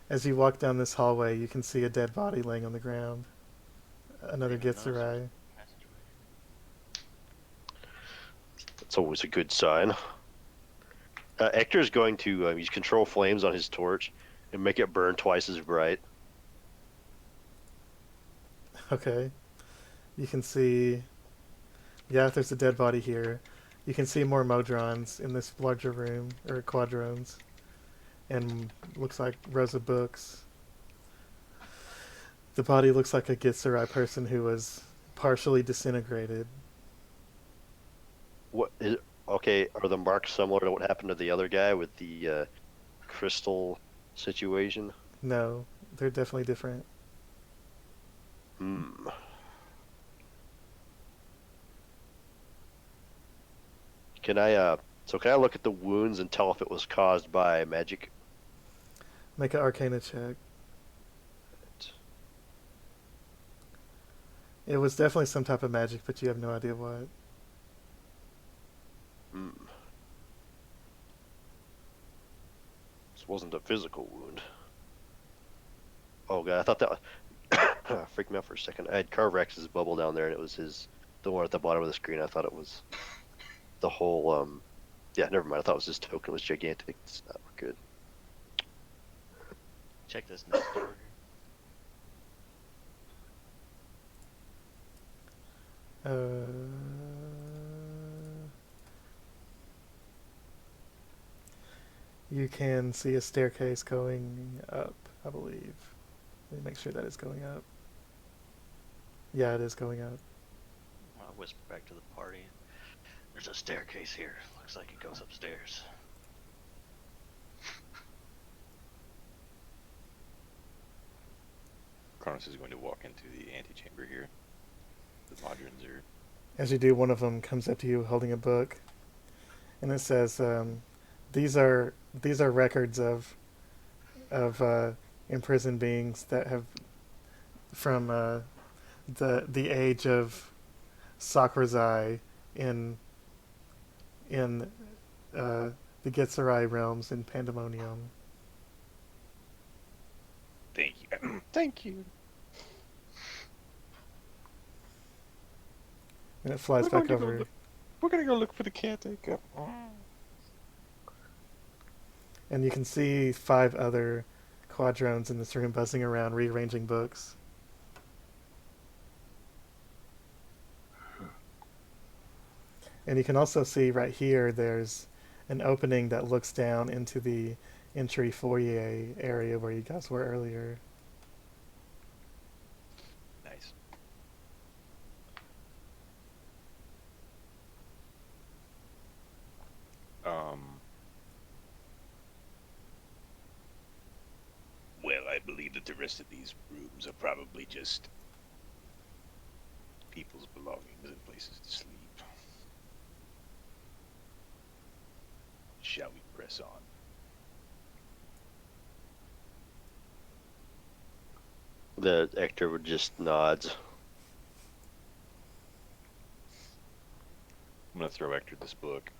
as you walk down this hallway, you can see a dead body laying on the ground. Another Gitsurai. That's always a good sign. Ector is going to use control flames on his torch and make it burn twice as bright. Okay. You can see... Yeah, there's a dead body here. You can see more Modrons in this larger room, or quadrones. And looks like rows of books. The body looks like a Gitsurai person who was partially disintegrated. What is okay? Are the marks similar to what happened to the other guy with the crystal situation? No, they're definitely different. Hmm. Can I look at the wounds and tell if it was caused by magic? Make an Arcana check. It was definitely some type of magic, but you have no idea what. Hmm. It's wasn't a physical wound. Oh god, I thought that freaked me out for a second. I had Carvorax's bubble down there, and it was the one at the bottom of the screen. I thought it was the whole. Yeah, never mind. I thought it was his token was gigantic. It's not good. Check this next door. You can see a staircase going up, I believe. Let me make sure that it's going up. Yeah, it is going up. I'll whisper back to the party. There's a staircase here. Looks like it goes upstairs. Kronos is going to walk into the antechamber here. The Modrons are. As you do, one of them comes up to you holding a book, and it says, "These are records of imprisoned beings that have from the age of Sakrazai in the Gitzerai realms in Pandemonium." Thank you. Thank you. And it flies We're back going to go over. look- We're gonna go look for the caretaker. And you can see 5 other quadrones in this room buzzing around, rearranging books. And you can also see right here there's an opening that looks down into the entry foyer area where you guys were earlier. Nice. Well, I believe that the rest of these rooms are probably just people's belongings and places to sleep. Shall we press on? The Ectur would just nods. I'm gonna throw Ector this book.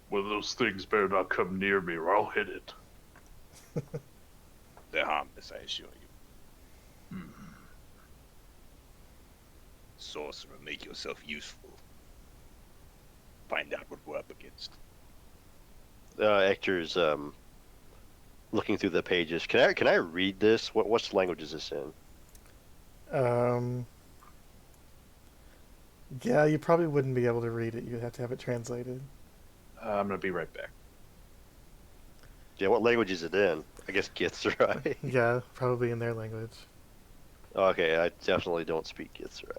Well, those things better not come near me or I'll hit it. They're harmless, I assure you. Sorcerer, make yourself useful. Find out what we're up against. Ectur's looking through the pages. Can I read this? What's language is this in? Yeah, you probably wouldn't be able to read it. You'd have to have it translated. I'm gonna be right back. Yeah, what language is it in? I guess Gitzerai. Yeah, probably in their language. Okay, I definitely don't speak Gitzerai.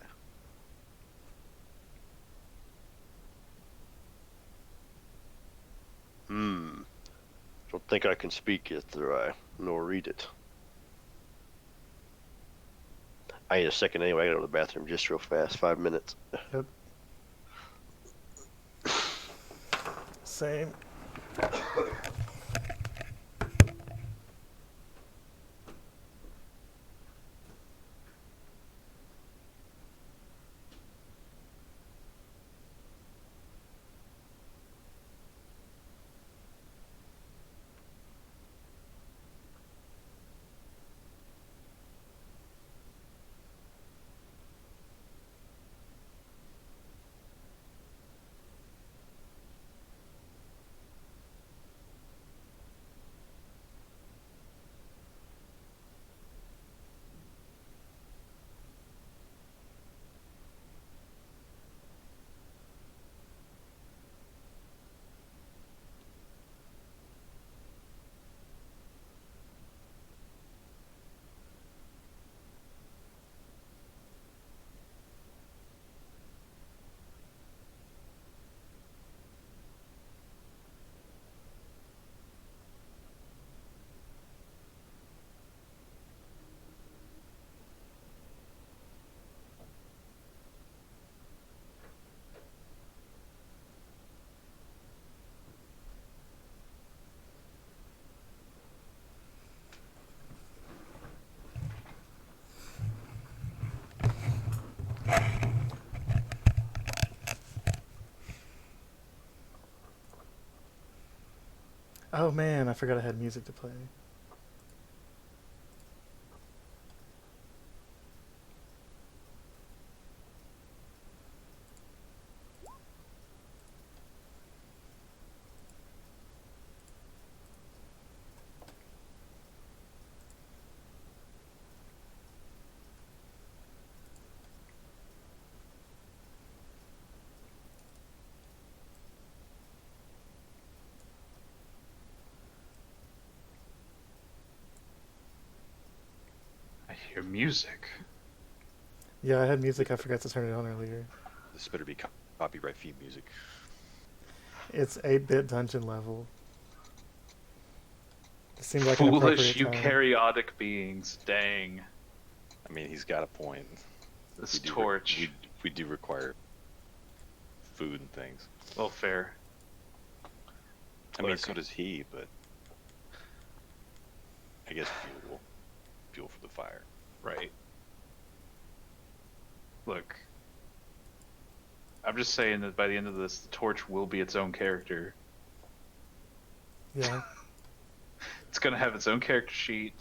Don't think I can speak Gitzerai, nor read it. I need a second anyway. I gotta go to the bathroom just real fast. 5 minutes. Yep. Same. Oh man, I forgot I had music to play. I hear music. Yeah, I had music. I forgot to turn it on earlier. This better be copyright free music. It's 8-bit dungeon level. It seemed like an Foolish appropriate time. eukaryotic beings. Dang. I mean, he's got a point. This We do torch. we do require food and things. Well, fair. I mean, Look. so does he, but I guess fuel for the fire. Right. Look. I'm just saying that by the end of this, the torch will be its own character. Yeah. It's gonna have its own character sheet.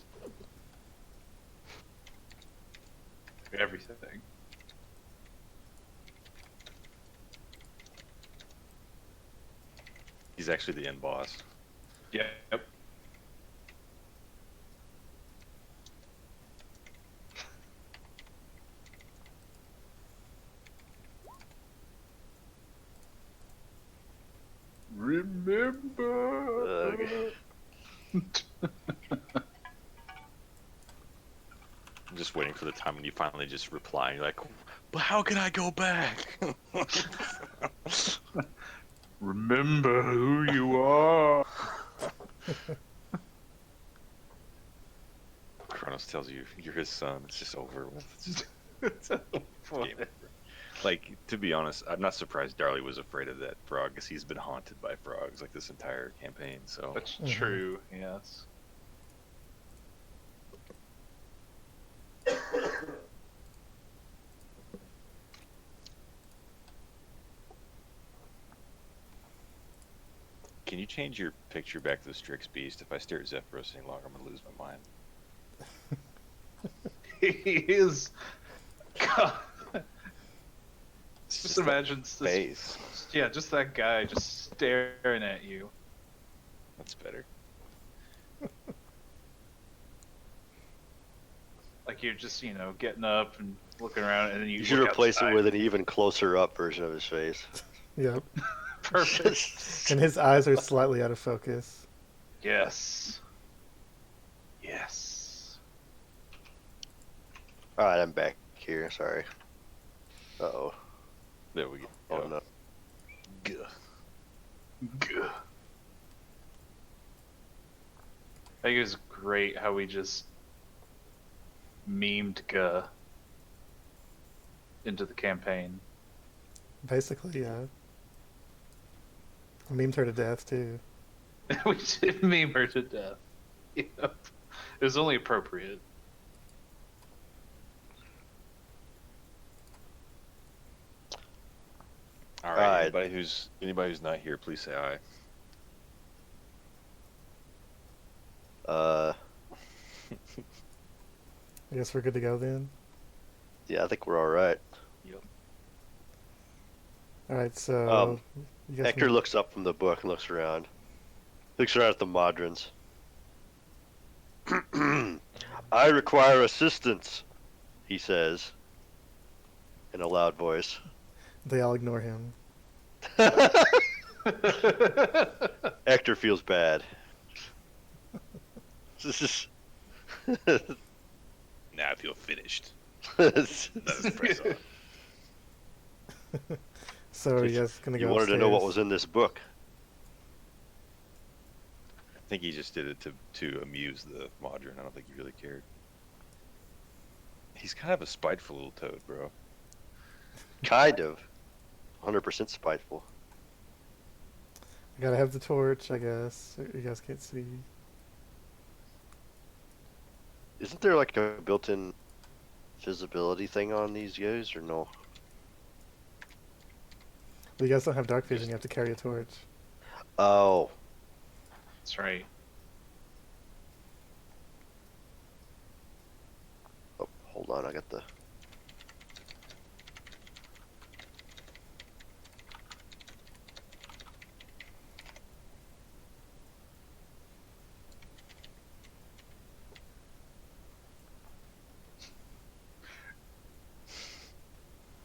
Everything. He's actually the end boss. Yep. Remember. Ugh. I'm just waiting for the time when you finally just reply. And you're like, but how can I go back? Remember who you are. Kronos tells you you're his son. It's just over with. It's just Funny. game over. Like, to be honest, I'm not surprised Darli was afraid of that frog, because he's been haunted by frogs like this entire campaign. So That's Mhm. true. Yes. can you change your picture back to the Strix Beast? If I stare at Zephyros any longer, I'm gonna lose my mind. He is. God. It's Just imagine this. face. Yeah, just that guy just staring at you. That's better. Like you're just, getting up and looking around, and then You should look replace outside. it with an even closer up version of his face. Yep. Perfect. And his eyes are slightly out of focus. Yes. Yes. Alright, I'm back here. Sorry. Uh-oh. There we go. Oh, no. Gah. Gah. I think it was great how we just memed Gah into the campaign. Basically, yeah. I memed her to death, too. We did meme her to death. Yep. It was only appropriate. All right. Alright. Anybody who's not here, please say aye. I guess we're good to go then. Yeah, I think we're alright. Alright, so... you guys Ectur can- looks up from the book and looks around. Looks around at the Modrons. I require assistance, he says. In a loud voice. They all ignore him. Ectur feels bad. This is... Now I feel finished. Let's press on. So are you guys gonna go You wanted to know what upstairs? was in this book. I think he just did it to amuse the Modron. I don't think he really cared. He's kind of a spiteful little toad, bro. Kind of. 100% spiteful. I gotta have the torch, I guess. You guys can't see. Isn't there like a built-in visibility thing on these guys, or no? But you guys don't have dark vision, you have to carry a torch. Oh. That's right. Oh, hold on, I got the.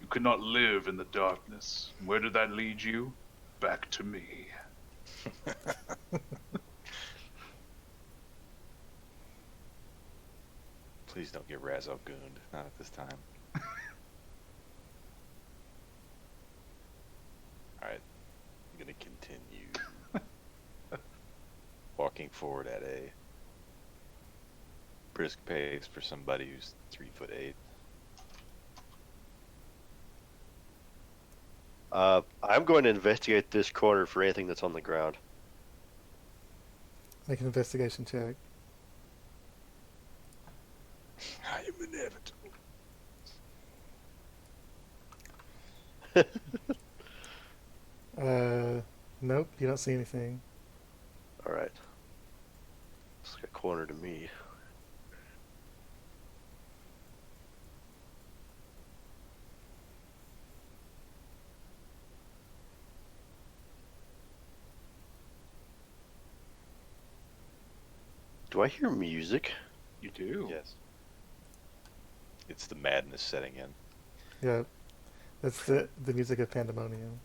You could not live in the darkness. Where did that lead you? Back to me. Please don't get Razzo gooned. Not at this time. Alright. I'm gonna continue walking forward at a brisk pace for somebody who's 3'8". I'm going to investigate this corner for anything that's on the ground. Make an investigation check. I am inevitable. Nope, you don't see anything. All right. Looks like a corner to me. Do I hear music? You do? Yes. It's the madness setting in. Yeah, that's the music of Pandemonium.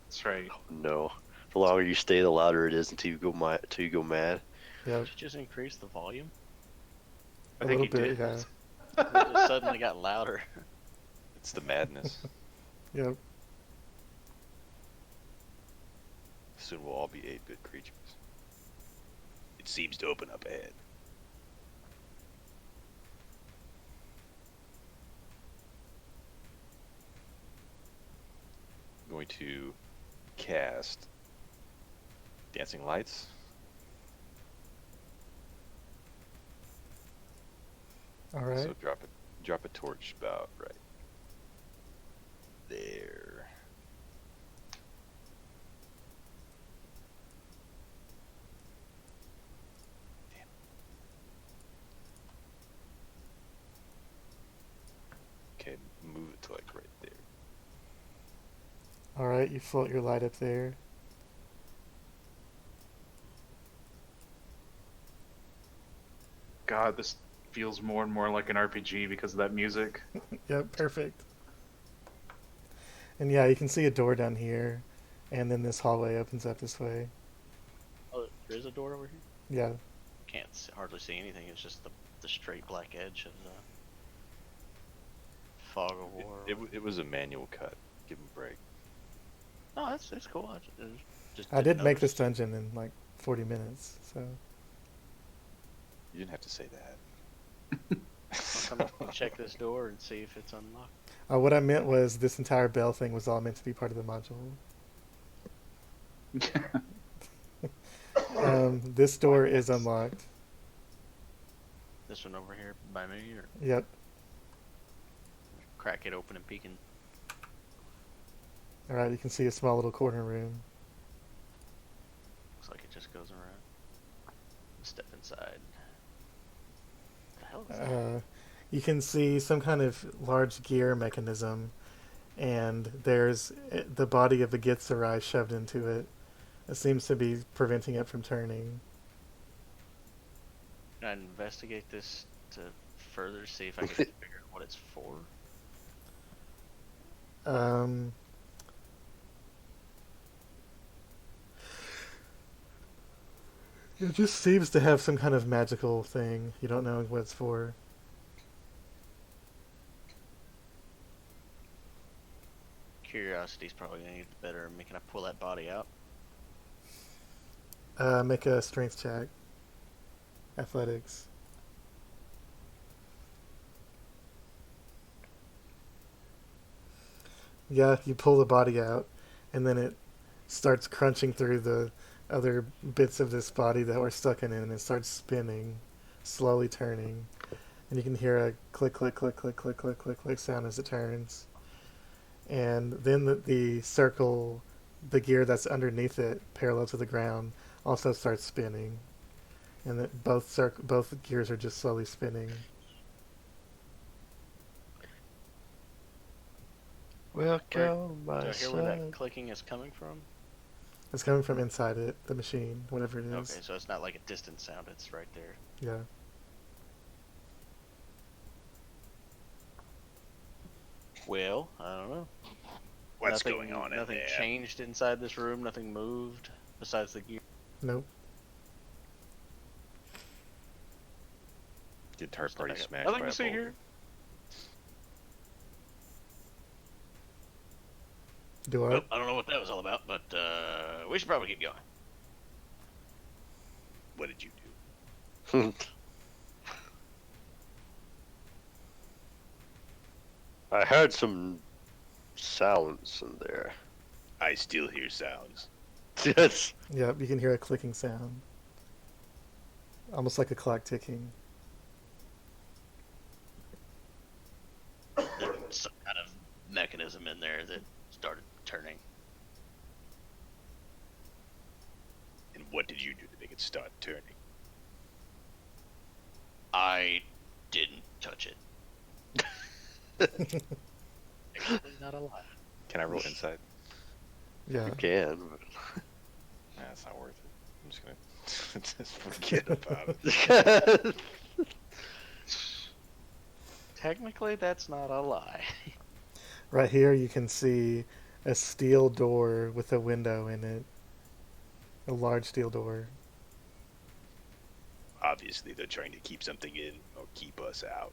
That's right. Oh, no. The longer you stay, the louder it is until you go mad. Yeah, Did you just increase the volume? I a think little he bit. did. Yeah, It just suddenly got louder. It's the madness. yeah. Soon we'll all be 8-bit creatures. It seems to open up ahead. I'm going to cast Dancing Lights. All right. So drop a torch about right there. Damn. Okay, move it to like right there. All right, you float your light up there. God, this feels more and more like an RPG because of that music. Yep, perfect. And yeah, you can see a door down here, and then this hallway opens up this way. Oh, there is a door over here? Yeah. Can't hardly see anything. It's just the straight black edge of the fog of war. It was a manual cut. Give him a break. No, it's cool. Just I did didn't make this notice. dungeon in like 40 minutes, so You didn't have to say that. I'll come and check this door and see if it's unlocked. what I meant was this entire bell thing was all meant to be part of the module. This door is unlocked. This one over here by me, or Yep. crack it open and peek in. All right, you can see a small little corner room. Looks like it just goes around. Step inside. What the hell is that? You can see some kind of large gear mechanism, and there's the body of a Gitzerai shoved into it. It seems to be preventing it from turning. Can I investigate this to further see if I can figure out what it's for? It just seems to have some kind of magical thing. You don't know what it's for. Curiosity's probably gonna get the better of me. Can I pull that body out? Make a strength check. Athletics. Yeah, you pull the body out, and then it starts crunching through the other bits of this body that were stuck in it, and it starts spinning, slowly turning. And you can hear a click, click, click, click, click, click, click, click sound as it turns. And then the circle, the gear that's underneath it, parallel to the ground, also starts spinning, and that both gears are just slowly spinning. Welcome, Do my I hear where that son. clicking is coming from? It's coming from inside it, the machine, whatever it is. Okay, so it's not like a distant sound, it's right there. Yeah. Well, I don't know. What's Nothing- going on in Nothing there? changed inside this room, nothing moved besides the gear. Nope. The entire party Nothing- smashed Nothing by to a see bolt. here. Do I? Well, I don't know what that was all about, but we should probably keep going. What did you do? I heard some sounds in there. I still hear sounds. Yes. Yep, you can hear a clicking sound. Almost like a clock ticking. There's some kind of mechanism in there that started turning. And what did you do to make it start turning? I didn't touch it. Actually, not a lie. Can I roll insight? Yeah. You can. Nah, it's not worth it. I'm just gonna just Forget about it. But... Technically, that's not a lie. Right here you can see a steel door with a window in it. A large steel door. Obviously, they're trying to keep something in or keep us out.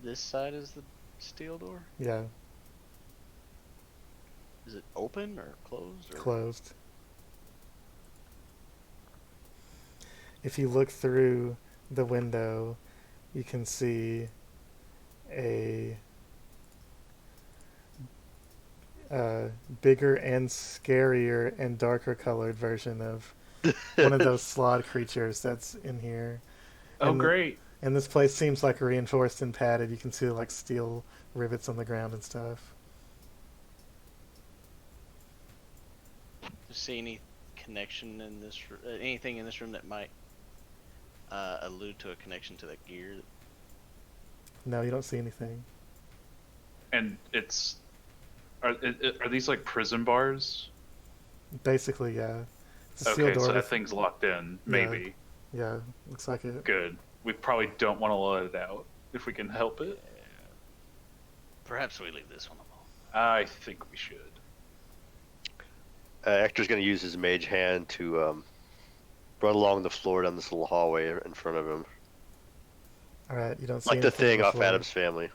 This side is the steel door. Yeah, Is it open or closed? Or... closed. If you look through the window, you can see a bigger and scarier and darker colored version of one of those Slaad creatures that's in here. Oh, And the- great. And this place seems like reinforced and padded. You can see like steel rivets on the ground and stuff. Do you see any connection in this? Anything in this room that might allude to a connection to that gear? No, you don't see anything. And it's are these like prison bars? Basically, yeah. It's a steel Okay, door. so that with- thing's locked in. Yeah. Maybe. Yeah, looks like it. Good. We probably don't want to let it out if we can help it. Perhaps we leave this one alone. I think we should. Ector's going to use his mage hand to run along the floor down this little hallway in front of him. All right, you don't see Like the anything thing off before. Adam's Family.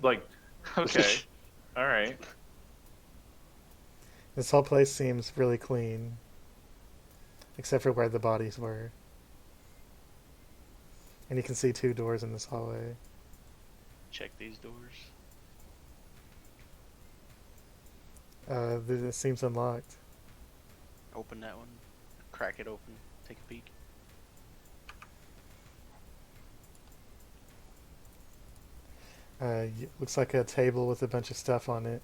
Like, okay, all right. This whole place seems really clean, except for where the bodies were. And you can see 2 doors in this hallway. Check these doors. It seems unlocked. Open that one. Crack it open. Take a peek. Looks like a table with a bunch of stuff on it,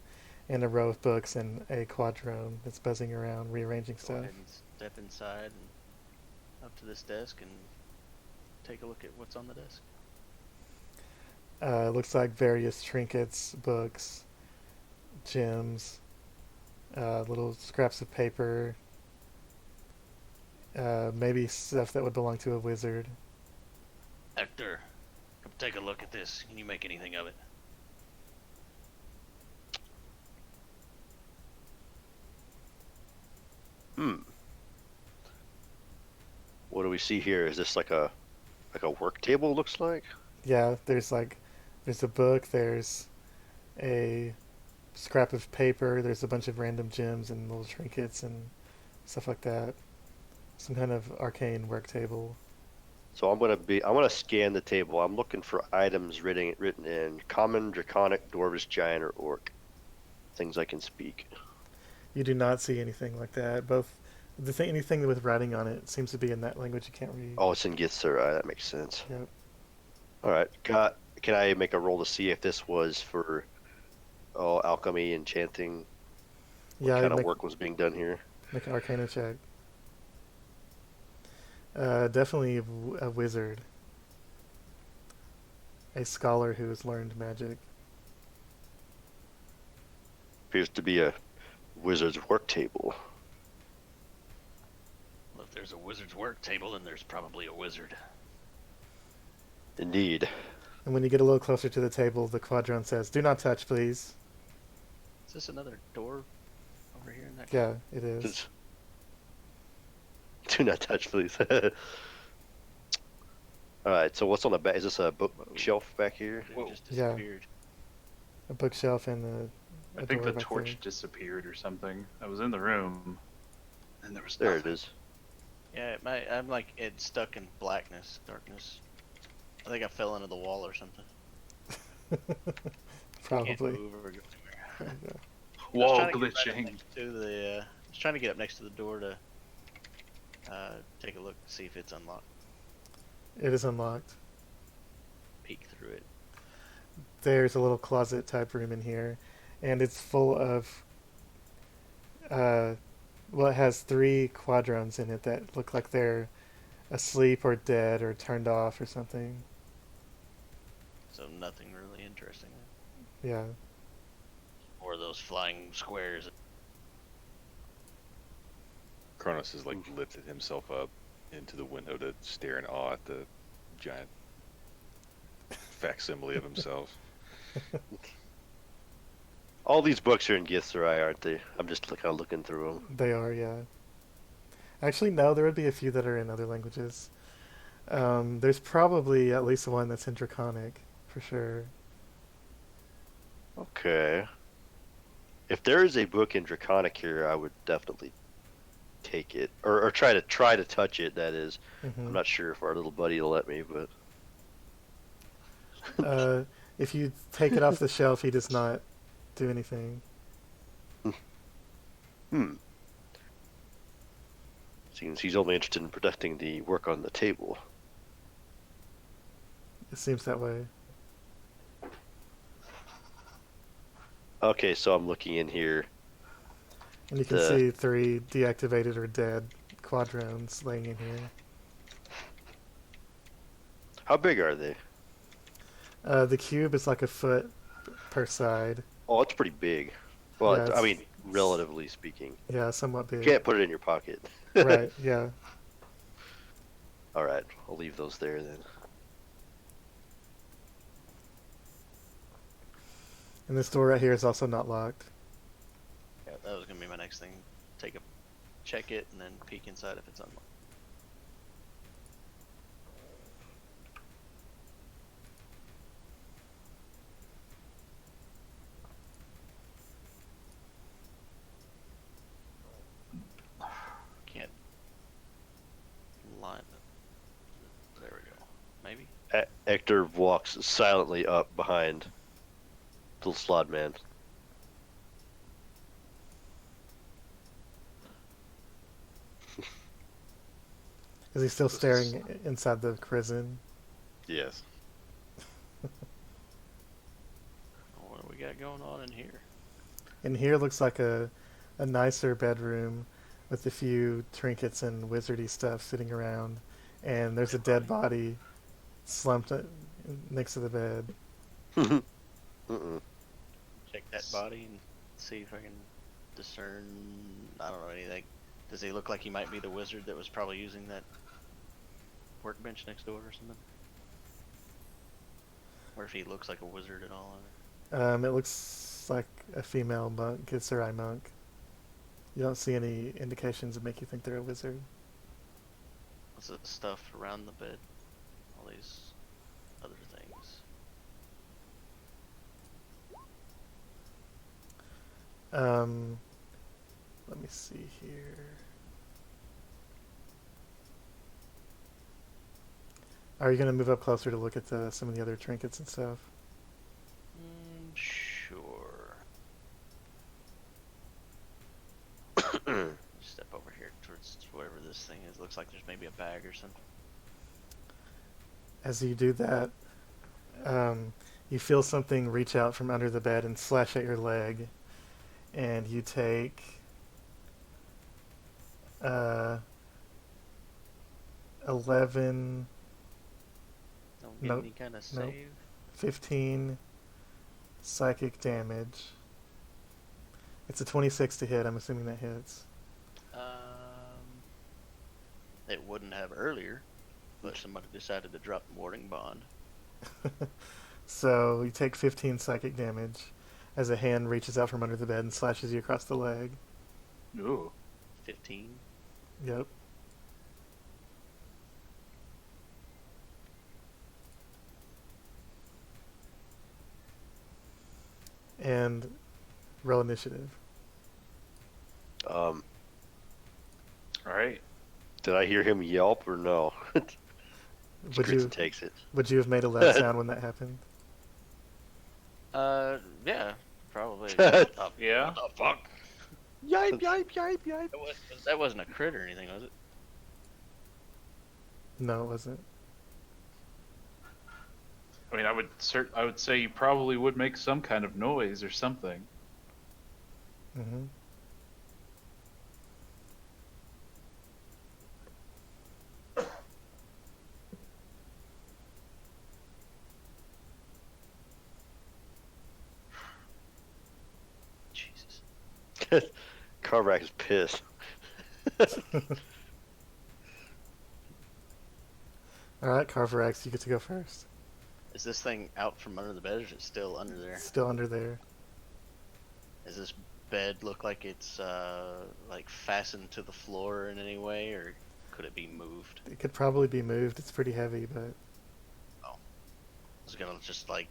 and a row of books and a quadrone that's buzzing around, rearranging Go stuff. ahead and step inside and up to this desk and take a look at what's on the desk. Looks like various trinkets, books, gems, little scraps of paper, maybe stuff that would belong to a wizard. Ectur, come take a look at this. Can you make anything of it? What do we see here? Is this like a work table? Looks like. Yeah, there's a book, there's a scrap of paper, there's a bunch of random gems and little trinkets and stuff like that. Some kind of arcane work table. So I'm gonna scan the table. I'm looking for items written in common, draconic, dwarvish, giant, or orc. Things I can speak. You do not see anything like that. Anything with writing on it seems to be in that language you can't read. Oh, it's in Githzer. That makes sense. Yep. All right. Can I make a roll to see if this was for alchemy, enchanting? what Yeah, kind of make, work was being done here. make an Arcana check. Definitely a wizard. A scholar who has learned magic. Appears to be a wizard's work table. Well, if there's a wizard's work table, then there's probably a wizard. Indeed. And when you get a little closer to the table, the quadron says, "Do not touch, please." Is this another door over here in that? Yeah, it is. Do not touch, please. Alright, so what's on the back? Is this a bookshelf back here? It just Yeah. disappeared. A bookshelf and a I think door the back torch there. disappeared or something. I was in the room, and there was There nothing. it is. Yeah, I'm like it's stuck in blackness, darkness. I think I fell into the wall or something. Can't Probably. move or go anywhere. Yeah. Wall I was trying to get right up glitching. next to the. I was trying to get up next to the door to take a look, see if it's unlocked. It is unlocked. Peek through it. There's a little closet type room in here, and it's full of. Well, it has 3 quadrons in it that look like they're asleep or dead or turned off or something. So nothing really interesting. Yeah. Or those flying squares. Kronos has like lifted himself up into the window to stare in awe at the giant facsimile of himself. All these books are in Githzerai, aren't they? I'm just kind of looking through them. They are, yeah. Actually, no, there would be a few that are in other languages. There's probably at least one that's in Draconic, for sure. Okay. If there is a book in Draconic here, I would definitely take it, or try to touch it. That is, I'm not sure if our little buddy will let me, but If you take it off the shelf, he does not do anything. seems he's only interested in protecting the work on the table. It seems that way. Okay, so I'm looking in here. And you can see 3 deactivated or dead quadrones laying in here. How big are they? The cube is like a foot per side. Oh, it's pretty big. Well, Yeah, I mean, relatively speaking. Yeah, somewhat You big. can't put it in your pocket. Right, yeah. All right, I'll leave those there then. And this door right here is also not locked. Yeah, that was gonna be my next thing. Check it, and then peek inside if it's unlocked. Can't line it. There we go. Maybe. Ectur walks silently up behind the Slaad man. Is he still staring inside the prison? Yes. What do we got going on in here? And here looks like a nicer bedroom with a few trinkets and wizardy stuff sitting around. And there's a dead body slumped next to the bed. Check that body and see if I can discern. I don't know anything. Does he look like he might be the wizard that was probably using that workbench next door or something? Or if he looks like a wizard at all? It looks like a female monk, Githzerai monk. You don't see any indications that make you think they're a wizard. What's the stuff around the bed? All these other things. Let me see here. Are you going to move up closer to look at some of the other trinkets and stuff? Sure. Step over here towards whatever this thing is. Looks like there's maybe a bag or something. As you do that, you feel something reach out from under the bed and slash at your leg. and you take 11, Don't get Nope, any kind of nope. save. 15 psychic damage. It's a 26 to hit. I'm assuming that hits. It wouldn't have earlier, but somebody decided to drop the warding bond. So you take 15 psychic damage as a hand reaches out from under the bed and slashes you across the leg. Ooh. 15. Yep. And roll initiative. All right. Did I hear him yelp or no? Would Scritz you takes it. would you have made a loud sound when that happened? Yeah, probably. Yeah. What the fuck? Yipe, yipe, yipe, yipe. That wasn't a crit or anything, was it? No, it wasn't. I mean, I would say you probably would make some kind of noise or something. Mm-hmm. Jesus. Carvorax is pissed. All right, Carvorax, you get to go first. Is this thing out from under the bed or is it still under there? It's still under there. Does this bed look like it's like fastened to the floor in any way, or could it be moved? It could probably be moved. It's pretty heavy, but I was gonna just like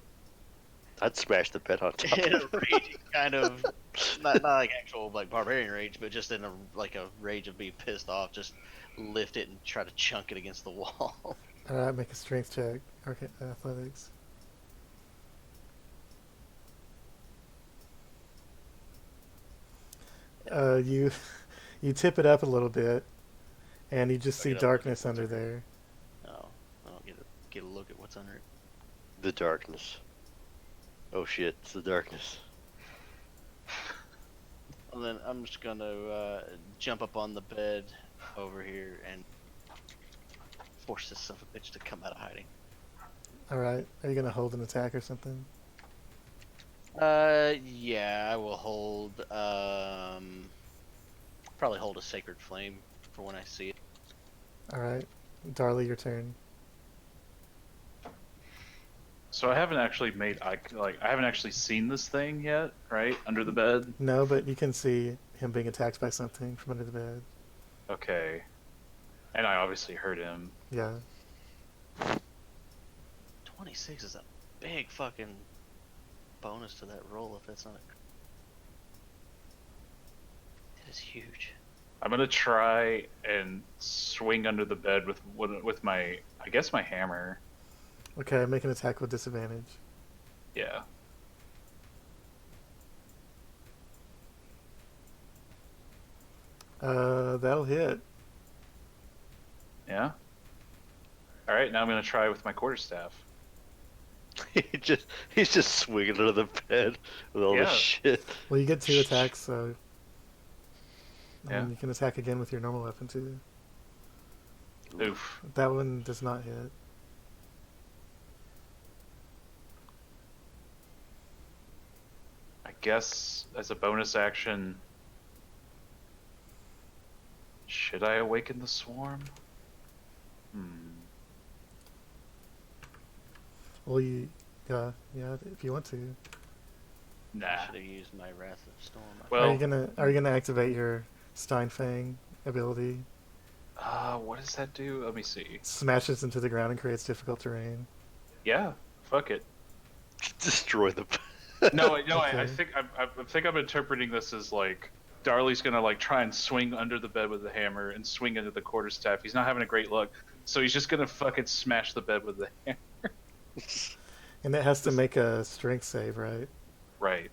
I'd smash the bed on top in a of it. rage kind of not like actual like barbarian rage, but just in a rage of being pissed off, just lift it and try to chunk it against the wall. all right, make a strength check. Okay, athletics. You you tip it up a little bit, and you just see Bring it up. darkness under there. Oh, I don't get a look at what's under it. The darkness. Oh shit, it's the darkness. Well, then I'm just gonna jump up on the bed over here and force this son of a bitch to come out of hiding. All right, are you gonna hold an attack or something? Yeah, I will hold, probably hold a Sacred Flame for when I see it. All right, Darli, your turn. So I haven't actually I haven't actually seen this thing yet, right? Under the bed. No, but you can see him being attacked by something from under the bed. Okay. And I obviously heard him. Yeah. 26 is a big fucking bonus to that roll if that's not It is huge. I'm gonna try and swing under the bed with my, I guess, my hammer. Okay, make an attack with disadvantage. Yeah. That'll hit. Yeah. All right. Now I'm gonna try with my quarterstaff. He's just swinging under the bed with all this Yeah. shit. Well, you get 2 attacks, so Yeah. you can attack again with your normal weapon too. Oof. That one does not hit. I guess as a bonus action, should I awaken the swarm? Well, yeah, if you want to. Nah. I should have used my Wrath of Storm. Well, Are you gonna activate your Steinfang ability? What does that do? Let me see. Smashes into the ground and creates difficult terrain. Yeah. Fuck it. Destroy the. No, I Okay. think I'm interpreting this as like Darley's gonna like try and swing under the bed with the hammer and swing into the quarterstaff. He's not having a great luck, so he's just gonna fucking smash the bed with the hammer. And it has to make a strength save, right? Right.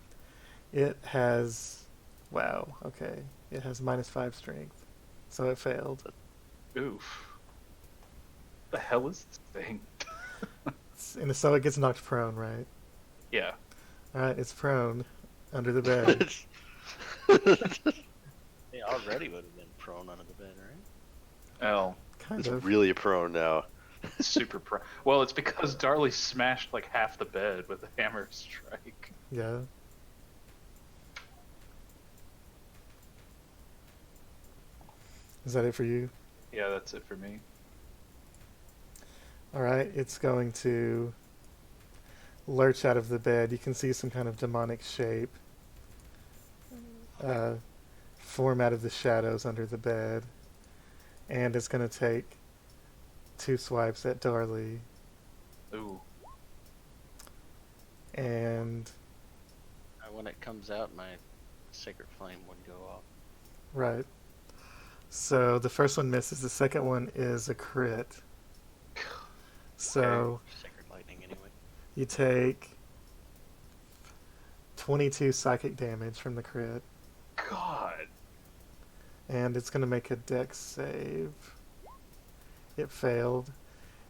It has... Wow, okay. It has -5 strength. So it failed. Oof. The hell is this thing? And so it gets knocked prone, right? Yeah. Alright, it's prone under the bed. He already would have been prone under the bed, right? Oh, Kind It's of. really prone now. super pro. Well, it's because Darli smashed like half the bed with a hammer strike. Yeah. Is that it for you? Yeah, that's it for me. Alright, it's going to lurch out of the bed. You can see some kind of demonic shape form out of the shadows under the bed. And it's going to take 2 swipes at Darli. Ooh. And, When it comes out, my sacred flame would go off. right. So the first one misses. The second one is a crit. So Sacred lightning, anyway. you take 22 psychic damage from the crit. God. And it's going to make a dex save. It failed.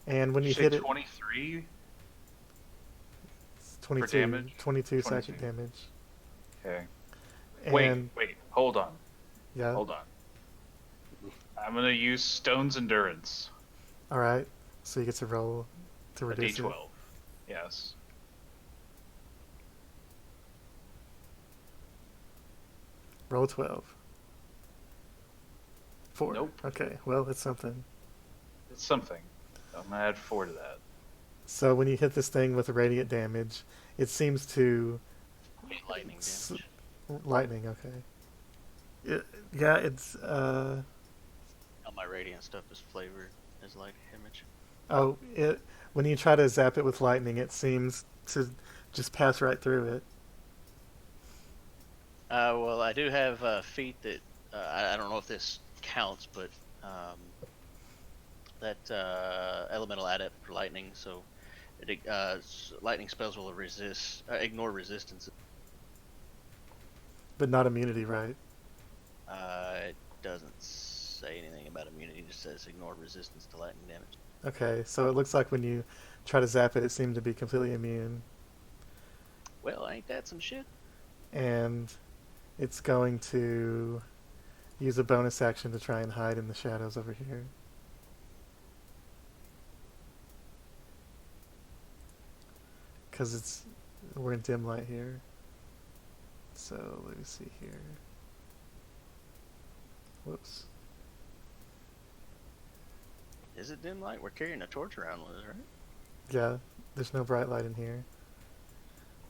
And when you hit it, 23? it's 22, damage? 22 22. psychic damage. Okay. And, Wait, hold on. yeah. Hold on. I'm gonna use Stone's Endurance. Alright. So you get to roll to A reduce D12. it. Yes. Roll 12. 4. Nope. Okay, well, it's something. It's something. I'm gonna add 4 to that. So when you hit this thing with radiant damage, it seems to... Lightning S- damage. Lightning, okay. Yeah, it's... All my radiant stuff is flavored as light damage. Oh, when you try to zap it with lightning, it seems to just pass right through it. Well, I do have feat that I don't know if this counts, but that elemental adept for lightning, so lightning spells will ignore resistance. But not immunity, right? It doesn't say anything about immunity; it just says ignore resistance to lightning damage. Okay, so it looks like when you try to zap it, it seemed to be completely immune. Well, ain't that some shit? And it's going to use a bonus action to try and hide in the shadows over here. Because we're in dim light here. So let me see here. Whoops. Is it dim light? We're carrying a torch around with us, right? Yeah, there's no bright light in here.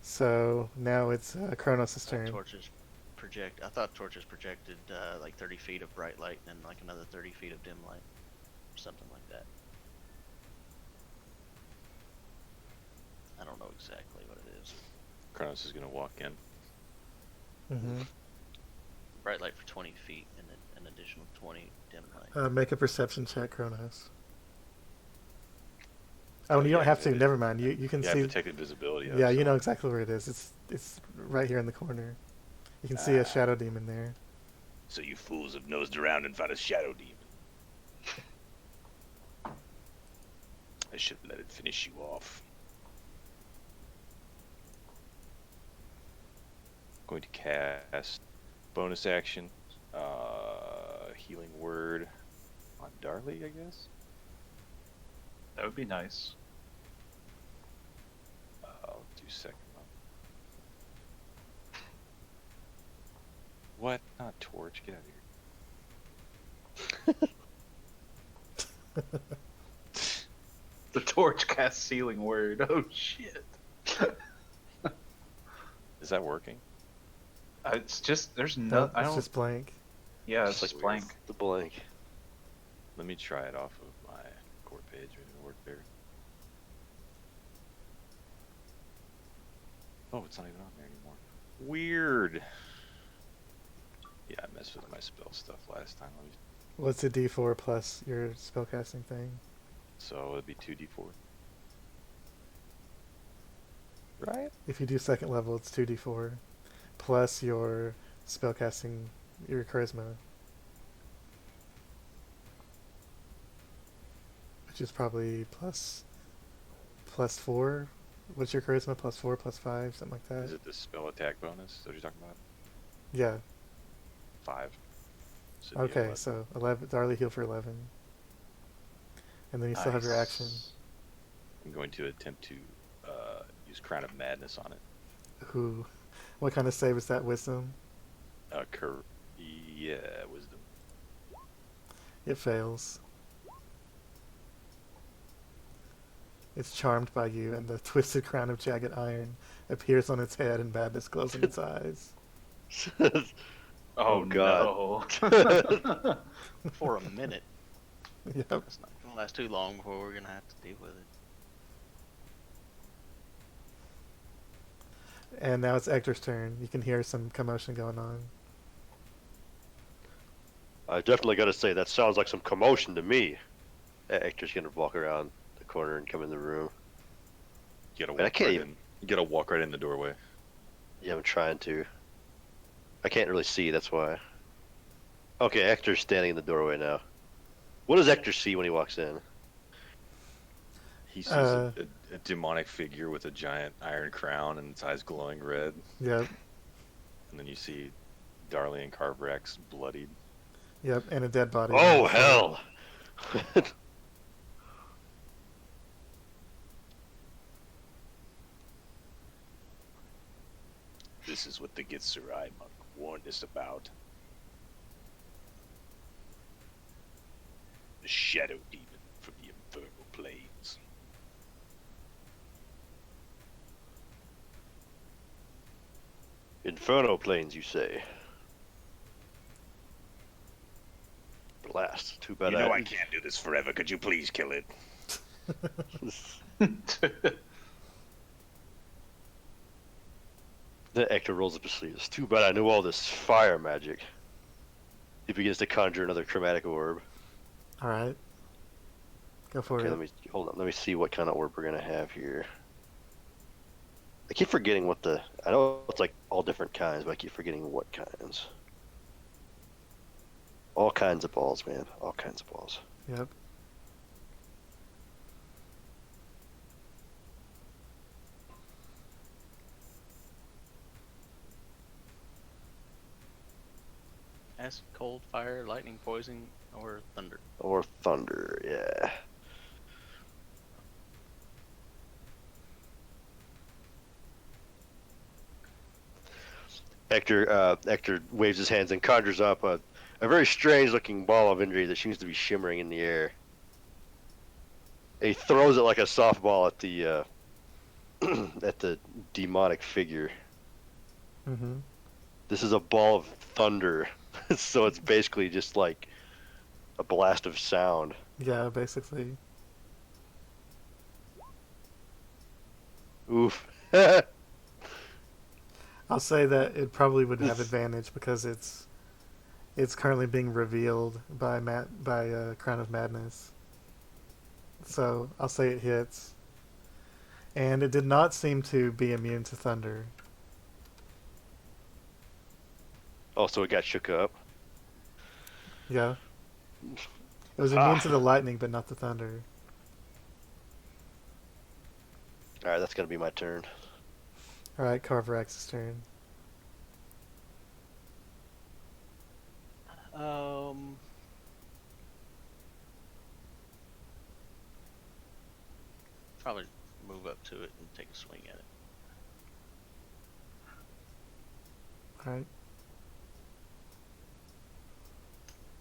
So now it's Kronos' turn. Torches project. I thought torches projected like 30 feet of bright light and then like another 30 feet of dim light, or something like that. I don't know exactly what it is. Kronos is gonna walk in. Mm-hmm. Bright light for 20 feet and then an additional 20 dim light. Make a perception check, Kronos. Oh, and you yeah, don't have to. it- Never mind. You can Yeah, see. I have detected visibility. Yeah, you know exactly where it is. It's right here in the corner. You can see a shadow demon there. So you fools have nosed around and found a shadow demon. I should let it finish you off. Going to cast bonus action, healing word on Darli, I guess. That would be nice. I'll do second one. What? Not torch. Get out of here. The torch casts Sealing Word. Oh shit. Is that working? It's just there's No, no. I it's don't. just blank. Yeah, it's Sweet. just blank. The blank. Let me try it off of my core page. Maybe it'll work there. Oh, it's not even on there anymore. Weird. Yeah, I messed with my spell stuff last time. What's a D4 plus your spellcasting thing? So it'd be 2d4. Right? If you do second level, it's 2d4 plus your spellcasting, your charisma, which is probably plus 4. What's your charisma? Plus 4, plus 5, something like that. Is it the spell attack bonus? Is that what you're talking about? Yeah. 5. Should be Okay, 11. so 11. Darli heal for 11. And then you still have your action. Nice. I'm going to attempt to use Crown of Madness on it. Who? What kind of save is that? Wisdom? Yeah, Wisdom. It fails. It's charmed by you, and the twisted crown of jagged iron appears on its head, and madness glows in its eyes. Oh, God. no. For a minute. Yep. It's not gonna last too long before we're gonna have to deal with it. And now it's Ector's turn. You can hear some commotion going on. I definitely got to say that sounds like some commotion to me. Ector's gonna walk around the corner and come in the room. You gotta Man, I walk can't right even- in. You gotta walk right in the doorway. Yeah, I'm trying to. I can't really see, that's why. Okay, Ector's standing in the doorway now. What does Ector see when he walks in? He sees a demonic figure with a giant iron crown and its eyes glowing red. Yep. And then you see Darli and Carvorax bloodied. Yep. And a dead body. Oh, hell! This is what the Gitsurai monk warned us about. The shadow demon from the infernal plains. Inferno plains, you say? Blast. Too bad You know I can't do this forever. Could you please kill it? The Ector rolls up his sleeves. Too bad I knew all this fire magic. He begins to conjure another chromatic orb. All right. Go for Okay, it. let me hold on. Let me see what kind of orb we're gonna have here. I keep forgetting what the. I know it's like all different kinds, but I keep forgetting what kinds. All kinds of balls, man. All kinds of balls. Yep. Acid, cold, fire, lightning, poison, or thunder. Or thunder, yeah. Ector waves his hands and conjures up a very strange-looking ball of energy that seems to be shimmering in the air. He throws it like a softball at the at the demonic figure. Mm-hmm. This is a ball of thunder, so it's basically just like a blast of sound. Yeah, basically. Oof. I'll say that it probably would have advantage because it's currently being revealed by Crown of Madness. So I'll say it hits. And it did not seem to be immune to thunder. Oh, so it got shook up. Yeah. It was immune to the lightning, but not the thunder. All right, that's gonna be my turn. All right, Carvorax's turn. Probably move up to it and take a swing at it. All right.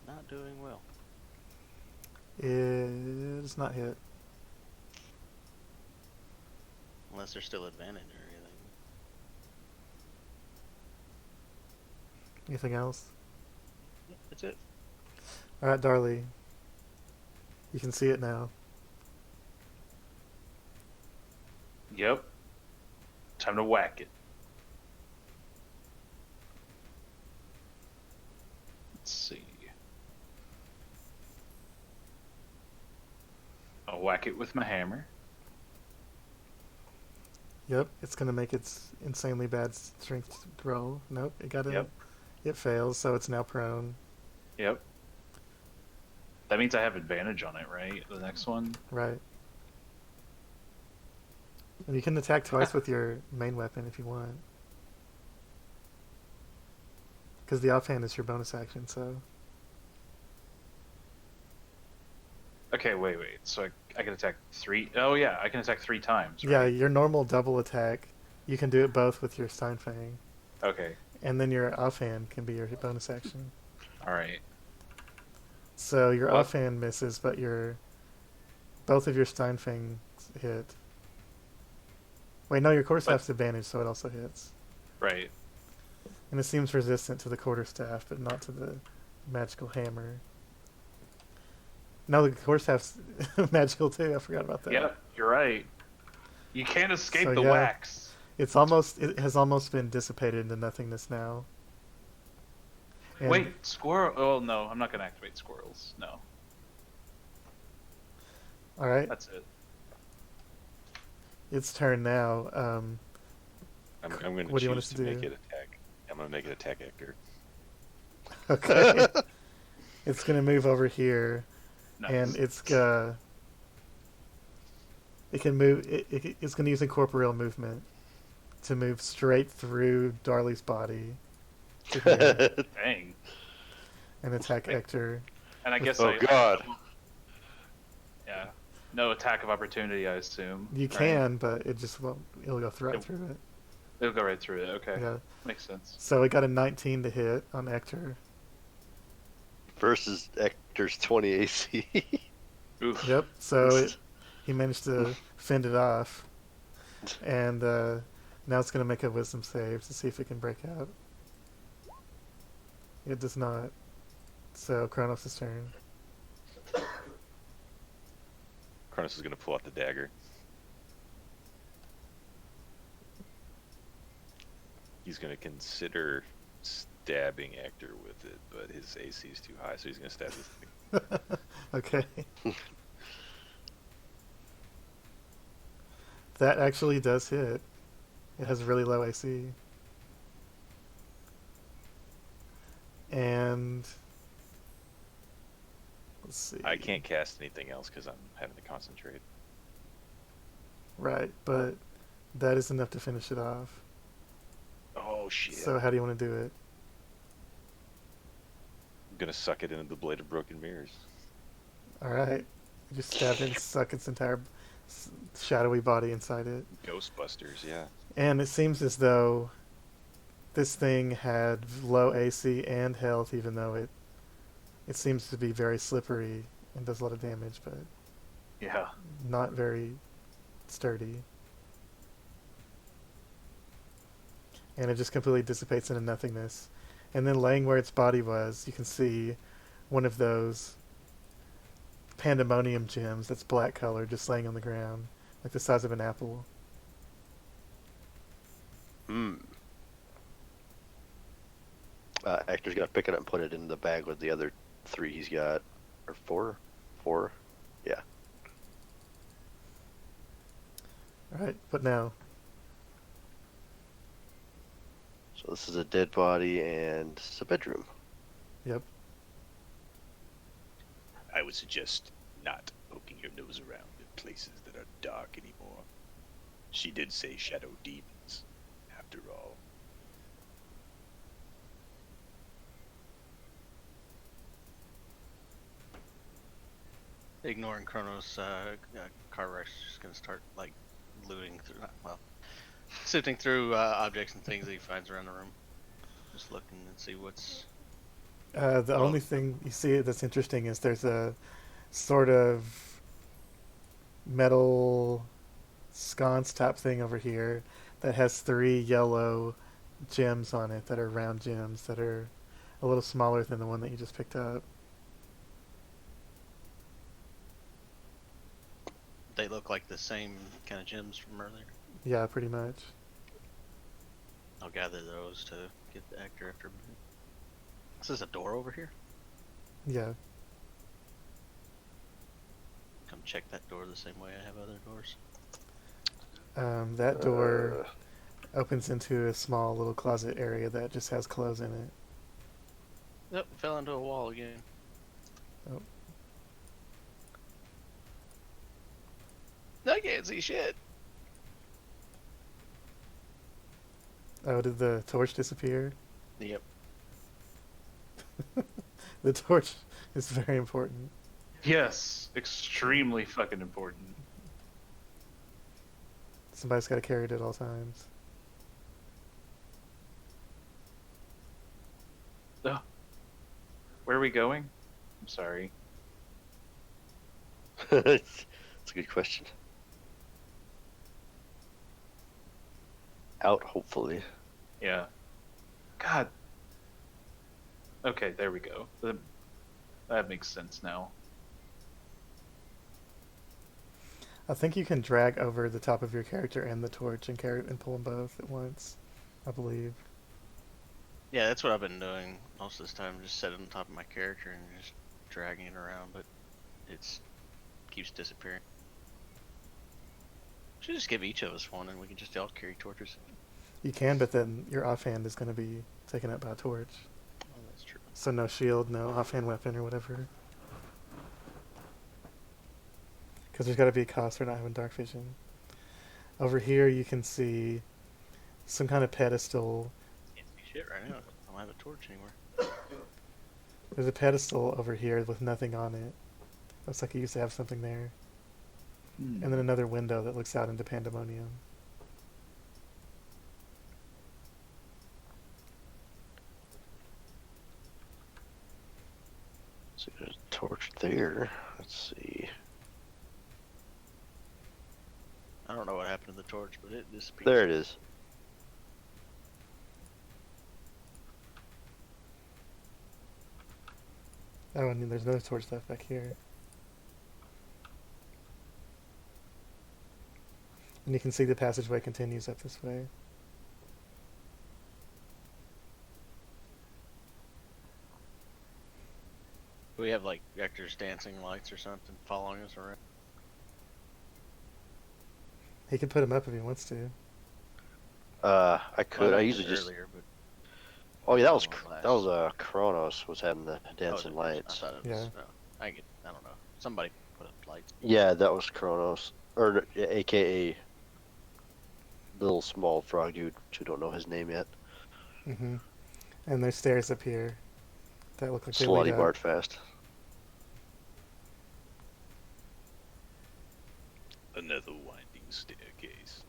Not doing well. It's not hit. Unless there's still advantage or anything. Anything else? Yep, that's it. All right, Darli. You can see it now. Yep. Time to whack it. Let's see. I'll whack it with my hammer. Yep, it's gonna make its insanely bad strength roll. Nope, it got it. Yep. It fails, so it's now prone. Yep. That means I have advantage on it, right? The next one? Right. And you can attack twice with your main weapon if you want. because the offhand is your bonus action. So Okay, wait. So I can attack 3. Oh yeah, I can attack 3 times. Right? yeah, your normal double attack, you can do it both with your Steinfang, Okay. and then your offhand can be your bonus action. All right. So your What? offhand misses, but both of your Steinfangs hit. Wait, no, your quarterstaff's advantage, so it also hits. Right. And it seems resistant to the quarterstaff, but not to the magical hammer. No, the quarterstaff's magical too. I forgot about that. Yep. You're right. You can't escape So, the yeah. wax. It has almost been dissipated into nothingness now. And Wait, squirrel. Oh no, I'm not gonna activate squirrels. No, all right, that's it. its turn now. I'm going to What do you want choose us to to make do? it attack. I'm going to make it attack Ectur. Okay, it's gonna move over here, Nice. and it can move. It's gonna use incorporeal movement to move straight through Darli's body to here Dang. and attack Ectur. And I guess Oh, God. Yeah. No attack of opportunity, I assume. You right? can, but it just won't. It'll go right through it. It'll go right through it. Okay. Yeah. Makes sense. So it got a 19 to hit on Ectur. Versus Ector's 20 AC. Oof. Yep. So he managed to fend it off, and now it's going to make a wisdom save to see if it can break out. It does not. So Kronos' turn. Kronos is going to pull out the dagger. He's going to consider stabbing Ectur with it, but his AC is too high, so he's going to stab this thing. Okay. That actually does hit. It has really low AC. And let's see. I can't cast anything else because I'm having to concentrate. Right, but that is enough to finish it off. Oh, shit. So how do you want to do it? I'm going to suck it into the Blade of Broken Mirrors. All right. You just stab it and suck its entire shadowy body inside it. Ghostbusters, yeah. And it seems as though this thing had low AC and health, even though it seems to be very slippery and does a lot of damage, but Yeah. not very sturdy. And it just completely dissipates into nothingness. And then laying where its body was, you can see one of those Pandemonium gems that's black colored just laying on the ground, like the size of an apple. Ector's gonna pick it up and put it in the bag with the other 3 he's got. Or 4? Yeah. Alright, but now? So this is a dead body and it's a bedroom. Yep. I would suggest not poking your nose around in places that are dark anymore. She did say shadow demons, after all. Ignoring Kronos, Carvorax is just gonna start like looting through, well, sifting through objects and things that he finds around the room. Just looking and see what's. The only thing you see that's interesting is there's a sort of metal sconce type thing over here that has 3 yellow gems on it that are round gems that are a little smaller than the one that you just picked up. They look like the same kind of gems from earlier. Yeah, pretty much. I'll gather those to get the actor after a minute. This is a door over here. Yeah. Come check that door the same way I have other doors. That door opens into a small little closet area that just has clothes in it. Yep, fell into a wall again. Oh. I can't see shit. Oh, did the torch disappear? Yep. The torch is very important. Yes, extremely fucking important. Somebody's got to carry it at all times. Where are we going? I'm sorry. It's a good question. Out, hopefully. Yeah. God. Okay, there we go. That makes sense now. I think you can drag over the top of your character and the torch and carry and pull them both at once. I believe. Yeah, that's what I've been doing most of this time. Just set it on top of my character and just dragging it around, but it's keeps disappearing. Should just give each of us one, and we can just all carry torches. You can, but then your offhand is going to be taken up by a torch. Oh, that's true. So no shield, no offhand weapon or whatever. Because there's got to be a cost for not having dark vision. Over here you can see some kind of pedestal. Can't see shit right now. I don't have a torch anywhere. There's a pedestal over here with nothing on it. Looks like it used to have something there. And then another window that looks out into Pandemonium. So there's a torch there. Let's see. I don't know what happened to the torch, but it disappeared. There it is. Oh, and there's another torch left back here. And you can see the passageway continues up this way. We have like Ectur's dancing lights or something following us around. He can put them up if he wants to. I could. Well, I did usually just. earlier, but Oh yeah, that was Last. that was Kronos was having the oh, dancing I lights. thought it was. Yeah. No, I don't know. Somebody put up lights. Yeah, that was Kronos, or AKA little small frog dude, which we don't know his name yet. Mm-hmm. And there's stairs up here that look like they Slotty lead up. Bartfast. Another winding staircase.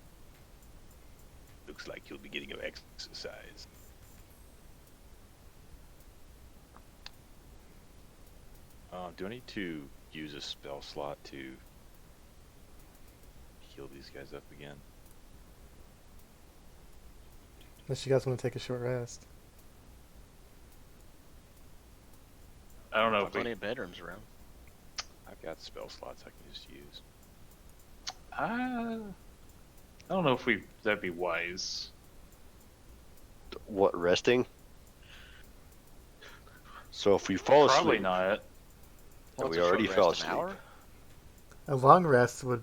Looks like you'll be getting your exercise. Do I need to use a spell slot to heal these guys up again? Unless you guys want to take a short rest. I don't know if Plenty we. of bedrooms around. I've got spell slots I can just use. I don't know if that'd be wise. What, resting? So if we fall asleep, Probably not. and What's we a short already rest, fell an asleep. hour? A long rest would,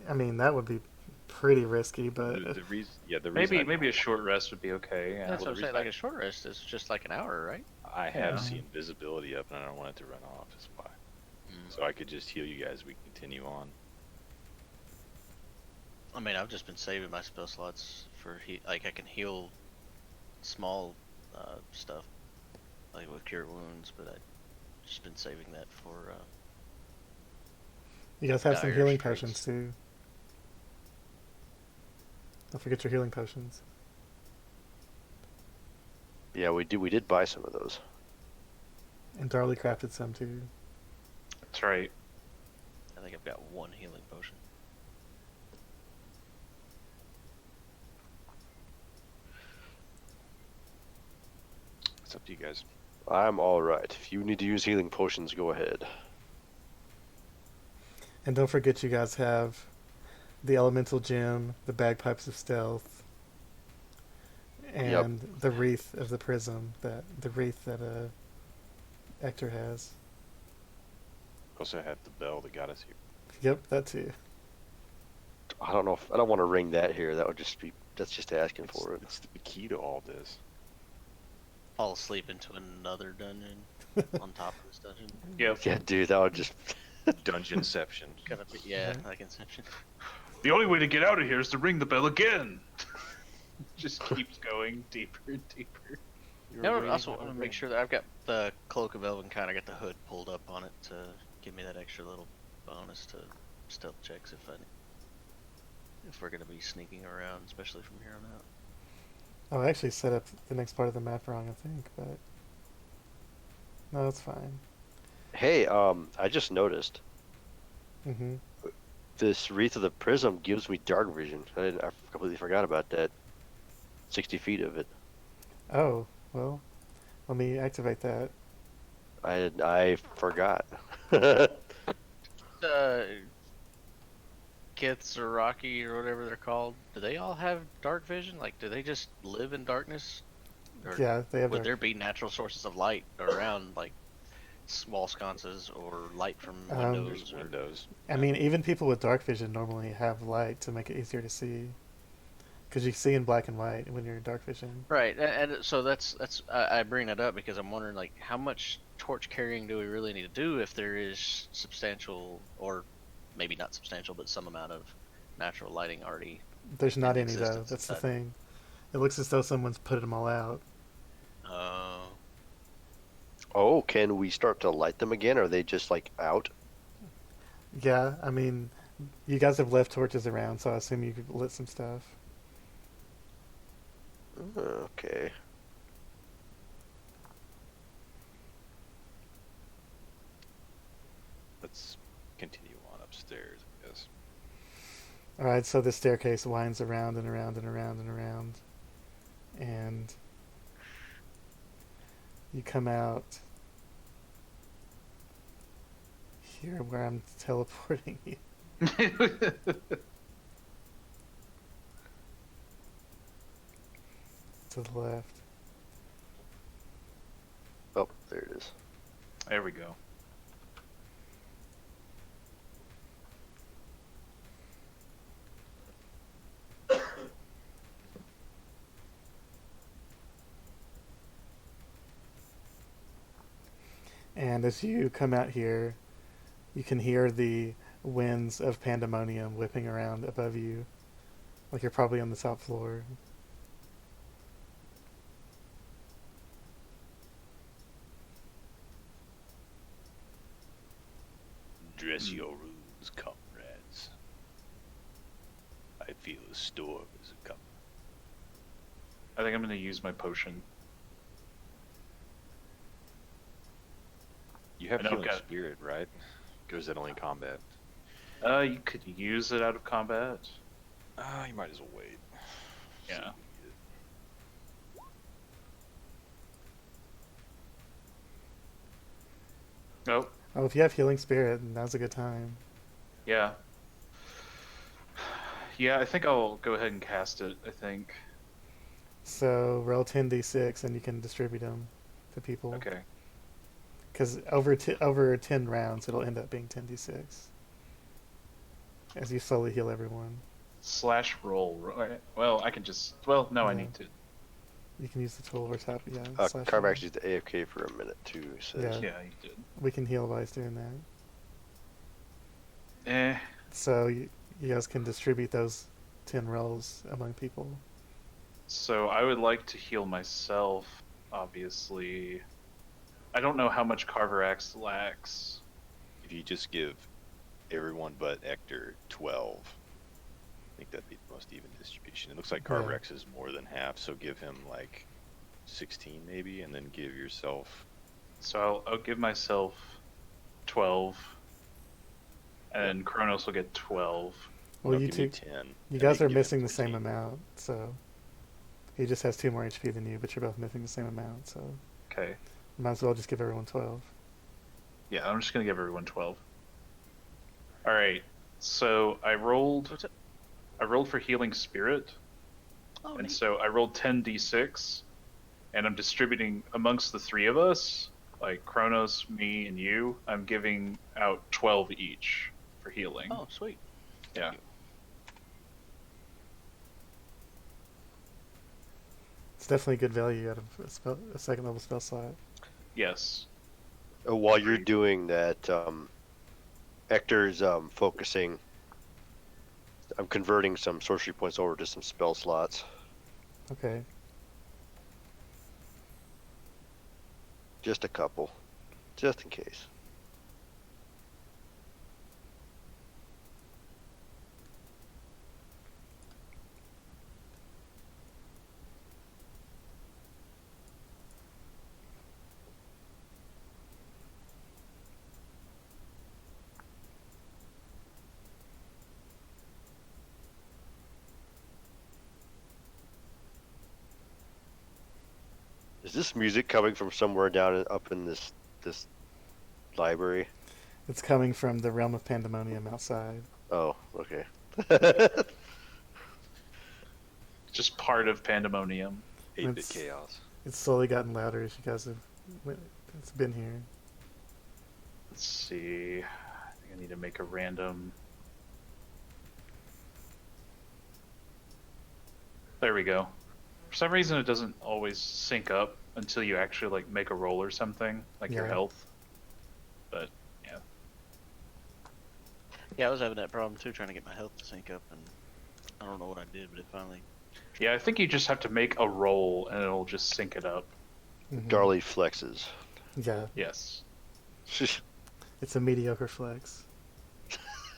I mean, that would be pretty risky, but The reason, yeah, the reason Maybe a short rest would be okay. Yeah. That's well, what I'm the saying. reason Like I- a short rest is just like an hour, right? I have Yeah. seen invisibility up and I don't want it to run off. That's why. Mm. So I could just heal you guys. We can continue on. I mean, I've just been saving my spell slots for like I can heal small stuff, like with cure wounds, but I've just been saving that for. you guys have some dire healing straits. potions too. Don't forget your healing potions. Yeah, we did buy some of those. And Darli crafted some too. That's right. I think I've got one healing potion. It's up to you guys. I'm all right. If you need to use healing potions, go ahead. And don't forget you guys have the elemental gem, the bagpipes of stealth, and the wreath of the prism, the wreath that Ectur has. Also have the bell that got us here. Yep, that too. I don't know if I don't want to ring that here. That's just asking for it. It's the key to all this. Fall asleep into another dungeon on top of this dungeon. Yep. Yeah, dude, that would just. Dungeonception. Kind of, yeah, like Inception. The only way to get out of here is to ring the bell again. Just keeps going deeper and deeper. You I were also waiting want to on make me. sure that I've got the Cloak of Elven kind of got the hood pulled up on it to give me that extra little bonus to stealth checks if we're gonna be sneaking around, especially from here on out. Oh, I actually set up the next part of the map wrong, I think, but no, it's fine. Hey, I just noticed Mm-hmm. this Wreath of the Prism gives me dark vision. I completely forgot about that. 60 feet of it. Oh, well, let me activate that. I forgot. Uh, Kiths or Rocky or whatever they're called, do they all have dark vision? Like, do they just live in darkness? Or Yeah, they have would dark. there be natural sources of light around, like wall sconces or light from Um, There's windows? Or... windows. I mean, even people with dark vision normally have light to make it easier to see. Because you see in black and white when you're in dark vision. Right, and so that's I bring that up because I'm wondering like how much torch carrying do we really need to do if there is substantial or maybe not substantial but some amount of natural lighting already There's not in any, though. existence That's the inside. thing. It looks as though someone's put them all out. Uh, Oh, can we start to light them again? Or are they just like out? Yeah, I mean, you guys have left torches around, so I assume you lit some stuff. Okay. Let's continue on upstairs, I guess. Alright, so the staircase winds around and around and around and around. And you come out here where I'm teleporting you. To the left. Oh, there it is. There we go. And as you come out here, you can hear the winds of Pandemonium whipping around above you. Like you're probably on the top floor. Dress your wounds, comrades. I feel a storm is coming. I think I'm gonna use my potion. You have I know, healing got- spirit, right? Or is that only in combat? You could use it out of combat. You might as well wait. See Yeah. if we need it. Oh, Oh, if you have Healing Spirit, now's a good time. yeah. Yeah, I think I'll go ahead and cast it, I think. So roll 10d6 and you can distribute them to people. Okay. Because over 10 rounds, it'll end up being 10d6. As you slowly heal everyone. Slash roll, right? Well, I can just... Well, no, I Yeah. need to. You can use the tool over top, yeah. slash Carvorax roll. used the AFK for a minute too. So Yeah. Yeah, you did. We can heal while he's doing that. Eh. So you guys can distribute those 10 rolls among people. So I would like to heal myself, obviously. I don't know how much Carvorax lacks. If you just give everyone but Ectur 12, I think that'd be the most even distribution. It looks like Yeah. Carvorax is more than half, so give him like 16 maybe, and then give yourself. So I'll give myself 12. And then Kronos will get 12. Well, no, you give me two, 10. you and guys then are give him missing the same 14. amount, so he just has 2 more HP than you, but you're both missing the same amount, so Okay. might as well just give everyone 12. Yeah, I'm just gonna give everyone 12. Alright. So I rolled for healing spirit. oh, And neat. so I rolled 10d6, and I'm distributing amongst the three of us, like Kronos, me, and you. I'm giving out 12 each for healing. Oh, sweet. Yeah. It's definitely good value out of a second level spell slot. Yes. while you're doing that, Ector's focusing. I'm converting some sorcery points over to some spell slots. Okay. Just a couple, just in case. Is this music coming from somewhere up in this library? It's coming from the realm of Pandemonium outside. Oh, okay. Just part of Pandemonium. 8-bit It's- chaos. It's slowly gotten louder as you guys have. It's been here. Let's see. I think I need to make a random. There we go. For some reason, it doesn't always sync up until you actually like make a roll or something, like your Yeah. health. But yeah, Yeah, I was having that problem too, trying to get my health to sync up, and I don't know what I did, but it finally. yeah. I think you just have to make a roll, and it'll just sync it up. Mhm. Darli flexes. Yeah, Yes. it's a mediocre flex.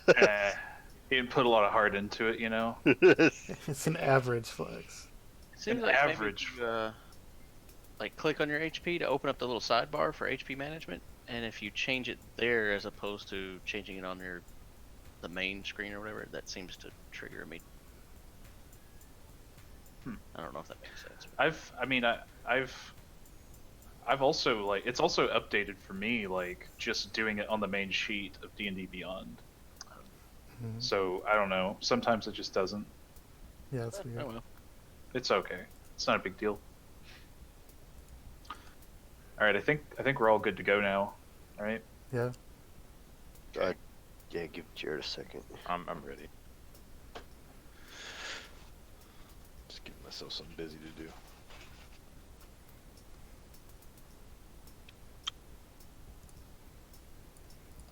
He didn't put a lot of heart into it, you know. It's an average flex. It seems An like average. maybe you, like click on your HP to open up the little sidebar for HP management, and if you change it there as opposed to changing it on the main screen or whatever, that seems to trigger me. I don't know if that makes sense. I've also like it's also updated for me like just doing it on the main sheet of D&D Beyond. Mhm. So I don't know. Sometimes it just doesn't. Yeah, it's weird. Oh well. It's okay. It's not a big deal. All right, I think we're all good to go now. All right. Yeah. Yeah, give Jared a second. I'm ready. Just giving myself something busy to do.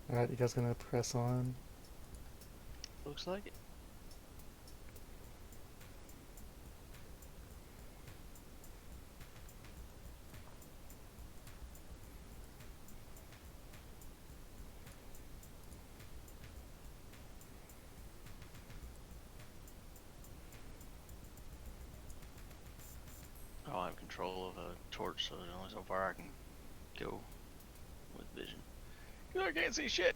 All right, you guys gonna press on? Looks like it. Oh, I have control of a torch, so there's only so far I can go with vision. I can't see shit.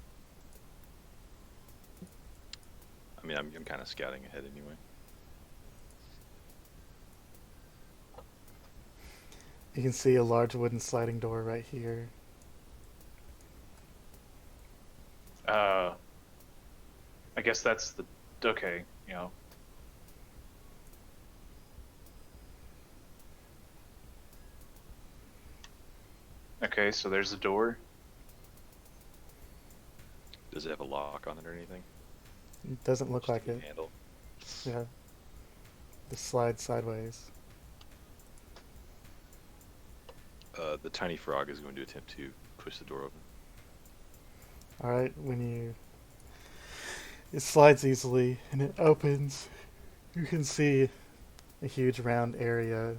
I mean, I'm kind of scouting ahead anyway. You can see a large wooden sliding door right here. I guess that's the okay. You know. Okay, so there's the door. Does it have a lock on it or anything? It doesn't look Just like a it. handle. Yeah. Just slide sideways. The tiny frog is going to attempt to push the door open. All right, it slides easily and it opens, you can see a huge round area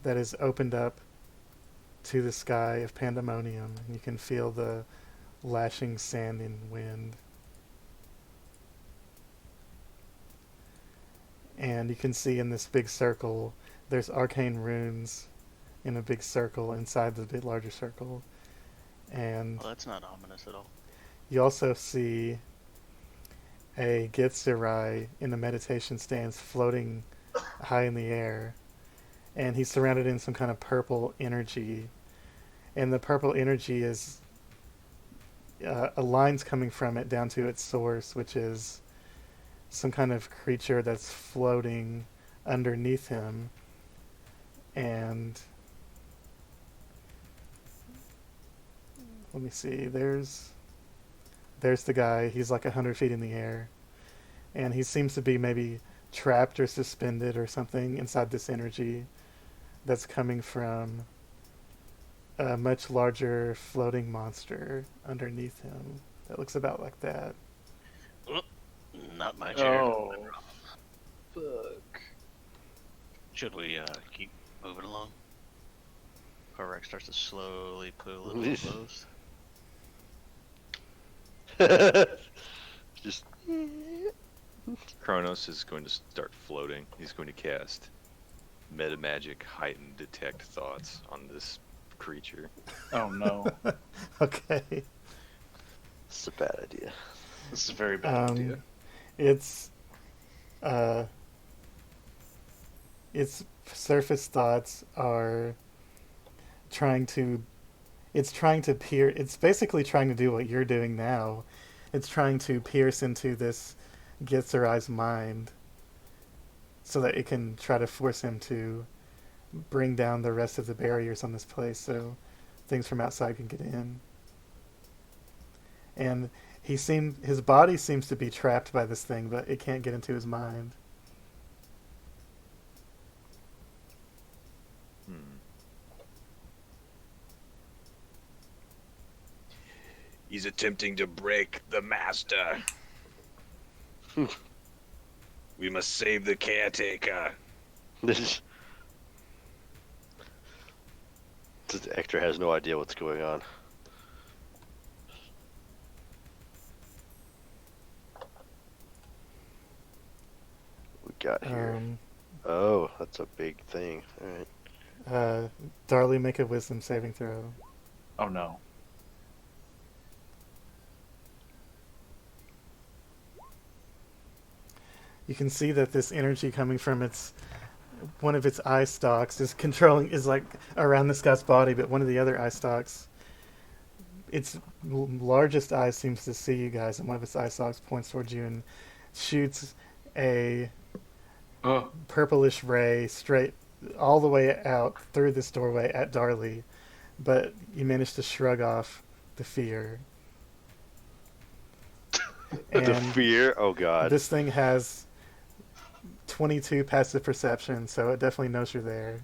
that is opened up to the sky of Pandemonium. You can feel the lashing sand and wind. And you can see in this big circle, there's arcane runes in a big circle inside the bit larger circle. And Well, that's not ominous at all. you also see a Githzerai in a meditation stance floating high in the air. And he's surrounded in some kind of purple energy. And the purple energy is a line's coming from it down to its source, which is some kind of creature that's floating underneath him. And let me see, there's the guy. He's like 100 feet in the air. And he seems to be maybe trapped or suspended or something inside this energy that's coming from a much larger floating monster underneath him that looks about like that. Not my chair. Oh, fuck. Should we keep moving along? Or Carvorax starts to slowly put a little close. Just Kronos is going to start floating. He's going to cast Meta Magic Heightened Detect Thoughts on this creature. Oh no, Okay. it's a bad idea. this is a very bad idea. Its surface thoughts are trying to. It's basically trying to do what you're doing now. It's trying to pierce into this Githzerais mind so that it can try to force him to bring down the rest of the barriers on this place so things from outside can get in. And his body seems to be trapped by this thing, but it can't get into his mind. He's attempting to break the master. We must save the caretaker. Ectur has no idea what's going on. We got here. Oh, that's a big thing. All right. Darli, make a wisdom saving throw. Oh no. You can see that this energy coming from one of its eye stalks is like around this guy's body, but one of the other eye stalks, its largest eye seems to see you guys, and one of its eye stalks points towards you and shoots a purplish ray straight all the way out through this doorway at Darli, but you manage to shrug off the fear. The fear? Oh god. This thing has 22 passive perception, so it definitely knows you're there.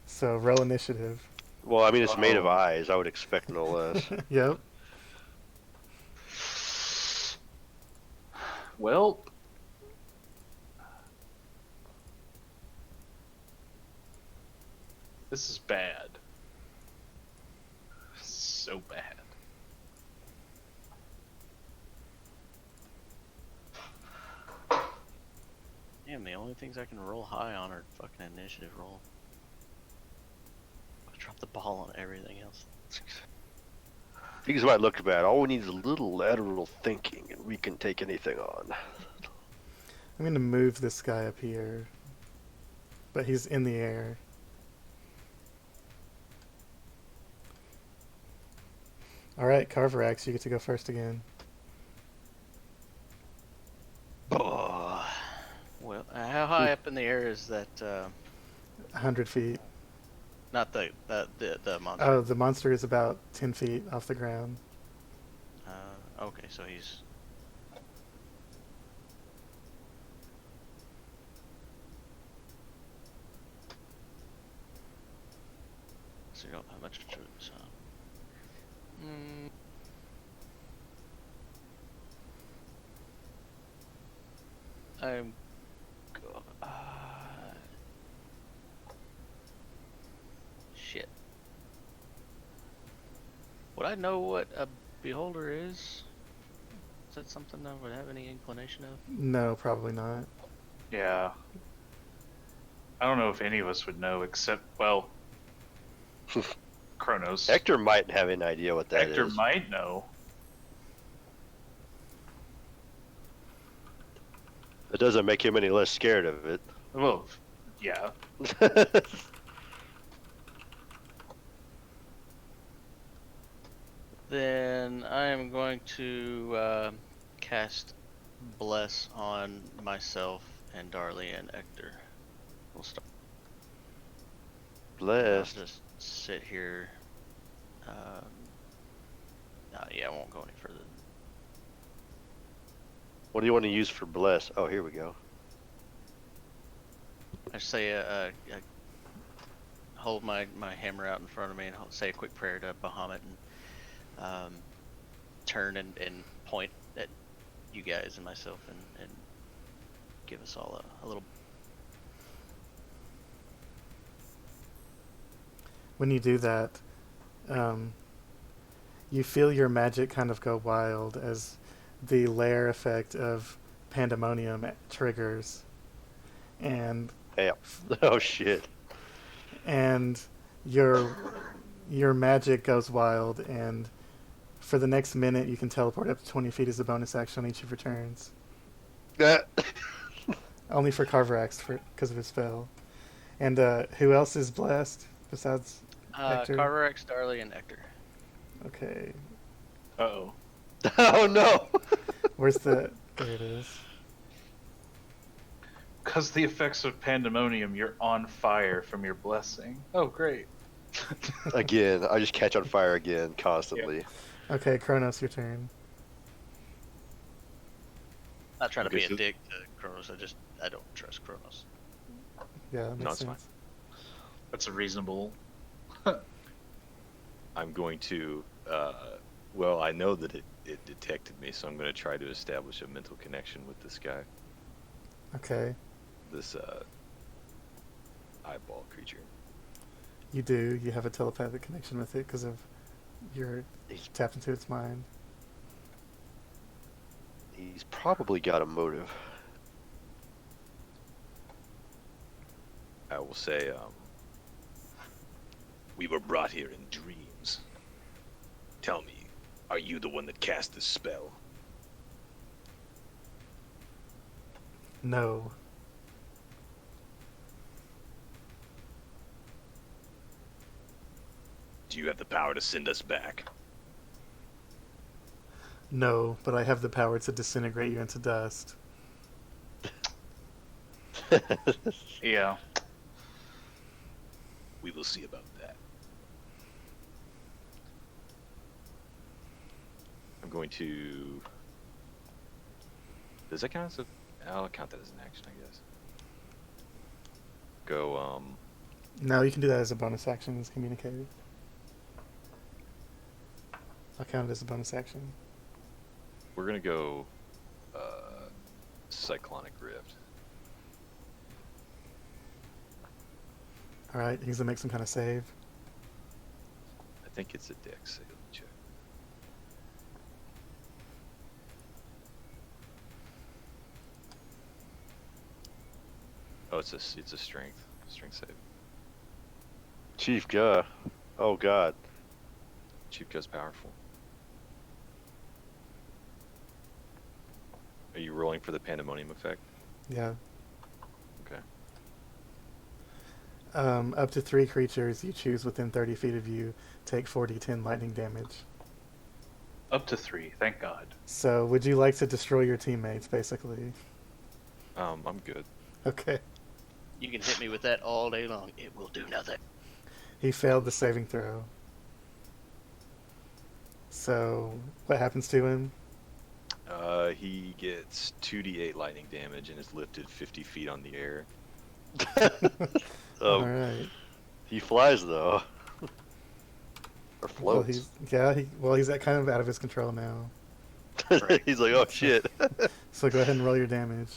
So roll initiative. Well, I mean, it's made of eyes. I would expect no less. Yep. Well, this is bad. So bad. Damn, the only things I can roll high on are fucking initiative roll. I dropped the ball on everything else. Things might look bad. All we need is a little lateral thinking, and we can take anything on. I'm going to move this guy up here, but he's in the air. Alright, Carvorax, you get to go first again. Oh. Well, how high up in the air is that? 100 feet. Not the monster. Oh, the monster is about 10 feet off the ground. Okay, so he's. So you don't have much troops, huh? I'm. Shit. Would I know what a beholder is? Is that something I would have any inclination of? No, probably not. Yeah. I don't know if any of us would know except, well, Kronos. Ectur might have an idea what that is. Ectur might know. It doesn't make him any less scared of it. Well, yeah. Then I am going to cast Bless on myself and Darli and Ectur. We'll start. Blessed. I'll just sit here. Yeah, I won't go any further. What do you want to use for bless? Oh, here we go. I say hold my hammer out in front of me and say a quick prayer to Bahamut and turn and point at you guys and myself and give us all a little. When you do that, um, you feel your magic kind of go wild as the layer effect of Pandemonium triggers, and Hey, oh shit. and your your magic goes wild, and for the next minute you can teleport up to 20 feet as a bonus action on each of your turns. Only for Carvorax because of his spell. And who else is blessed besides Ectur? Carvorax, Darli, and Ectur. Okay. Uh-oh. Oh no. Where's the... There it is. Because the effects of Pandemonium, you're on fire from your blessing. Oh, great. Again, I just catch on fire again constantly. Okay, Kronos, your turn. Not trying to Okay, be so- a dick to Kronos. I don't trust Kronos. Yeah, that makes No, it's sense. That's a reasonable. I'm going to. Well, I know that it detected me, so I'm going to try to establish a mental connection with this guy, Okay, this eyeball creature. you do. You have a telepathic connection with it because of your tapped into its mind. He's probably got a motive. I will say, We were brought here in dreams. Tell me, are you the one that cast this spell? No. Do you have the power to send us back? No, but I have the power to disintegrate you into dust. Yeah. We will see about that. I'm going to. Does that count as a? I'll count that as an action, I guess. Go. No, you can do that as a bonus action as communicated. I'll count it as a bonus action. We're gonna go. Cyclonic Rift. Alright, he's gonna make some kind of save. I think it's a dex save. Let me check. Oh, it's a strength save. Chief Guh. Oh god. Chief Gut's powerful. Are you rolling for the Pandemonium effect? Yeah. Okay. Up to 3 creatures you choose within 30 feet of you take 4d10 lightning damage. Up to 3, thank God. So, would you like to destroy your teammates, basically? I'm good. Okay. You can hit me with that all day long. It will do nothing. He failed the saving throw. So, what happens to him? He gets 2d8 lightning damage and is lifted 50 feet on the air. Oh, Alright. he flies though. Or Well, floats. he's that kind of out of his control now. He's like, oh shit. So go ahead and roll your damage.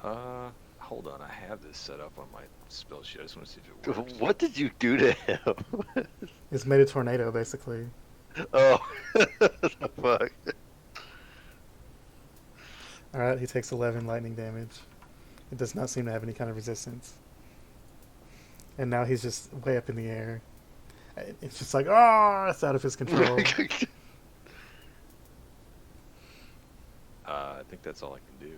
Hold on, I have this set up on my spell sheet. I just want to see if it works. What did you do to him? It's made a tornado, basically. Oh, the fuck. Alright, he takes 11 lightning damage. It does not seem to have any kind of resistance. And now he's just way up in the air. It's just like, oh, it's out of his control. I think that's all I can do.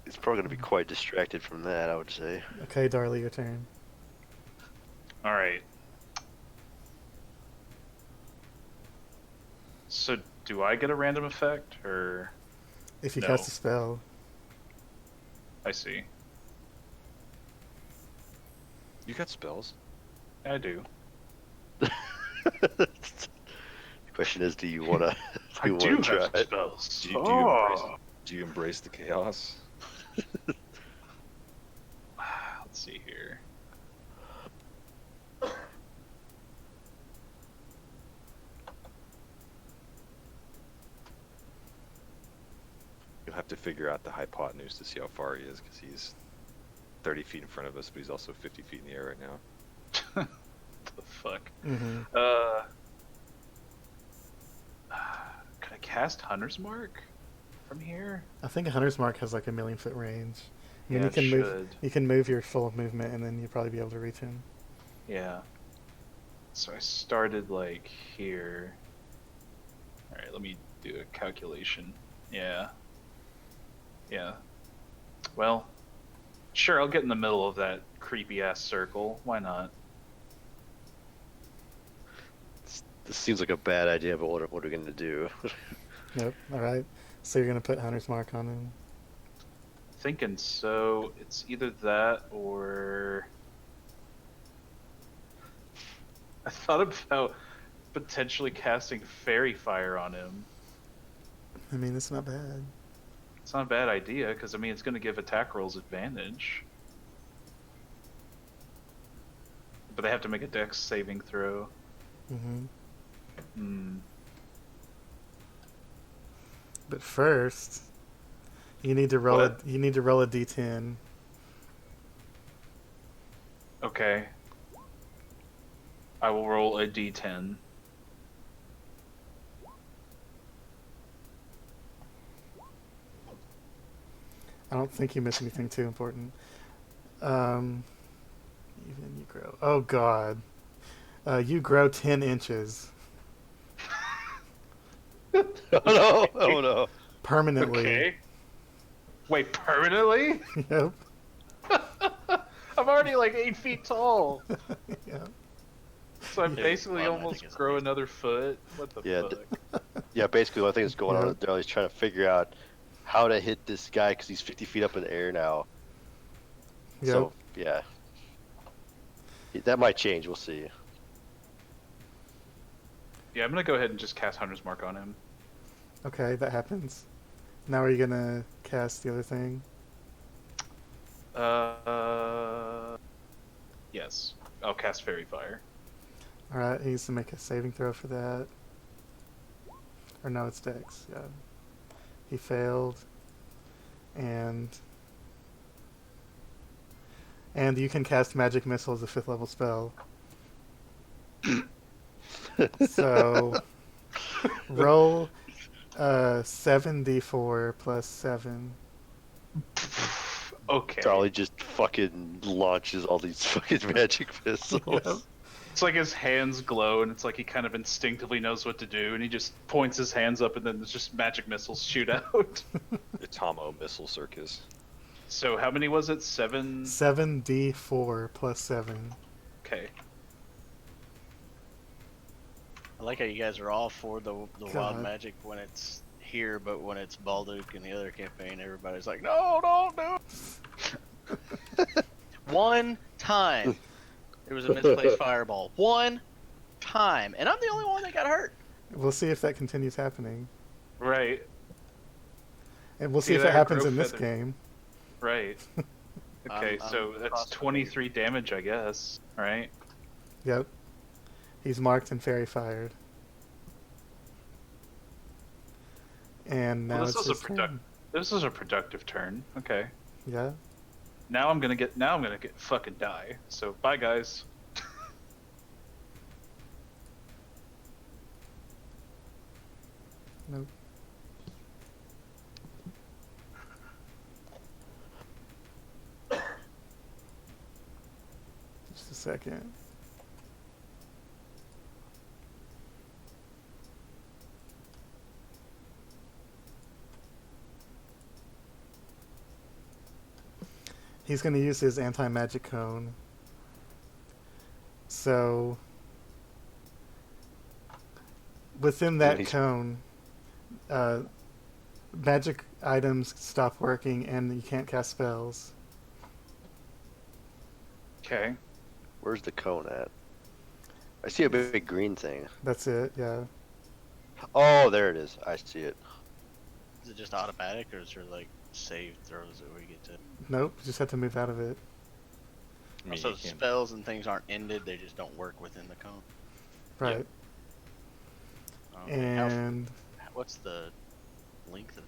He's probably gonna be quite distracted from that, I would say. Okay, Darli, your turn. Alright. So, do I get a random effect, or... If you No. cast a spell. I see. You got spells? I do. The question is, do you wanna? I Do you do wanna have try some it? spells. Do you embrace the chaos? Let's see here. You'll have to figure out the hypotenuse to see how far he is, because he's 30 feet in front of us, but he's also 50 feet in the air right now. The fuck? Mm-hmm. Could I cast Hunter's Mark from here? I think a hunter's mark has like a 1,000,000-foot range. I mean, Yeah, you can it move. should. You can move your full movement, and then you'll probably be able to reach him. Yeah. So I started like here. Alright, let me do a calculation. Yeah. Yeah. Well, sure, I'll get in the middle of that creepy ass circle. Why not? This seems like a bad idea, but what are we gonna do? Nope. All right. So you're gonna put hunter's mark on him. Thinking so. It's either that or. I thought about potentially casting Fairy Fire on him. I mean, it's not bad. It's not a bad idea, because I mean, it's going to give attack rolls advantage. But they have to make a dex saving throw. Mm-hmm. Hmm. But first, you need to roll. What? You need to roll a d10. Okay. I will roll a d10. I don't think you missed anything too important. Even you grow. Oh God. You grow 10 inches Oh no! Oh no! permanently. Okay. Wait, permanently? Yep. I'm already like 8 feet tall. Yep. So I'm Yeah, basically well, I almost think it's grow amazing. another foot. What the Yeah, fuck? Yeah, basically, one thing that's going on Yeah. with Darli's trying to figure out how to hit this guy because he's 50 feet up in the air now. Yep. So yeah, that might change. We'll see. Yeah, I'm gonna go ahead and just cast Hunter's Mark on him. Okay, that happens. Now are you gonna cast the other thing? Yes. I'll cast Fairy Fire. All right, he needs to make a saving throw for that. Or no, it's Dex. Yeah. He failed. And you can cast Magic Missile as a 5th level spell. So roll 7d4 plus 7. Okay. Darli just fucking launches all these fucking magic missiles. Yep. It's like his hands glow, and it's like he kind of instinctively knows what to do, and he just points his hands up, and then there's just magic missiles shoot out. Atomo Missile Circus. So how many was it? 7? 7d4 plus 7. Okay. I like how you guys are all for the wild God. magic when it's here, but when it's Balduke in the other campaign, everybody's like, no, don't do it. One time, there was a misplaced fireball. One time, and I'm the only one that got hurt. We'll see if that continues happening. Right. And we'll see See if there, it happens grow in this feather. game. Right. Okay, I'm so that's crossing 23 damage, I guess. Right? Yep. He's marked and fairy fired. And now Well, this it's was his a product- turn. This is a productive turn. Okay. Yeah. Now I'm gonna get fucking die. So bye guys. Nope. Just a second. He's going to use his anti-magic cone. So, within that he's- cone, magic items stop working and you can't cast spells. Okay. Where's the cone at? I see a big green thing. That's it, yeah. Oh, there it is. I see it. Is it just automatic, or is there like save throws that we get to? Nope, you just have to move out of it. I mean, So you can't- spells and things aren't ended; they just don't work within the cone. Right. Okay. And What's the length of?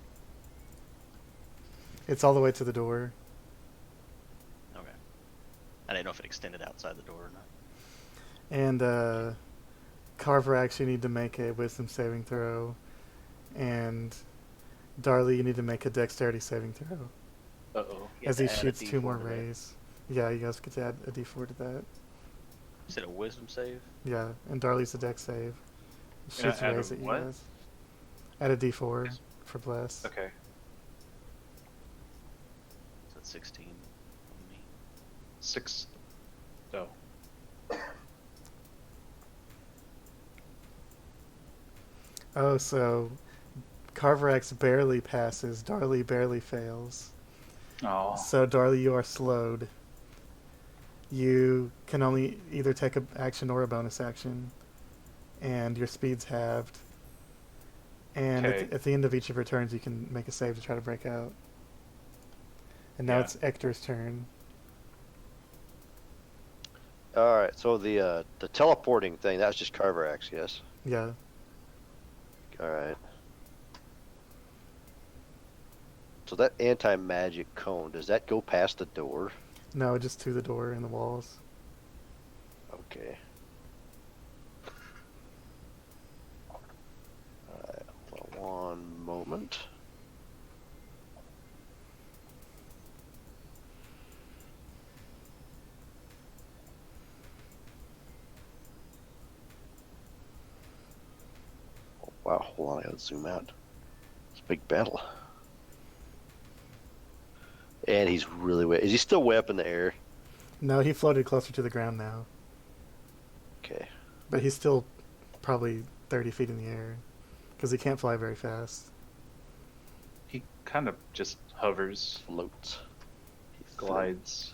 it's all the way to the door. Okay. I didn't know if it extended outside the door or not. And Carvorax, you need to make a Wisdom saving throw, and Darli, you need to make a Dexterity saving throw. Uh-oh. You As have he to add a shoots 2 D4 more to that. rays. Yeah, you guys get to add a D4 to that. Is it a wisdom save? Yeah, and Darli's a Dex save. Gonna Shoots add a rays at you what? guys. Add a D4 Yes. for Bless. Okay. So that's 16 on me. 6. Oh. Oh, so Carvorax barely passes, Darli barely fails. Oh. So Darli, you are slowed. You can only either take an action or a bonus action, and your speed's halved. And Okay. at the end of each of your turns, you can make a save to try to break out. And now Yeah. it's Ectur's turn. All right. So the teleporting thing, that's just Carvorax, yes. Yeah. All right. So that anti-magic cone, does that go past the door? No, just to the door and the walls. Okay. Alright, well, one moment. Oh, wow, hold on, I gotta zoom out. It's a big battle. And he's really way. Is he still way up in the air? No, he floated closer to the ground now. Okay. But he's still probably 30 feet in the air. Because he can't fly very fast. He kind of just hovers, Floats. He glides.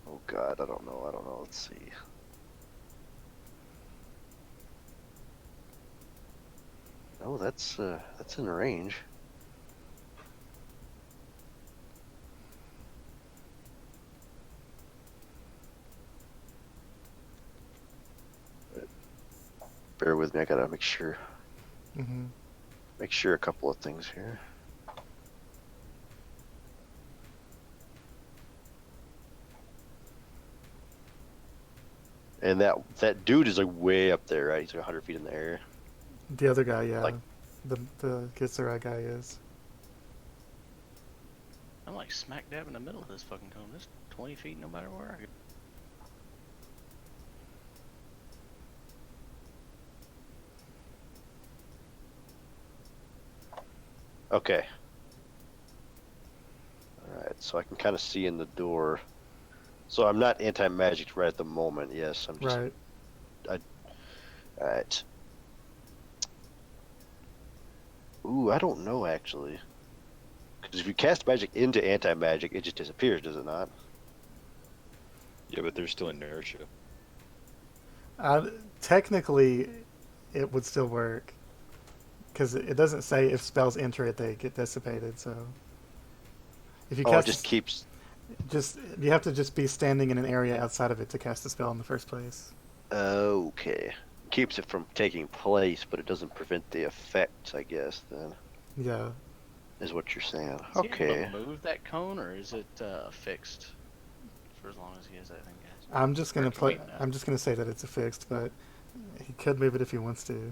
Oh god, I don't know. Let's see. Oh, that's in range. Bear with me, I gotta make sure Mm-hmm. a couple of things here. And that dude is like way up there, right? He's like 100 feet in the air. The other guy, yeah. Like- the Gitsura guy is. I'm like smack dab in the middle of this fucking cone. This 20 feet no matter where I go. Okay. Alright, so I can kind of see in the door. So I'm not anti-magic right at the moment, yes. I'm just... Right. Alright. Ooh, I don't know, actually. Because if you cast magic into anti-magic, it just disappears, does it not? Yeah, but there's still inertia. Technically, it would still work. Because it doesn't say if spells enter it, they get dissipated, so... If you Oh, it cast just keeps... you have to just be standing in an area outside of it to cast the spell in the first place. Okay. Keeps it from taking place, but it doesn't prevent the effect, I guess, then. Yeah. Is what you're saying. Is he Okay. able to move that cone, or is it fixed for as long as he has that thing, guys? I'm just gonna Or can we not? I'm just gonna say that it's a fixed, but he could move it if he wants to.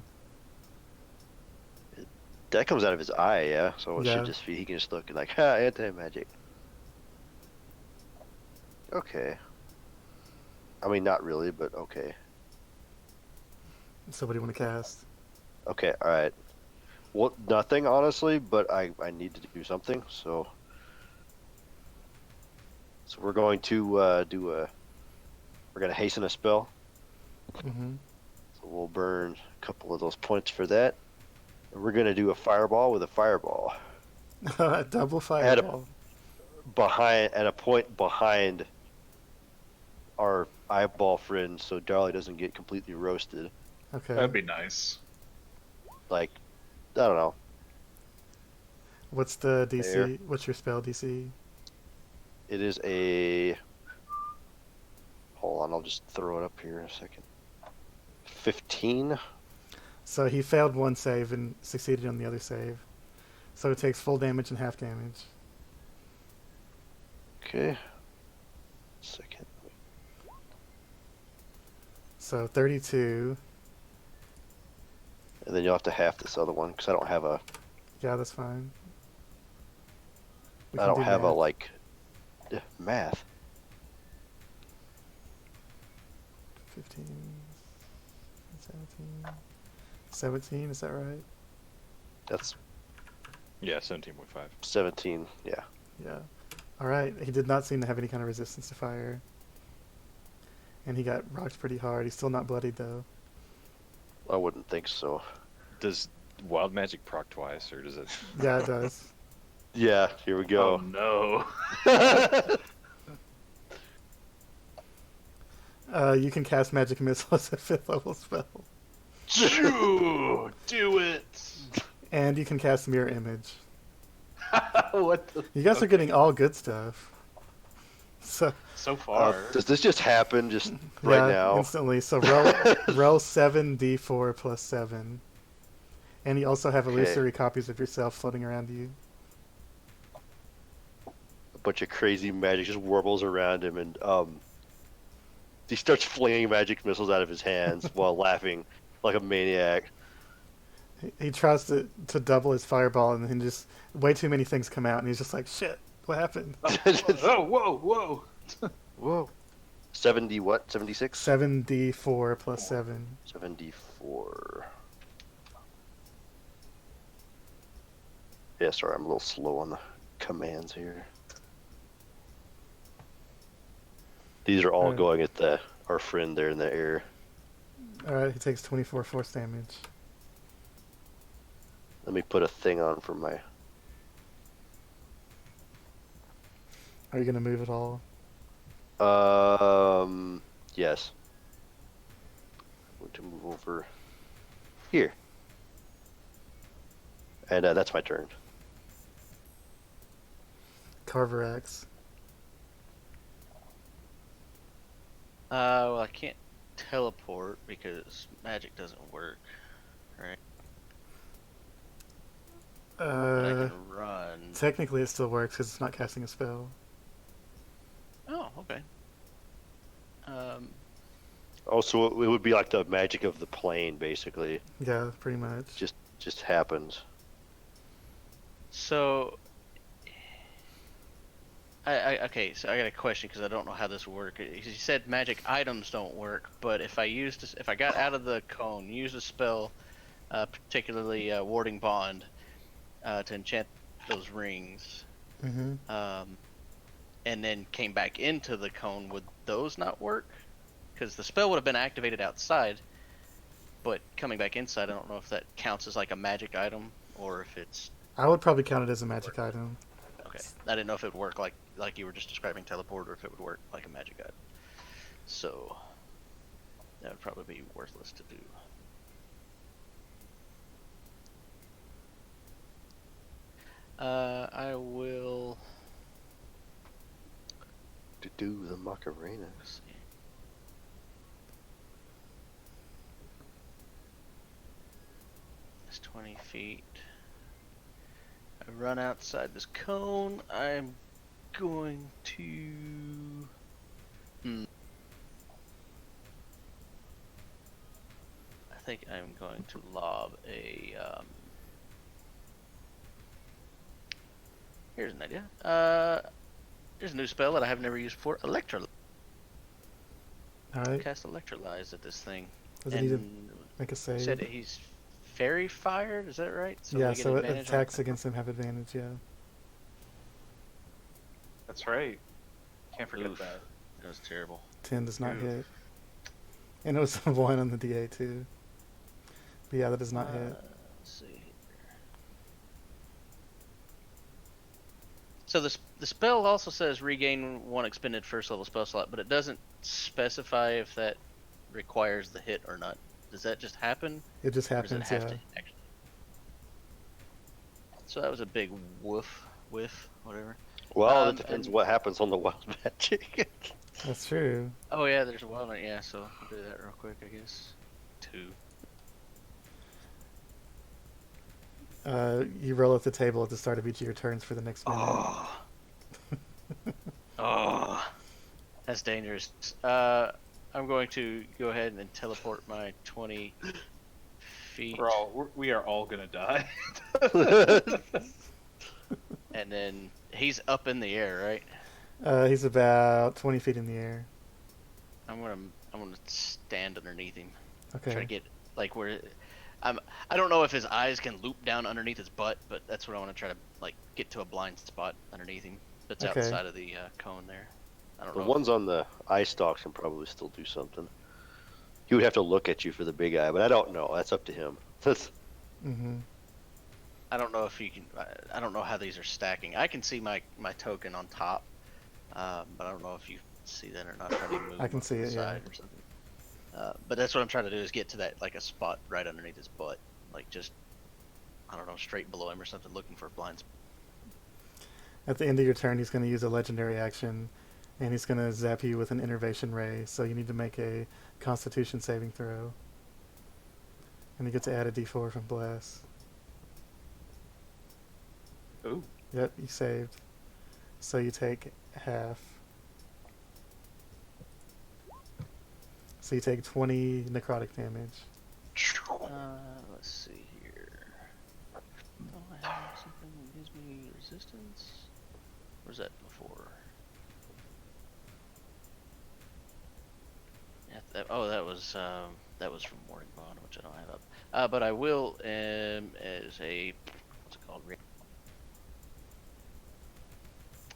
That comes out of his eye, yeah? So it Yeah. should just be... He can just look and like, ha, anti-magic. Okay. I mean, not really, but okay. So what do you want to cast? Okay, alright. Well, nothing, honestly, but I need to do something, so... So we're going to we're going to hasten a spell. Mm-hmm. So we'll burn a couple of those points for that. And we're going to do a fireball with a fireball. Double fireball. At a point behind our eyeball friend, so Darli doesn't get completely roasted. Okay. That'd be nice. Like, I don't know. What's the DC? There. What's your spell DC? It is a... Hold on, I'll just throw it up here in a second. 15? So he failed one save and succeeded on the other save. So it takes full damage and half damage. Okay. Second. So 32. And then you'll have to half this other one because I don't have a. Yeah, that's fine. We I can don't do have a math. like math. 15, 17. 17, is that right? That's Yeah, 17.5. 17. Yeah. Yeah. Alright, he did not seem to have any kind of resistance to fire. And he got rocked pretty hard. He's still not bloodied, though. I wouldn't think so. Does wild magic proc twice, or does it? Yeah, it does. Yeah. Here we Oh go. no. You can cast Magic Missile as a 5th level spell. Do it. And you can cast Mirror Image. What the? You guys are getting all good stuff. So, So far. Does this just happen just right yeah, now? instantly. So roll 7d4 plus 7. And you also have illusory copies of yourself floating around you. A bunch of crazy magic just warbles around him, and he starts flinging magic missiles out of his hands while laughing like a maniac. He tries to double his fireball, and then just way too many things come out, and he's just like, shit, what happened? Oh, whoa. Whoa. 70 what? 76? 7d4 plus 7. 74. Yeah, sorry, I'm a little slow on the commands here. These are all Alright. going at our friend there in the air. Alright, he takes 24 force damage. Let me put a thing on for my. Are you going to move at all? Yes. I'm going to move over here. And that's my turn. Carvorax. Well, I can't teleport because magic doesn't work, right? But I can run. Technically it still works because it's not casting a spell. Oh, okay. Also, it would be like the magic of the plane, basically. Yeah, pretty much. Just happens. So, okay. So I got a question because I don't know how this works. You said magic items don't work, but if I got out of the cone, used a spell, particularly warding bond, to enchant those rings, Mm-hmm. and then came back into the cone, would those not work? Because the spell would have been activated outside, but coming back inside, I don't know if that counts as like a magic item or if it's I would probably count it as a magic item. okay. I didn't know if it would work like you were just describing teleport, or if it would work like a magic item. So that would probably be worthless to do. I will. To do the Macarena. Let's see. It's 20 feet. I run outside this cone. I'm going to. I think I'm going to lob a. Here's an idea. Here's a new spell that I have never used before. Electrolyze. Alright. Cast Electrolyze at this thing. Does it need to make a save? Said he's fairy fired. Is that right? Yeah, we get so advantage on attacks against him have advantage, yeah. That's right. Can't forget Oof. that. That was terrible. 10 does not Oof. hit. And it was a 1 on the DA too. But yeah, that does not hit. Let's see here. So the spell also says regain 1 expended first level spell slot, but it doesn't specify if that requires the hit or not. Does that just happen? It just Or does it happens, have yeah. to actually? So that was a big whiff, whatever. Well, it depends and- what happens on the wild magic. That's true. Oh yeah, there's a wild one. Yeah, so I'll do that real quick, I guess. 2. You roll at the table at the start of each of your turns for the next minute. Oh, Oh, that's dangerous. I'm going to go ahead and teleport my 20 feet, We are all gonna die. and then he's up in the air, right? He's about 20 feet in the air. I'm gonna stand underneath him. Okay. Try to get like where I don't know if his eyes can loop down underneath his butt, but that's what I want to try to like get to a blind spot underneath him that's Okay. outside of the cone there. I don't The know. ones on the eye stalks can probably still do something. He would have to look at you for the big eye, but I don't know. That's up to him. Mm-hmm. I don't know if you can. I don't know how these are stacking. I can see my token on top, but I don't know if you see that or not. Trying to move I can off see to the it, yeah. side or something. But that's what I'm trying to do is get to that like a spot right underneath his butt, like just I don't know, straight below him or something, looking for a blind spot. At the end of your turn, he's going to use a legendary action, and he's going to zap you with an Innervation Ray. So you need to make a Constitution saving throw, and he gets to add a D4 from Blast. Ooh. Yep, you saved. So you take half. So you take 20 necrotic damage. Let's see here. Oh, I have something that gives me resistance. Where's that before? Yeah, that was from Morning Bond, which I don't have up. But I will as a what's it called?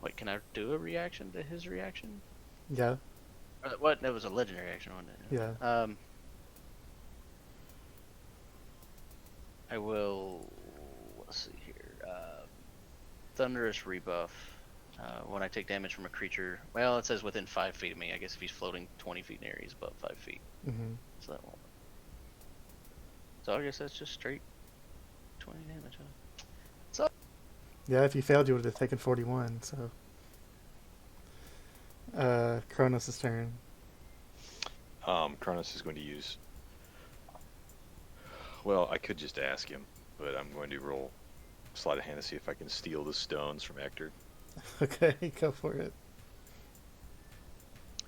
Wait, can I do a reaction to his reaction? Yeah, What? That was a legendary action, wasn't it? yeah. I will. Let's see here. Thunderous rebuff. When I take damage from a creature, well, it says within 5 feet of me. I guess if he's floating 20 feet in the air, he's above 5 feet. Mm-hmm. So that won't. So I guess that's just straight 20 damage. Huh? Yeah, if you failed, you would have taken 41. So, Kronos' turn. Kronos is going to use. Well, I could just ask him, but I'm going to roll sleight of hand to see if I can steal the stones from Ectur. Okay, go for it.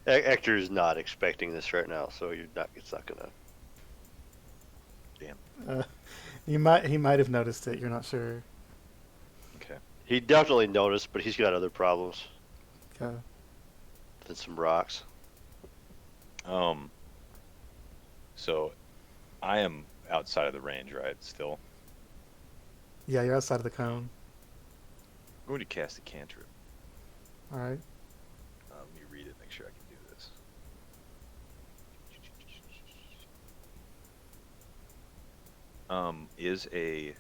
Ector is not expecting this right now, so it's not gonna. Damn. He might have noticed it. You're not sure. Okay. He definitely noticed, but he's got other problems Okay. than some rocks. So, I am outside of the range, right? Still. Yeah, you're outside of the cone. I'm going to cast a cantrip. All right. Let me read it. Make sure I can do this. Is a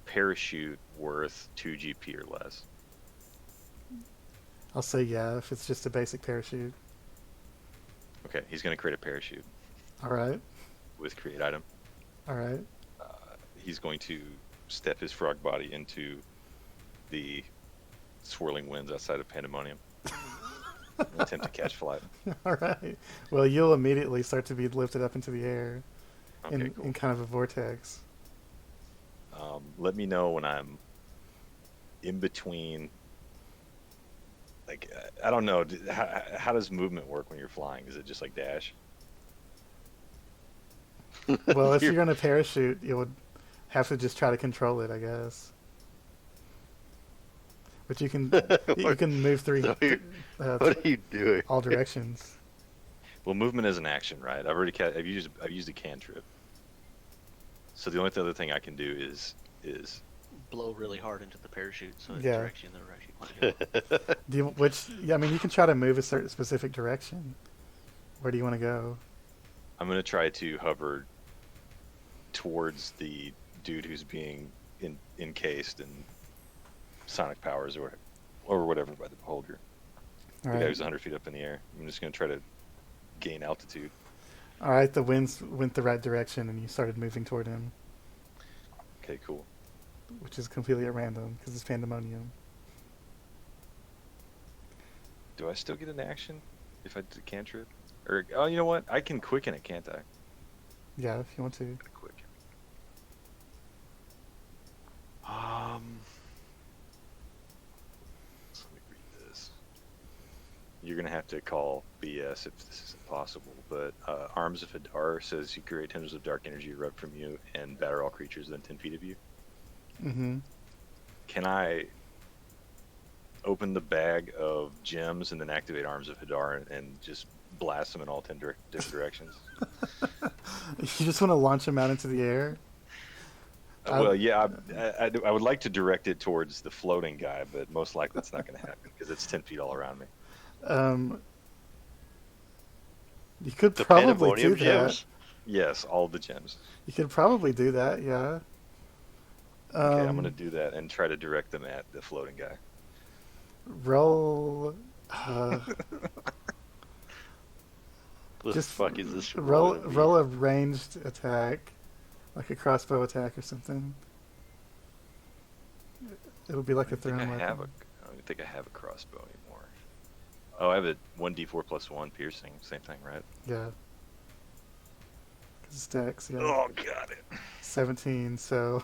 parachute worth 2 GP or less? I'll say yeah if it's just a basic parachute. Okay, he's going to create a parachute All right. with create item. All right. He's going to step his frog body into the swirling winds outside of Pandemonium and attempt to catch flight. All right. Well, you'll immediately start to be lifted up into the air Okay, in cool. kind of a vortex. Let me know when I'm in between. Like, I don't know. How does movement work when you're flying? Is it just like dash? Well, if you're going to parachute, you would have to just try to control it, I guess. But you can move So what are you doing? all directions. Well, movement is an action, right? I've used a cantrip. So the only other thing I can do is Blow really hard into the parachute so it Yeah. directs you in the direction you want to go. I mean, you can try to move a certain specific direction. Where do you want to go? I'm gonna try to hover towards the dude who's being encased in sonic powers or whatever by the beholder. All The guy right. who's 100 feet up in the air. I'm just gonna try to gain altitude. All right. The winds went the right direction, and you started moving toward him, Okay, cool. which is completely at random because it's Pandemonium. Do I still get an action if I do the cantrip? Or oh, you know what? I can quicken it, can't I? Yeah, if you want to. Quicken. So let me read you're gonna have to call BS if this isn't possible. But Arms of Hadar says you create tendrils of dark energy erupt from you and batter all creatures within 10 feet of you. Mm-hmm. Can I open the bag of gems and then activate Arms of Hadar and just blast them in all 10 different directions? You just want to launch him out into the air? Well, yeah, I would like to direct it towards the floating guy, but most likely it's not going to happen because it's 10 feet all around me. You could The probably Pandemonium do that. gems? Yes, all the gems. You could probably do that, yeah. Okay, I'm going to do that and try to direct them at the floating guy. Roll. What the Just fuck is this? roll a ranged attack, like a crossbow attack or something. It'll be like a I don't thrown think weapon. I don't think I have a crossbow anymore. Oh, I have a 1d4 plus 1 piercing. Same thing, right? Yeah. 'Cause it's dex, yeah. Oh, got it. 17, so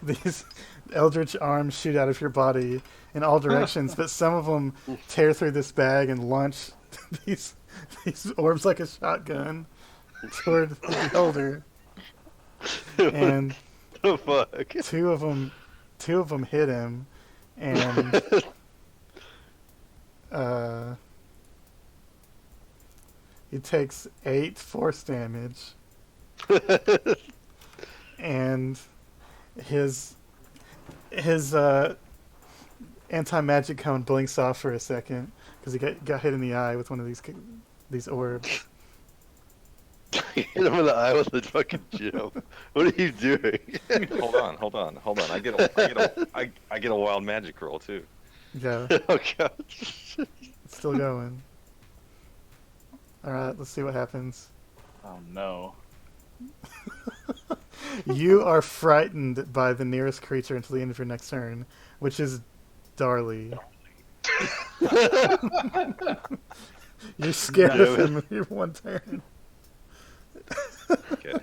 these eldritch arms shoot out of your body in all directions, but some of them tear through this bag and launch these orbs like a shotgun toward the beholder. And The fuck? two of them hit him, and he takes 8 force damage. And his anti-magic cone blinks off for a second because he got hit in the eye with one of these orbs. Hit him in the eye with the fucking gem. What are you doing? hold on. I get a wild magic roll too. Yeah, Oh god. it's still going. All right, let's see what happens. Oh no. You are frightened by the nearest creature until the end of your next turn, which is Darli. You're scared of him in one turn. Okay.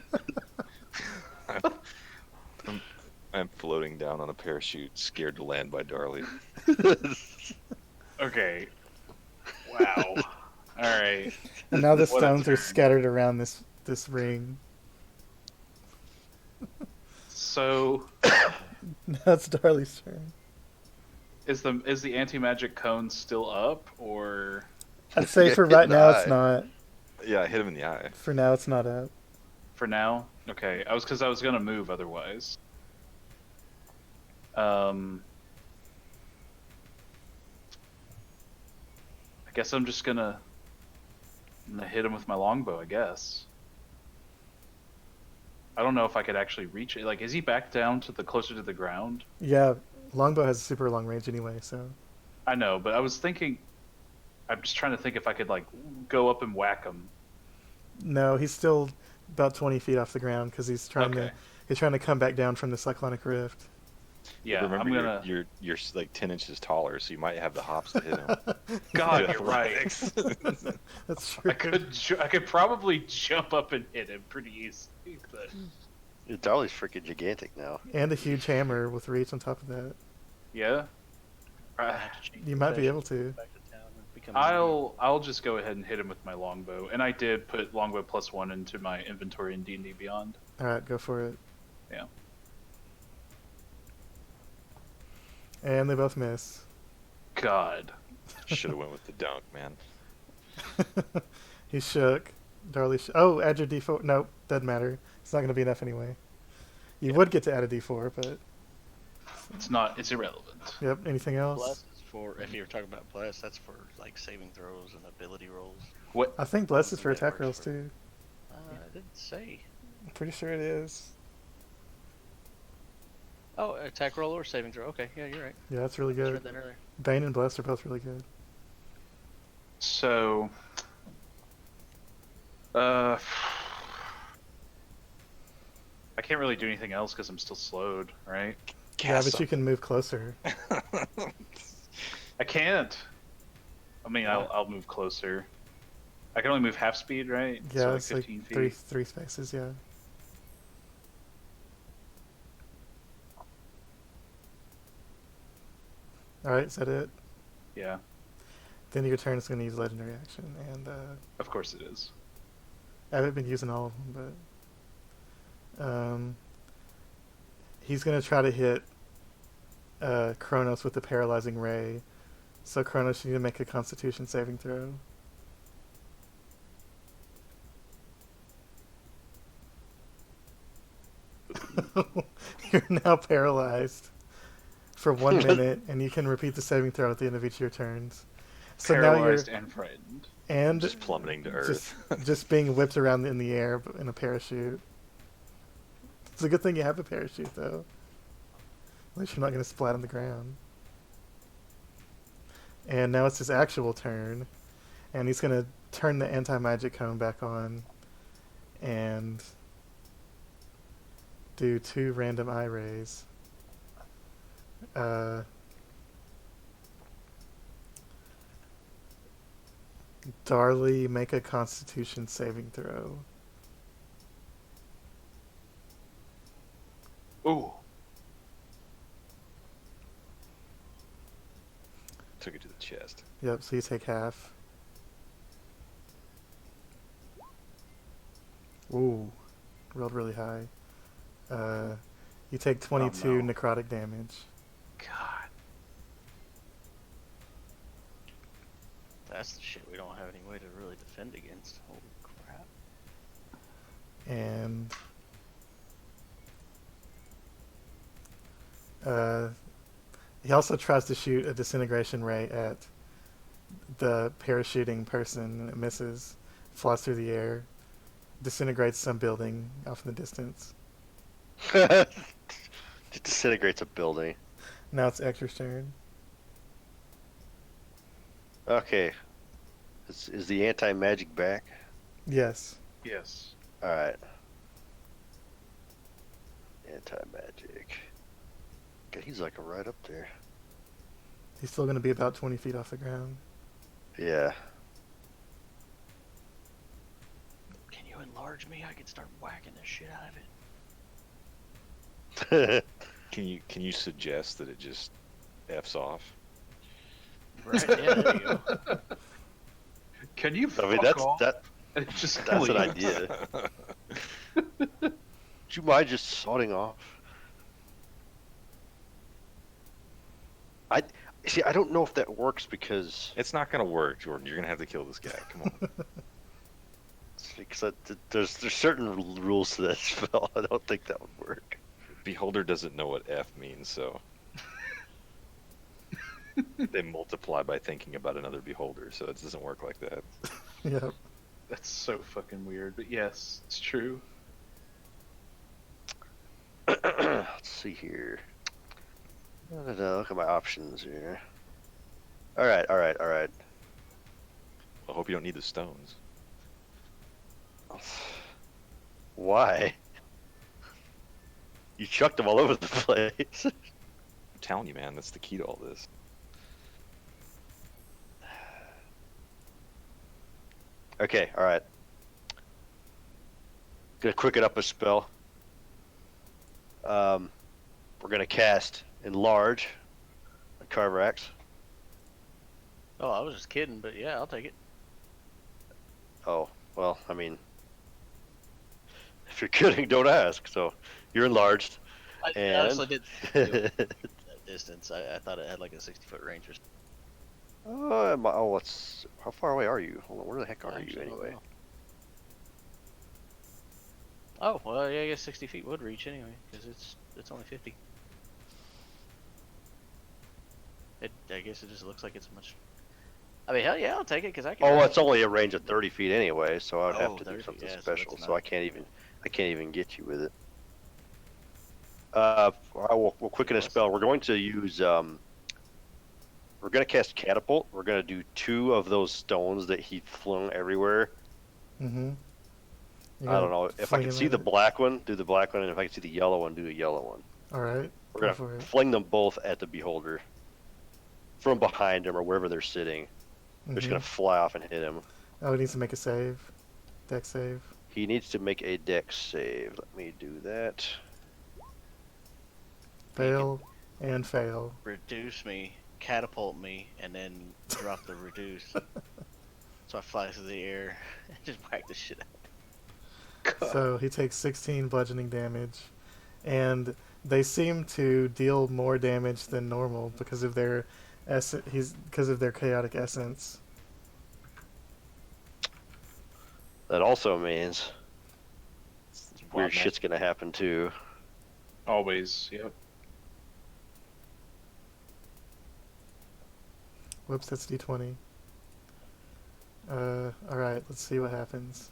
I'm floating down on a parachute, scared to land by Darli. Okay. Wow. All right. And now the What a stones are turn. scattered around this ring. So Now it's Darli's turn. is the anti-magic cone still up, or I'd say for Hit in right the now eye. it's not. Yeah, I hit him in the eye. For now it's not up. for now? Okay, I was gonna move otherwise. I guess I'm just gonna hit him with my longbow. I guess. I don't know if I could actually reach it. Like, is he back down to the closer to the ground? Yeah, longbow has super long range anyway, so I know, but I was thinking. I'm just trying to think if I could like go up and whack him. no, he's still about 20 feet off the ground because he's trying Okay. to come back down from the cyclonic rift. Yeah, Remember, I'm gonna. you're like 10 inches taller, so you might have the hops to hit him. God, you're right. That's true. I could probably jump up and hit him pretty easily, but Darli's freaking gigantic now. And a huge hammer with reach on top of that. yeah. You might be able to. Back to town and become I'll just go ahead and hit him with my longbow, and I did put longbow +1 into my inventory in D&D Beyond. All right, go for it. Yeah. And they both miss. God. Should have went with the dunk, man. He shook. Darli. Oh, add your D4. Nope, doesn't matter. It's not going to be enough anyway. You would get to add a D4, but It's irrelevant. yep. Anything else? Bless is for, if you're talking about bless, that's for like saving throws and ability rolls. What? I think bless is for That attack works rolls for- too. I didn't say. I'm pretty sure it is. Oh, attack roll or saving throw. Okay, yeah, you're right. Yeah, that's really I read good. that earlier. Bane and bless are both really good. So, I can't really do anything else because I'm still slowed, right? Yeah, but you can move closer. I can't. I mean, I'll move closer. I can only move half speed, right? Yeah, so like it's like 15 feet. three spaces. Yeah. All right, is that it? Yeah. Then your turn is going to use legendary action, and Of course it is. I haven't been using all of them, but he's going to try to hit Kronos with the paralyzing ray. So Kronos, you need to make a Constitution saving throw. You're now paralyzed for 1 minute, and you can repeat the saving throw at the end of each of your turns. So Paralyzed now you're and frightened. and Just plummeting to earth. just being whipped around in the air in a parachute. It's a good thing you have a parachute, though. At least you're not going to splat on the ground. And now it's his actual turn, and he's going to turn the anti-magic cone back on and do 2 random eye rays. Darli, make a Constitution saving throw. Ooh. Took it to the chest. Yep, so you take half. Ooh, rolled really high. You take 22 no. necrotic damage. God. That's the shit we don't have any way to really defend against. Holy crap. And he also tries to shoot a disintegration ray at the parachuting person, and it misses. Flies through the air, disintegrates some building off in the distance. It disintegrates a building. Now it's Ectur's turn. Okay. Is the anti-magic back? Yes. Yes. Alright. Anti-magic. Okay, he's like right up there. He's still going to be about 20 feet off the ground. Yeah. Can you enlarge me? I could start whacking the shit out of it. Can you suggest that it just F's off? Right, yeah, there you go. Can you I mean, fuck off? that's And just an leave? idea. Would you mind just sawing off? I don't know if that works because It's not gonna work, Jordan. You're gonna have to kill this guy. Come on. there's certain rules to that spell. I don't think that would work. Beholder doesn't know what F means, so they multiply by thinking about another beholder, so it doesn't work like that. Yep. That's so fucking weird, but yes, it's true. Let's see here. Look at my options here. All right. I hope you don't need the stones. Why? You chucked them all over the place. I'm telling you, man, that's the key to all this. Okay, all right. Gonna quicken up a spell. We're gonna cast Enlarge on Carvorax. Oh, I was just kidding, but yeah, I'll take it. Oh, well, I mean, if you're kidding, don't ask. So you're enlarged. I And- honestly did that distance. I thought it had like a 60-foot range or something. How far away are you? Hold on, where the heck are you Actually, I don't anyway? know. Oh, well, yeah, I guess 60 feet would reach anyway, because it's only 50. I guess it just looks like it's much. I mean, hell yeah, I'll take it because I can. Oh, it's only a range of 30 feet anyway, so I'd have Oh, to 30 do feet, something yeah, so special. that's So not- I can't even get you with it. We'll quicken a spell. We're going to use we're going to cast Catapult. We're going to do 2 of those stones that he flung everywhere. Mm-hmm. I don't know if I can see the black one, do the black one, and if I can see the yellow one, do a yellow one. All right. We're Go gonna for it. fling them both at the beholder from behind him or wherever they're sitting. They're just Mhm. gonna fly off and hit him. Oh, he needs to make a save. Dex save. He needs to make a dex save. Let me do that. Fail and fail. Reduce me catapult me and then drop the reduce. So I fly through the air and just whack the shit out. So he takes 16 bludgeoning damage, and they seem to deal more damage than normal because of their because of their chaotic essence. That also means weird Wild shit's gonna happen too. Always. Yep. Whoops, that's d20. Alright, let's see what happens.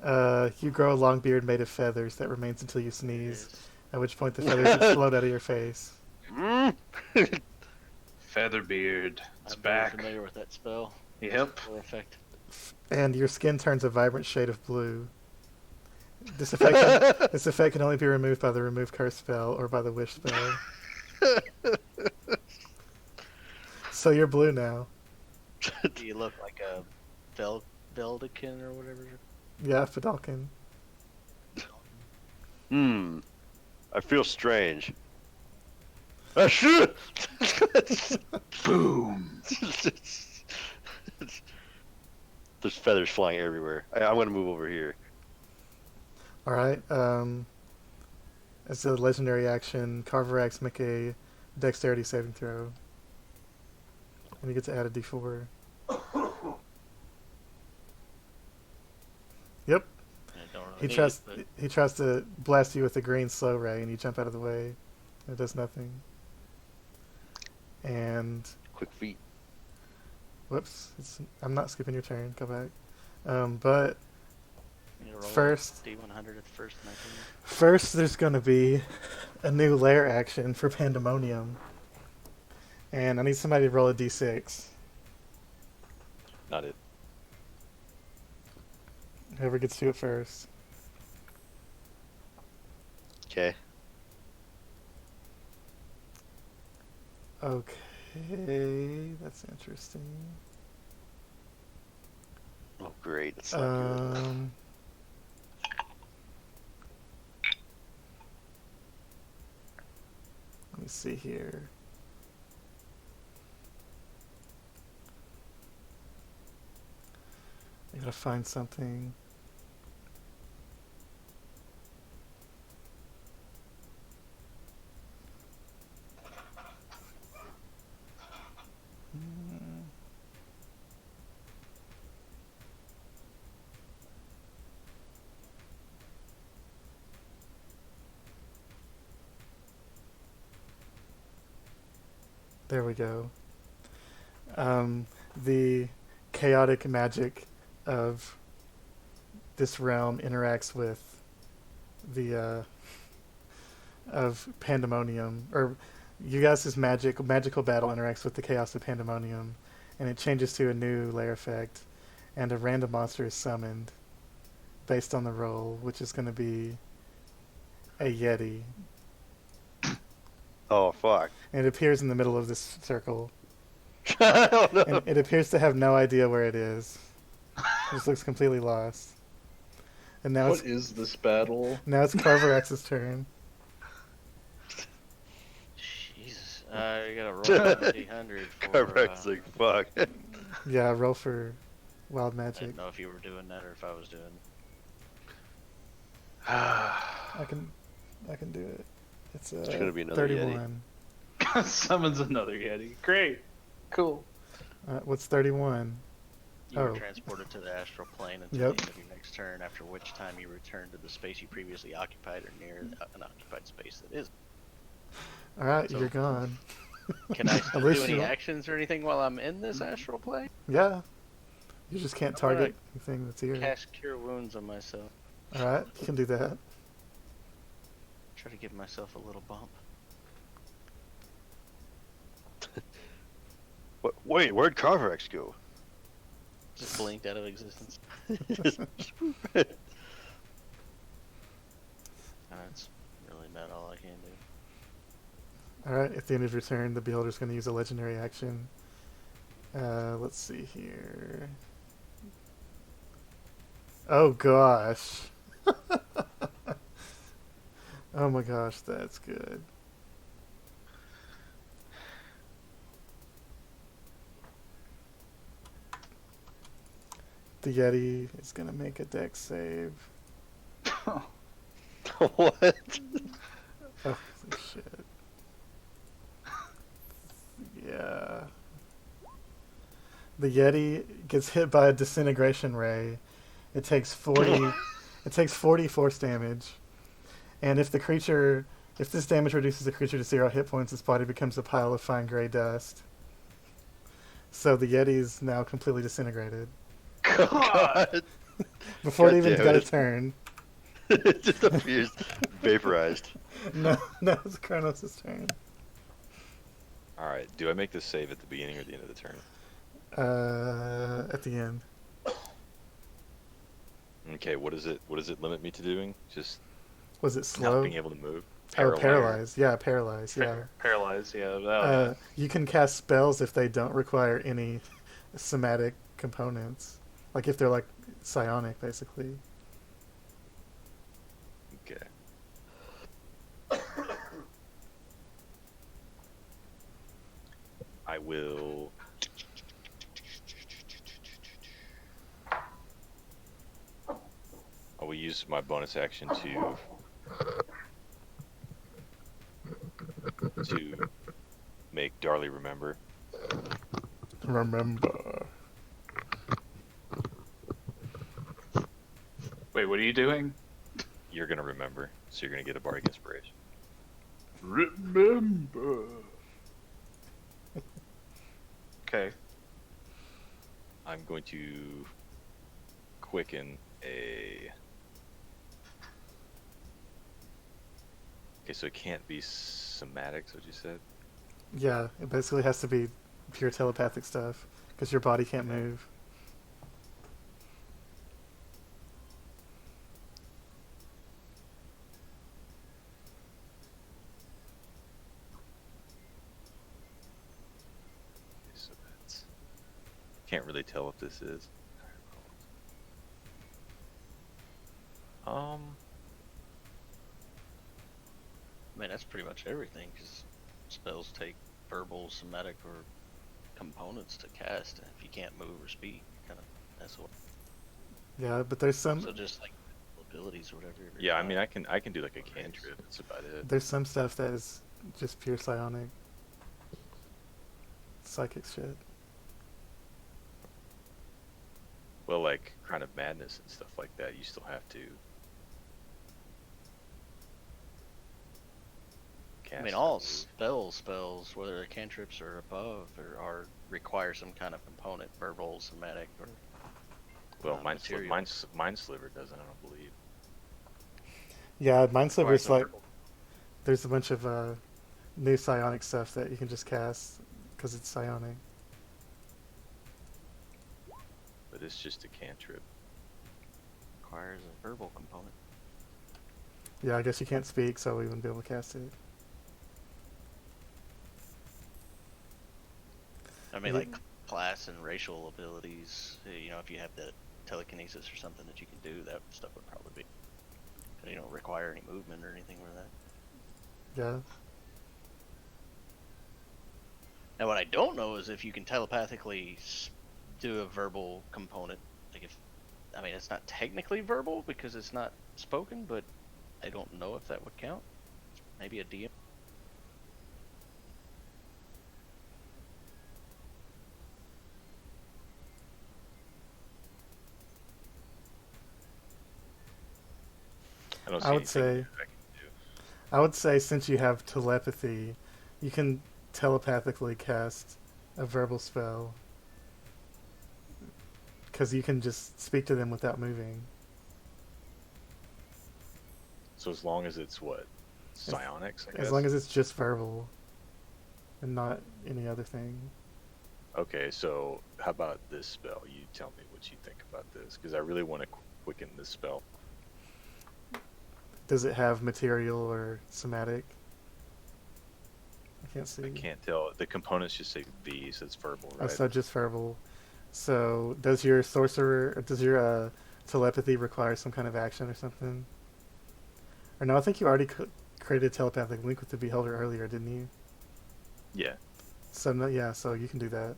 You grow a long beard made of feathers that remains until you sneeze, at which point the feathers explode out of your face. Featherbeard. It's I'm very back. familiar with that spell. Yep. Or effect. And your skin turns a vibrant shade of blue. This effect can only be removed by the remove curse spell or by the wish spell. So you're blue now. You look like a Veldikin or whatever. Yeah, Fidalkin. I feel strange. Ah, shit! Boom. There's feathers flying everywhere. I'm gonna move over here. Alright, as a legendary action, Carvorax make a dexterity saving throw. And you get to add a d4. Yep. I don't really He need tries it, but he tries to blast you with a green slow ray, and you jump out of the way. It does nothing. And Quick feet. whoops, I'm not skipping your turn. Go back. But you roll first- D100 at the first 19. first, there's gonna be a new lair action for Pandemonium, and I need somebody to roll a d6. Not it. Whoever gets to it first. Okay. Okay, that's interesting. Oh, great. That's not good. Let me see here. I gotta find something. There we go. The chaotic magic of this realm interacts with the of Pandemonium, or you guys' magical battle interacts with the chaos of Pandemonium, and it changes to a new layer effect, and a random monster is summoned based on the roll, which is going to be a Yeti, Oh, fuck. and it appears in the middle of this circle, I don't know. and it appears to have no idea where it is. It just looks completely lost. And now What is this battle? it's Carvorax's turn. Jesus. You gotta roll a D100 for... Carvorax like, fuck. Yeah, roll for wild I magic. didn't know if you were doing that or if I was doing... I can do it. It's gonna be another 31. Summons another Yeti. Great. Cool. What's 31? You were Oh. transported to the astral plane until Yep. the end of your next turn, after which time you return to the space you previously occupied or near an occupied space that is. All right, So- you're gone. Can I still least do any you- actions or anything while I'm in this astral plane? Yeah. You just can't Alright. target anything that's here. Cast Cure Wounds on myself. All right, you can do that. Try to give myself a little bump. Wait, where'd Carvorax go? Just blinked out of existence. That's really about all I can do. All right, at the end of your turn, the beholder's going to use a legendary action. Let's see here. Oh gosh. Oh my gosh, that's good. The Yeti is gonna make a dex save. What? Oh shit. Yeah. The Yeti gets hit by a disintegration ray. It takes 40. It takes 40 force damage, and if this damage reduces the creature to 0 hit points, its body becomes a pile of fine gray dust. So the Yeti is now completely disintegrated God. before it God even damn got a it. turn. It just appears vaporized. No, it's Kronos' turn. All right. Do I make this save at the beginning or the end of the turn? At the end. Okay. What does it limit me to doing? Just Was it not slow? being able to move. Oh, paralyzed. Yeah, paralyzed. Yeah. Paralyzed, yeah. You can cast spells if they don't require any somatic components. Like if they're like psionic, basically. Okay. I will. I will use my bonus action to make Darli remember. Remember. Wait, what are you doing? You're gonna remember, so you're gonna get a bardic inspiration. Remember. Okay. I'm going to quicken a. Okay, so it can't be somatic, so what you said? Yeah, it basically has to be pure telepathic stuff because your body can't move. Okay, so that's. Can't really tell what this is. I mean, that's pretty much everything, because spells take verbal, somatic, or components to cast. And if you can't move or speak, that's what. Yeah, but there's some So just like abilities or whatever. Yeah, I mean, I can do like a cantrip. That's about it. there's some stuff that is just pure psionic, psychic shit. Well, like Crown of Madness and stuff like that, you still have to. I mean, all spells, whether they're cantrips or above, are require some kind of component, verbal, somatic, or Well, material. Mindsliver doesn't, I don't believe. Yeah, Requires Mindsliver's some like verbal. there's a bunch of new psionic stuff that you can just cast because it's psionic. But it's just a cantrip. Requires a verbal component. Yeah, I guess you can't speak, so we wouldn't be able to cast it. I mean, Yeah. like class and racial abilities. If you have the telekinesis or something that you can do, that stuff would probably be. You don't require any movement or anything with that. Yeah. Now, what I don't know is if you can telepathically do a verbal component. It's not technically verbal because it's not spoken, but I don't know if that would count. Maybe a DM. I don't see I would anything say I can do. I would say since you have telepathy, you can telepathically cast a verbal spell because you can just speak to them without moving. So as long as it's what? Psionics, I guess? As long as it's just verbal and not any other thing. Okay, so how about this spell? You tell me what you think about this, because I really want to quicken this spell. Does it have material or somatic? I can't see. I can't tell. The components just say V, so it's verbal, Oh, right? so just verbal. So does your telepathy require some kind of action or something? Or no, I think you already created a telepathic link with the beholder earlier, didn't you? Yeah. So no, yeah, so you can do that.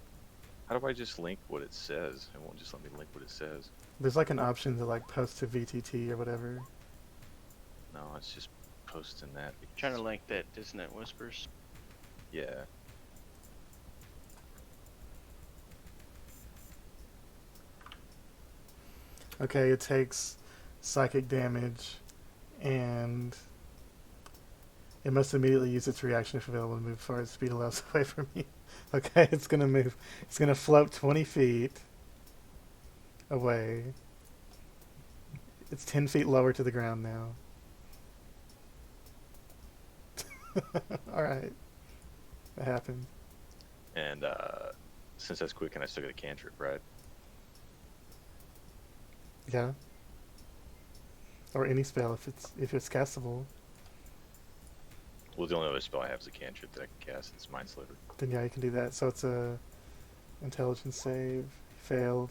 How do I just link what it says? It won't just let me link what it says. There's like an option to like post to VTT or whatever. No, it's just posting that. Trying to link that Dissonant Whispers. Yeah. Okay, it takes psychic damage, and it must immediately use its reaction if available to move far as speed allows away from me. Okay, it's gonna move. It's gonna float 20 feet away. It's 10 feet lower to the ground now. Alright. That happened. And since that's quick, and I still get a cantrip, right? Yeah. Or any spell if it's castable. Well, the only other spell I have is a cantrip that I can cast. It's Mind Sliver. Then yeah, you can do that. So it's a intelligence save. Failed.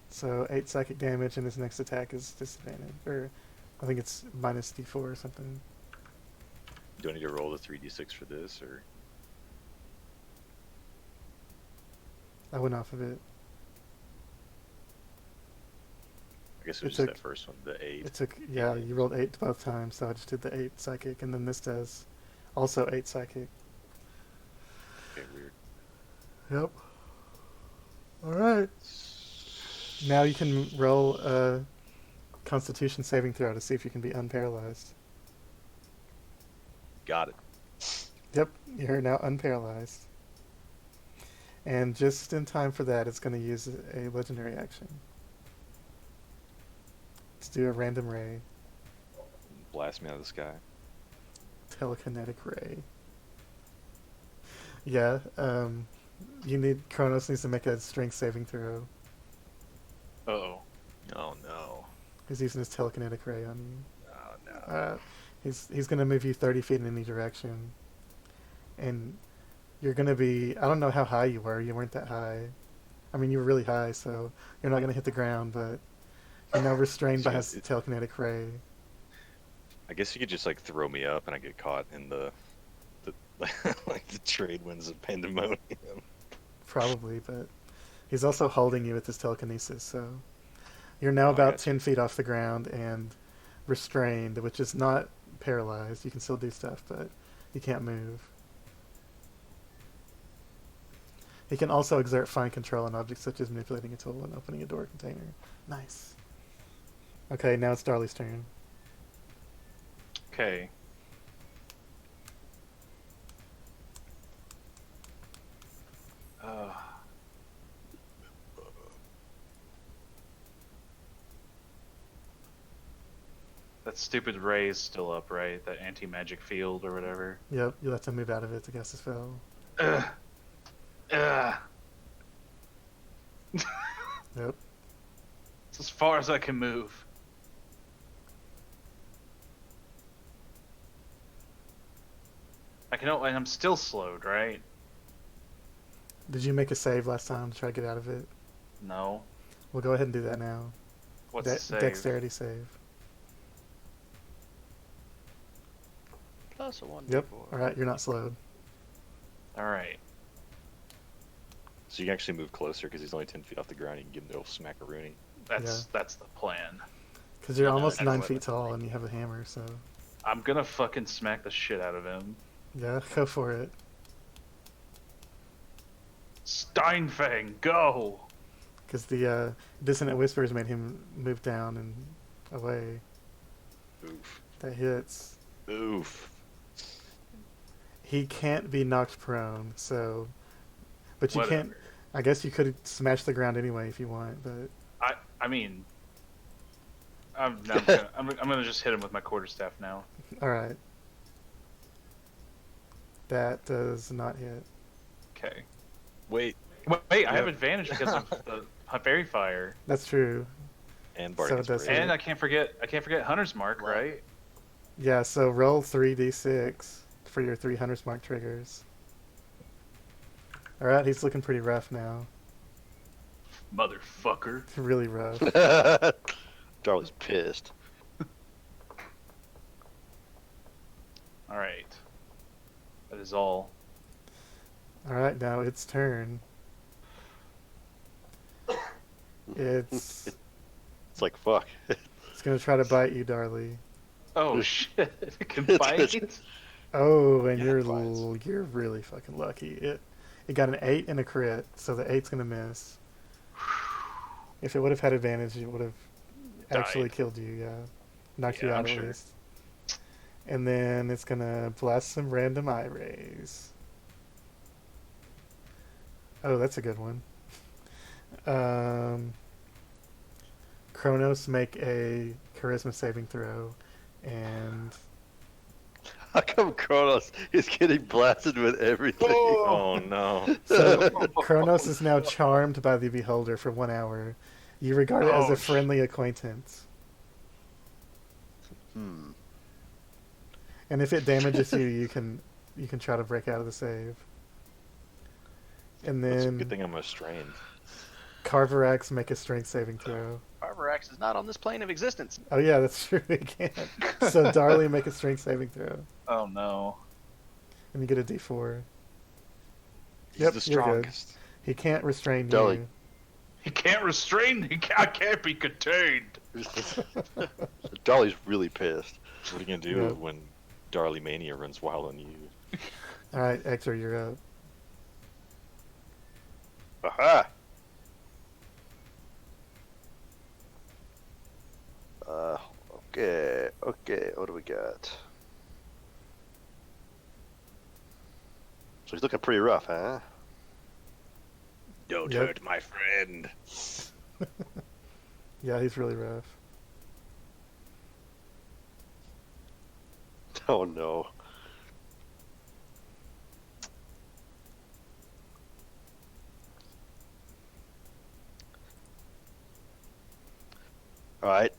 So 8 psychic damage, and his next attack is disadvantage. Or I think it's minus d4 or something. Do I need to roll the 3d6 for this, or I went off of it. I guess it It was just took- that first one, the 8. It took, yeah, you rolled 8 both times, so I just did the 8 psychic, and then this does also 8 psychic. Okay, weird. Yep. Alright. Now you can roll a Constitution saving throw to see if you can be unparalyzed. Got it. Yep, you're now unparalyzed. And just in time for that, it's going to use a legendary action. Let's do a random ray. Blast me out of the sky. Telekinetic ray. Yeah, Kronos needs to make a strength saving throw. Uh-oh. Oh no. He's using his telekinetic ray on you. Oh no. He's going to move you 30 feet in any direction. And you're going to be... I don't know how high you were. You weren't that high. I mean, you were really high, so you're not going to hit the ground, but you're now restrained by his telekinetic ray. I guess you could just like throw me up and I get caught in the like the trade winds of Pandemonium. Probably, but he's also holding you with his telekinesis, so you're now about gotcha. 10 feet off the ground and restrained, which is not paralyzed. You can still do stuff, but you can't move. He can also exert fine control on objects such as manipulating a tool and opening a door container. Nice. Okay, now it's Darli's turn. Okay. That stupid ray is still up, right? That anti-magic field or whatever. Yep, you'll have to move out of it to cast a spell. Ugh. Ugh. Yep. It's as far as I can move. And I'm still slowed, right? Did you make a save last time to try to get out of it? No. We'll go ahead and do that now. What's the save? Dexterity save. Plus a 1d4. Yep. Alright, you're not slowed. Alright. So you can actually move closer because he's only 10 feet off the ground. You can give him the old smackaroonie. That's the plan. Because you're Yeah, almost that's 9 what feet it's tall like. and you have a hammer, so... I'm gonna fucking smack the shit out of him. Yeah, go for it. Steinfang, go! Because the Dissonant Whispers made him move down and away. Oof. That hits. Oof. He can't be knocked prone, so... But you Whatever. can't... I guess you could smash the ground anyway if you want, but... I mean... I'm gonna just hit him with my quarterstaff now. Alright. That does not hit. Okay. Wait. Wait, I have Yep. advantage because of the fairy fire. That's true. And So Bardic it does Inspiration. And I can't forget Hunter's Mark, right? Yeah, so roll 3d6 for your 300 mark triggers. Alright, he's looking pretty rough now. Motherfucker. Really rough. Darli's pissed. Alright. That is all. Alright, now it's turn. It's It's like fuck. it's gonna try to bite you, Darli. Oh shit! It can It's- bite. Oh, and Yeah, you're it bites. you're really fucking lucky. It got an 8 and a crit, so the 8's gonna miss. If it would have had advantage, it would have actually Died. killed you. Yeah, knocked you Yeah, out I'm at sure. least. And then it's gonna blast some random eye rays. Oh, that's a good one. Kronos, make a charisma saving throw, and How come Kronos is getting blasted with everything? Oh no. so Kronos is now charmed by the beholder for 1 hour. You regard it as a Oh, friendly acquaintance, Hmm. and if it damages you, you can try to break out of the save. And It's a then good thing I'm restrained. Carvorax, make a strength saving throw. Carvorax is not on this plane of existence. Oh yeah, that's true. He can't. So Darli, make a strength saving throw, Oh no. and you get a D4. He's Yep, the you're good. strongest. He can't restrain Darli. you. He can't restrain. I can't be contained. Dolly's really pissed. What are you gonna do Yeah. when Darli Mania runs wild on you? All right, Ectur, you're up. Aha! Okay, what do we got? So he's looking pretty rough, huh? Don't Yep. hurt my friend. Yeah, he's really rough. Oh no. Alright.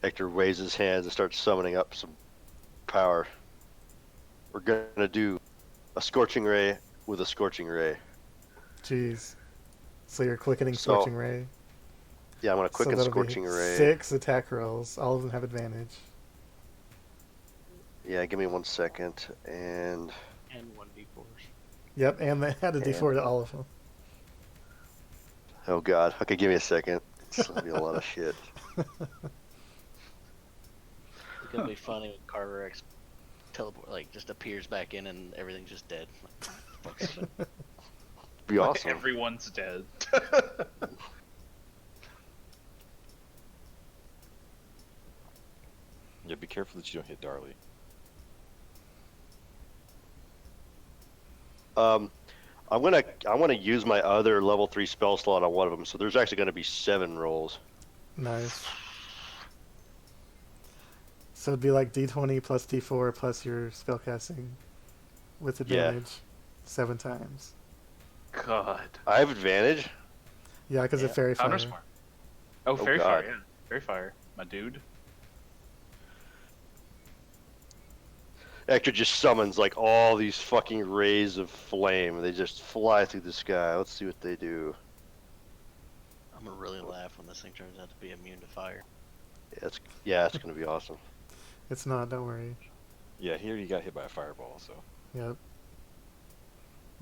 Hector waves his hands and starts summoning up some power. We're gonna do a Scorching Ray with a Scorching Ray. Jeez. So you're quickening So, Scorching Ray. Yeah, I'm gonna quicken so that'll Scorching be Ray. 6 attack rolls. All of them have advantage. Yeah, give me 1 second. And And 1d4s. Yep, and they had a And- D4 to all of them. oh god. Okay, give me a second. It's gonna be a lot of shit. It's gonna be funny when Carvorax teleport, like, just appears back in and everything's just dead. Like, fuck's it. Be awesome. Everyone's dead. Yeah, be careful that you don't hit Darli. I want to use my other level 3 spell slot on one of them, so there's actually going to be 7 rolls. Nice. So it'd be like D20 plus D4 plus your spellcasting with Yeah. advantage 7 times. God. I have advantage. Yeah, because Yeah. of Fairy Fire. Counter smart. Oh, Oh, Fairy Fire, God. yeah. Fairy Fire, my dude. Hector just summons like all these fucking rays of flame. They just fly through the sky. Let's see what they do. I'm gonna really laugh when this thing turns out to be immune to fire. Yeah, it's going to be awesome. It's not, don't worry. Yeah, he already got hit by a fireball, so Yep.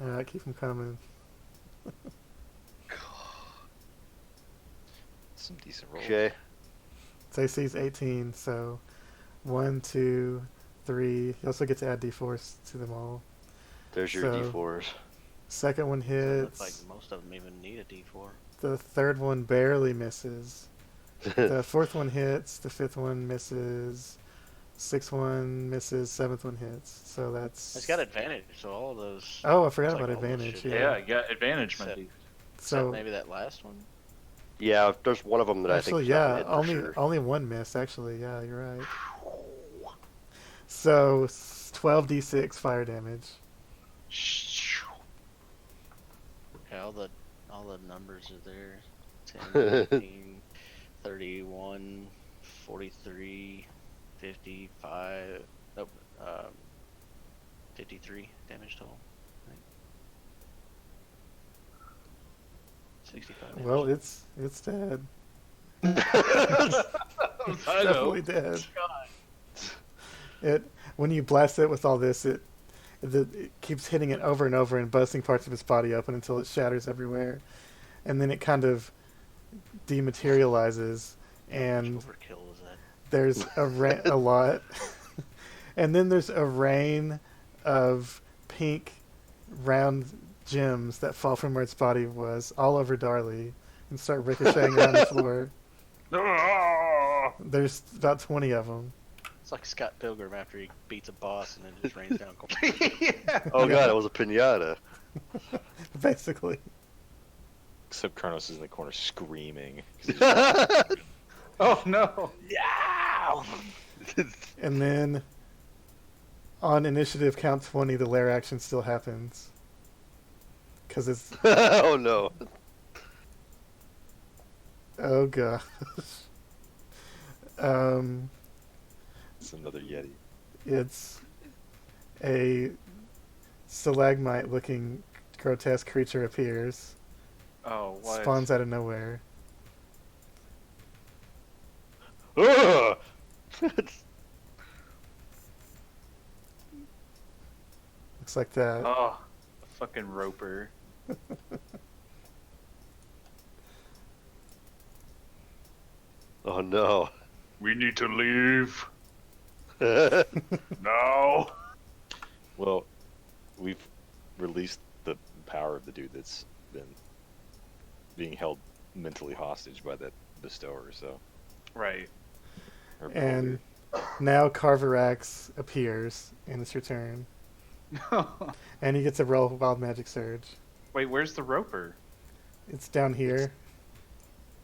Alright, keep them coming. some decent rolls. Okay. So AC's 18, so 1, 2, 3. You also get to add D4s to them all. There's your So- D4s. Second one It looks hits. like most of them even need a d4. The third one barely misses. The fourth one hits. The fifth one misses. Sixth one misses. Seventh one hits. So that's. It's got advantage, so all of those. Oh, I forgot it's like about almost advantage. should- Yeah. Yeah, I got advantage, my Except- dude. Except So maybe that last one. Yeah, there's one of them that actually, I think yeah, hit for only sure. only one missed. Actually, yeah, you're right. So 12d6 fire damage. Okay, all the numbers are there. 10, 15, 31, 43, 55. Nope. 53 damage total. Right. 65 damage. Well, it's dead. I know. Definitely dead. It when you blast it with all this, it keeps hitting it over and over and busting parts of its body open until it shatters everywhere, and then it kind of dematerializes, How much and overkill was that? there's a lot, and then there's a rain of pink round gems that fall from where its body was all over Darli and start ricocheting around the floor. Ah! There's about 20 of them. It's like Scott Pilgrim after he beats a boss and then it just rains down. Oh god, it was a pinata. Basically. Except Kronos is in the corner screaming. Oh no! Yeah! And then on initiative count 20, the lair action still happens. Because it's. Oh no. Oh gosh. It's another Yeti. It's a stalagmite looking grotesque creature appears, Oh, what? spawns out of nowhere. Ugh! Looks like that. Oh, a fucking roper. Oh no. We need to leave now. Well, we've released the power of the dude that's been being held mentally hostage by that bestower, so. Right. or And now Carvorax appears, and it's your turn. And he gets a roll wild magic surge. Wait, where's the roper? It's down here.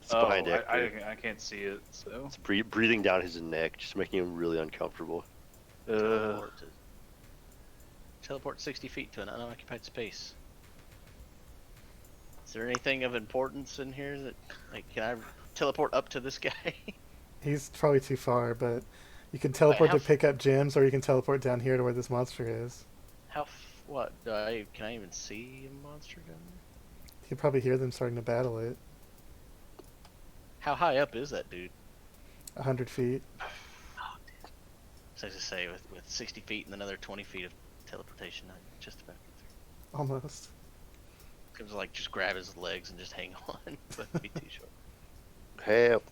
It's behind I Ectur. can't see it. So. It's breathing down his neck, just making him really uncomfortable. Teleport 60 feet to an unoccupied space. Is there anything of importance in here that, like, can I teleport up to this guy? He's probably too far, but you can teleport how to pick up gems, or you can teleport down here to where this monster is. What? Can I even see a monster down there? You can probably hear them starting to battle it. How high up is that dude? 100 feet. So I just say, with 60 feet and another 20 feet of teleportation, I just about get through. Almost. Could like just grab his legs and just hang on, but it'd be too short. Help.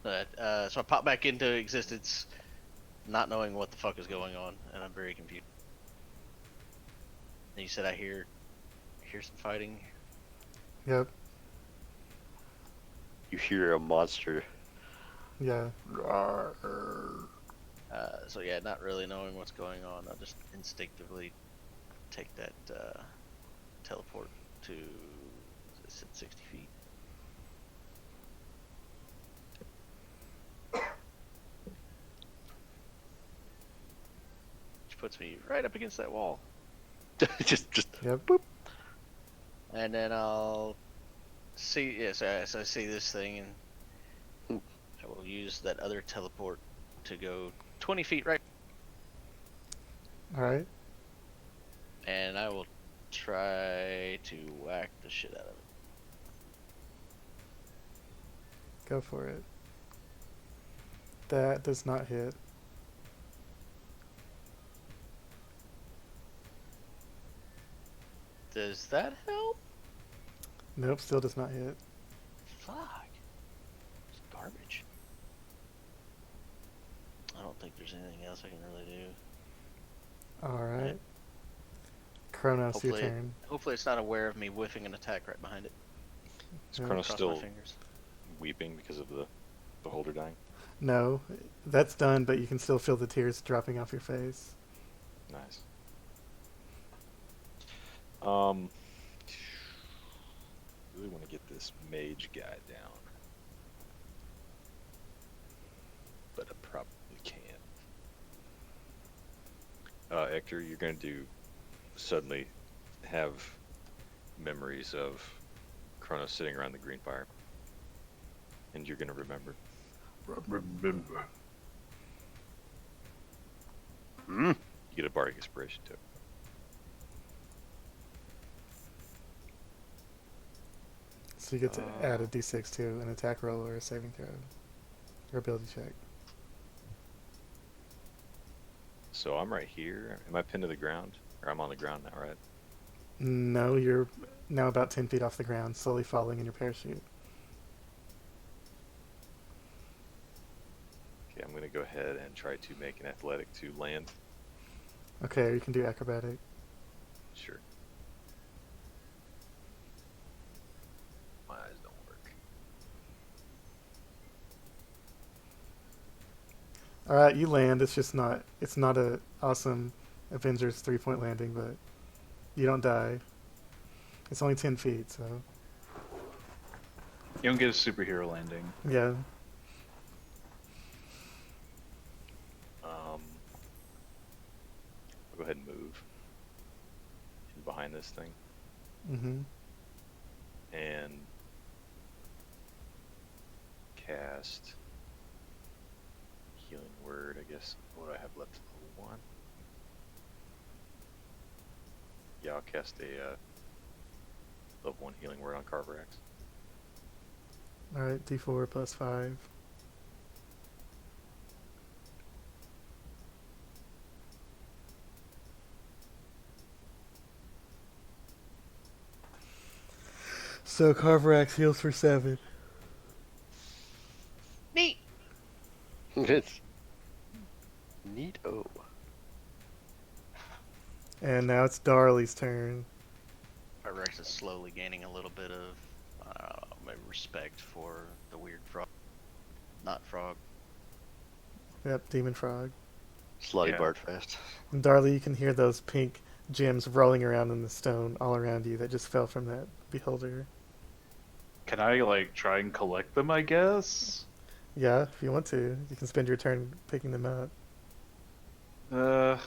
But so I pop back into existence, not knowing what the fuck is going on, and I'm very confused. And you said I hear some fighting. Yep. You hear a monster. Yeah. So yeah, not really knowing what's going on, I'll just instinctively take that teleport to 60 feet. Which puts me right up against that wall. just Yep. boop. And then I'll see, yes, as I see this thing, and I will use that other teleport to go 20 feet right. Alright. And I will try to whack the shit out of it. Go for it. That does not hit. Does that help? Nope, still does not hit. Fuck. It's garbage. I don't think there's anything else I can really do. Alright. Right. Kronos, your Hopefully, turn. hopefully it's not aware of me whiffing an attack right behind it. Is Yeah. Kronos Cross still my fingers. weeping because of the beholder dying? No, that's done, but you can still feel the tears dropping off your face. Nice. Really want to get this mage guy down, but I probably can't. Ectur, you're going to suddenly have memories of Kronos sitting around the green fire, and you're going to remember. Remember. Mm. You get a bardic inspiration too. So you get to add a d6 to an attack roll or a saving throw. Or ability check. So I'm right here. Am I pinned to the ground? Or I'm on the ground now, right? No, you're now about 10 feet off the ground, slowly falling in your parachute. Okay, I'm gonna go ahead and try to make an athletic to land. Okay, or you can do acrobatic. Sure. My eyes don't work. Alright, you land. It's not a awesome Avengers 3-point landing, but you don't die. It's only 10 feet, so You don't get a superhero landing. yeah. I'll go ahead and move in behind this thing Mm-hmm. and cast healing word. I guess what do I have left? Level 1. Yeah, I'll cast a level 1 healing word on Carvorax. Alright, D4 plus 5. So Carvorax heals for 7. Neat. It's neat. Oh, And now it's Darli's turn. Rex is slowly gaining a little bit of my respect for the weird frog. Not frog. Yep, Demon Frog. slutty Yeah. Bardfast. And Darli, you can hear those pink gems rolling around in the stone all around you that just fell from that beholder. Can I like try and collect them? I guess. Yeah, if you want to. You can spend your turn picking them up. I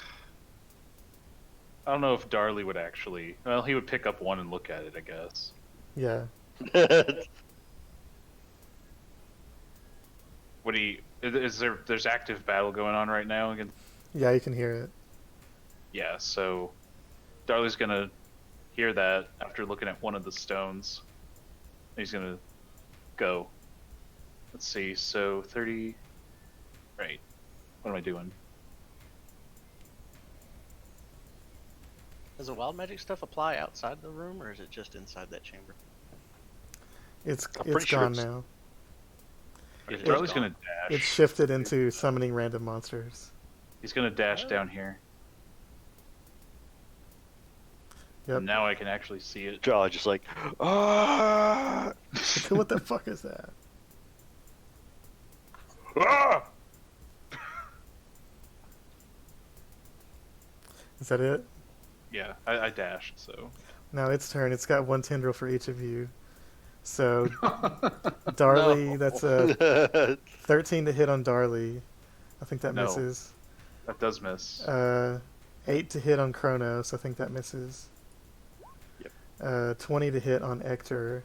don't know if Darli would actually. Well, he would pick up one and look at it, I guess. Yeah. Would he? Is there? There's active battle going on right now against. Yeah, you can hear it. Yeah, so Darli's gonna hear that after looking at one of the stones. He's gonna go. Let's see. So 30. Right. What am I doing? Does the wild magic stuff apply outside the room, or is it just inside that chamber? It's I'm pretty sure gone it's- now. It is Darli's gone. gonna dash. It's shifted into summoning random monsters. He's gonna dash down here. Yep. And now I can actually see it. Jaw just like, ah! What the fuck is that? Ah! Is that it? Yeah, I dashed, so. Now its turn. It's got one tendril for each of you. So, Darli, No. that's a 13 to hit on Darli. I think that No. misses. That does miss. 8 to hit on Kronos. I think that misses. Yep. 20 to hit on Ectur.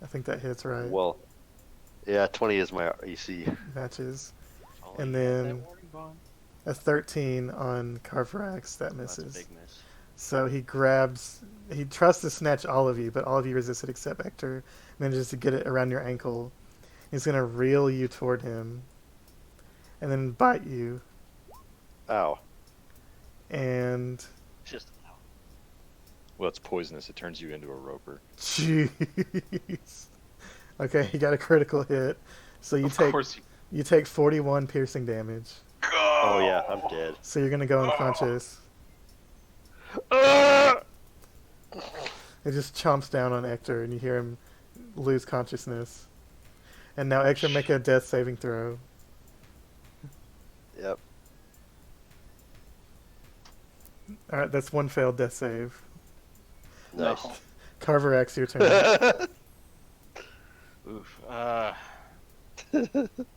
I think that hits right. Well, yeah, 20 is my EC. Matches. Oh, And you have then- that warning bond? A 13 on Carvorax. That Oh, that's a misses. big miss. So he grabs. He tries to snatch all of you, but all of you resist it except Ectur. Manages to get it around your ankle. He's going to reel you toward him. And then bite you. Ow. And. It's just Well, it's poisonous. It turns you into a roper. Jeez. Okay, he got a critical hit. So you Of take course you take 41 piercing damage. Oh yeah, I'm dead. So you're gonna go unconscious. Ah! It just chomps down on Ectur, and you hear him lose consciousness. And now Ectur, make a death saving throw. Yep. All right, that's one failed death save. Nice. No. Carvorax, your turn. oof. I'm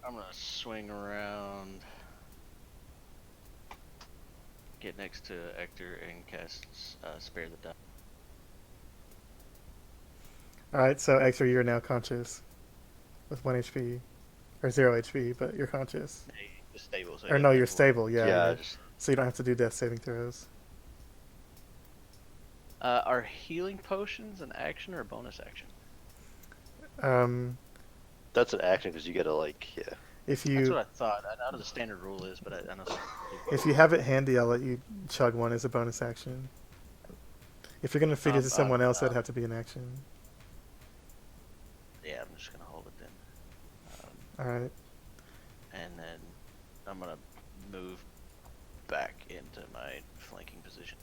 gonna swing around, get next to Ector, and cast Spare the Die. All right, so Ectur, you're now conscious with 1 HP or 0 HP, but you're conscious. It's stable. So Or no, you're stable. Yeah. Yeah, yeah. just So you don't have to do death saving throws. Are healing potions an action or a bonus action? that's an action because you gotta like, yeah. If That's you what I thought. I know the standard rule is, but I know. if you have it handy, I'll let you chug one as a bonus action. If you're gonna feed it to someone else, uh, that'd have to be an action. Yeah, I'm just gonna hold it then. All right. And then I'm gonna move back into my flanking position.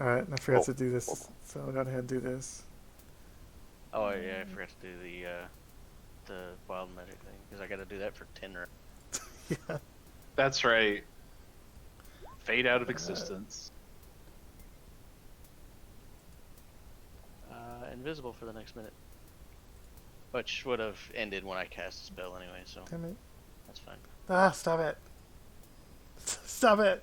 All right. I forgot to do this, so I'll go ahead and do this. Oh yeah, I forgot to do the wild magic thing because I got to do that for 10 rounds. Yeah. That's right. Fade out of existence. Invisible for the next minute, which would have ended when I cast a spell anyway, so Damn it. that's fine. Ah, stop it. Stop it.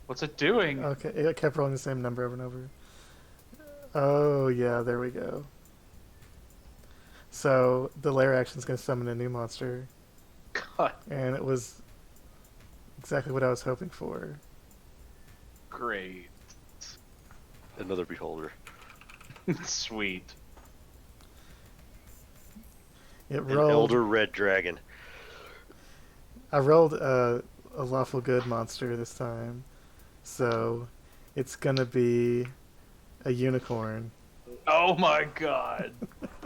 What's it doing? Okay, it kept rolling the same number over and over. Oh, yeah, there we go. So, the lair action is going to summon a new monster, God, and it was exactly what I was hoping for. great. Another beholder. Sweet. It An rolled. elder red dragon. I rolled a lawful good monster this time, so it's going to be a unicorn. Oh my god.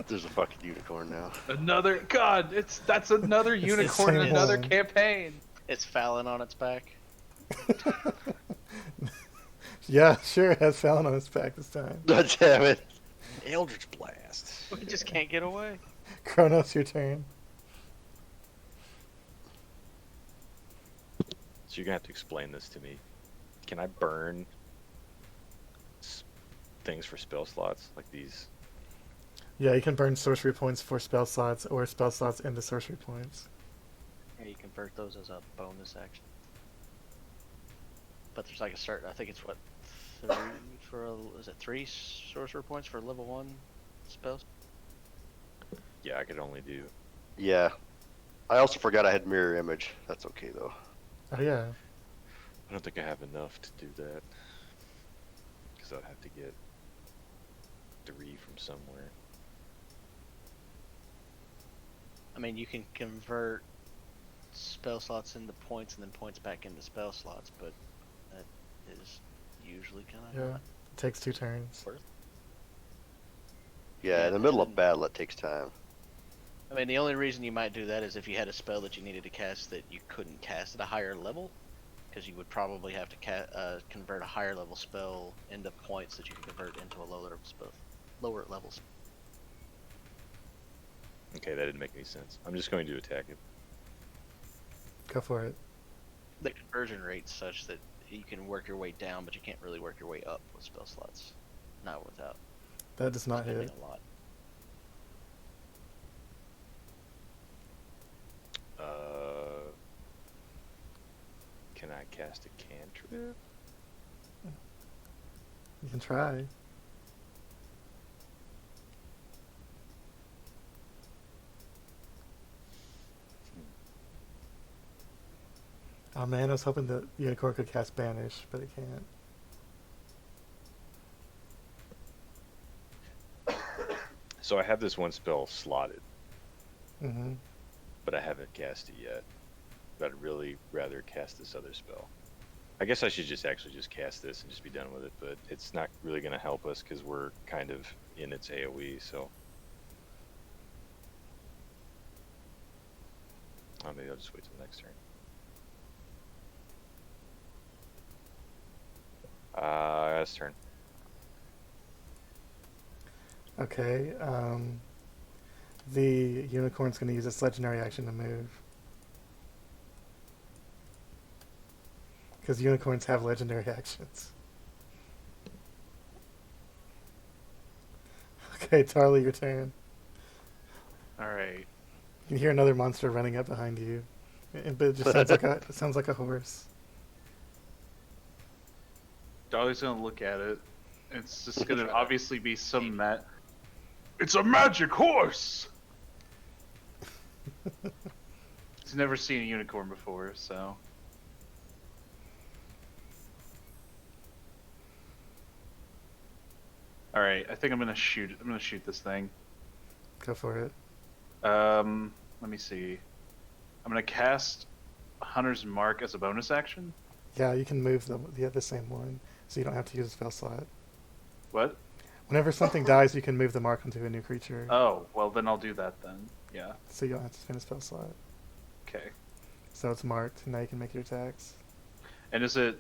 There's a fucking unicorn now. Another god, that's another It's the unicorn in same another one. campaign. It's Fallon on its back. Yeah, sure, it has Fallon on its back this time. God damn it. Eldritch Blast. We just can't get away. Kronos, your turn. So you're gonna have to explain this to me. Can I burn things for spell slots like these? Yeah, you can burn sorcery points for spell slots or spell slots into sorcery points. Yeah, you convert those as a bonus action. But there's like a certain, I think it's what, is it 3 sorcerer points for level 1 spells? Yeah, I could only do. Yeah. I also forgot I had mirror image. That's okay though. Oh, yeah. I don't think I have enough to do that. Because I'd have to get 3 from somewhere. I mean, you can convert spell slots into points and then points back into spell slots, but that is usually kind of Yeah. It takes 2 turns. worth. Yeah, Yeah, in the middle and- of battle it takes time. I mean, the only reason you might do that is if you had a spell that you needed to cast that you couldn't cast at a higher level, because you would probably have to convert a higher level spell into points that you can convert into a lower spell, lower levels. Okay, that didn't make any sense. I'm just going to attack it. Go for it. The conversion rate's such that you can work your way down, but you can't really work your way up with spell slots. Not without That does not spending hit. a lot. Can I cast a cantrip? You can try. Oh man, I was hoping that Unicorn could cast Banish, but it can't. So I have this one spell slotted, Mm-hmm. but I haven't cast it yet. But I'd really rather cast this other spell. I guess I should just cast this and just be done with it, but it's not really going to help us because we're kind of in its AoE, so... Oh, maybe I'll just wait till the next turn. Last turn. Okay, the Unicorn's going to use its legendary action to move. Because unicorns have legendary actions. Okay, Darli, your turn. Alright. You can hear another monster running up behind you. But it just sounds like a horse. Darli's gonna look at it. It's just gonna obviously be some It's a magic horse! He's never seen a unicorn before, so... Alright, I think I'm gonna shoot this thing. Go for it. Let me see. I'm gonna cast Hunter's Mark as a bonus action. Yeah, you can move the same one, so you don't have to use a spell slot. What? Whenever something dies, you can move the mark onto a new creature, Oh, well then I'll do that then. Yeah. so you don't have to spend a spell slot. Okay. So it's marked, and now you can make your attacks. And is it?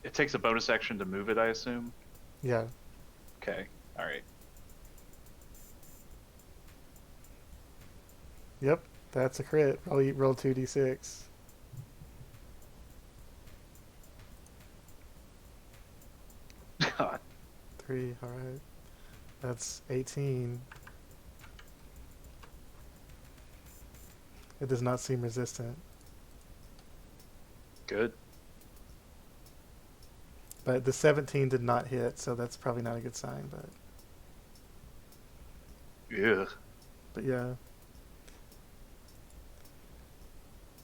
It takes a bonus action to move it, I assume. Yeah. Okay. All right. Yep, that's a crit. Roll 2d6. God. 3, alright. That's 18. It does not seem resistant. Good. But the 17 did not hit, so that's probably not a good sign, Yeah. but yeah.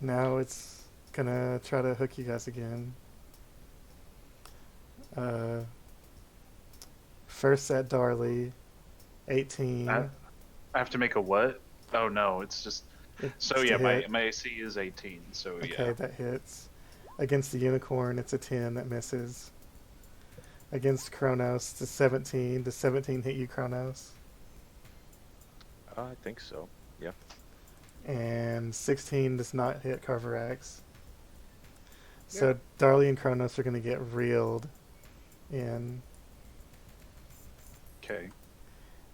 Now it's gonna try to hook you guys again. First at Darli, 18. I have to make a what? Oh no, it's just. It's So to yeah, hit. my AC is 18. So Okay, yeah. that hits. Against the unicorn, it's a 10 that misses. Against Kronos, it's a 17. Does 17 hit you, Kronos? I think so. Yeah. And 16 does not hit Carvorax. So Darli and Kronos are going to get reeled in, Okay.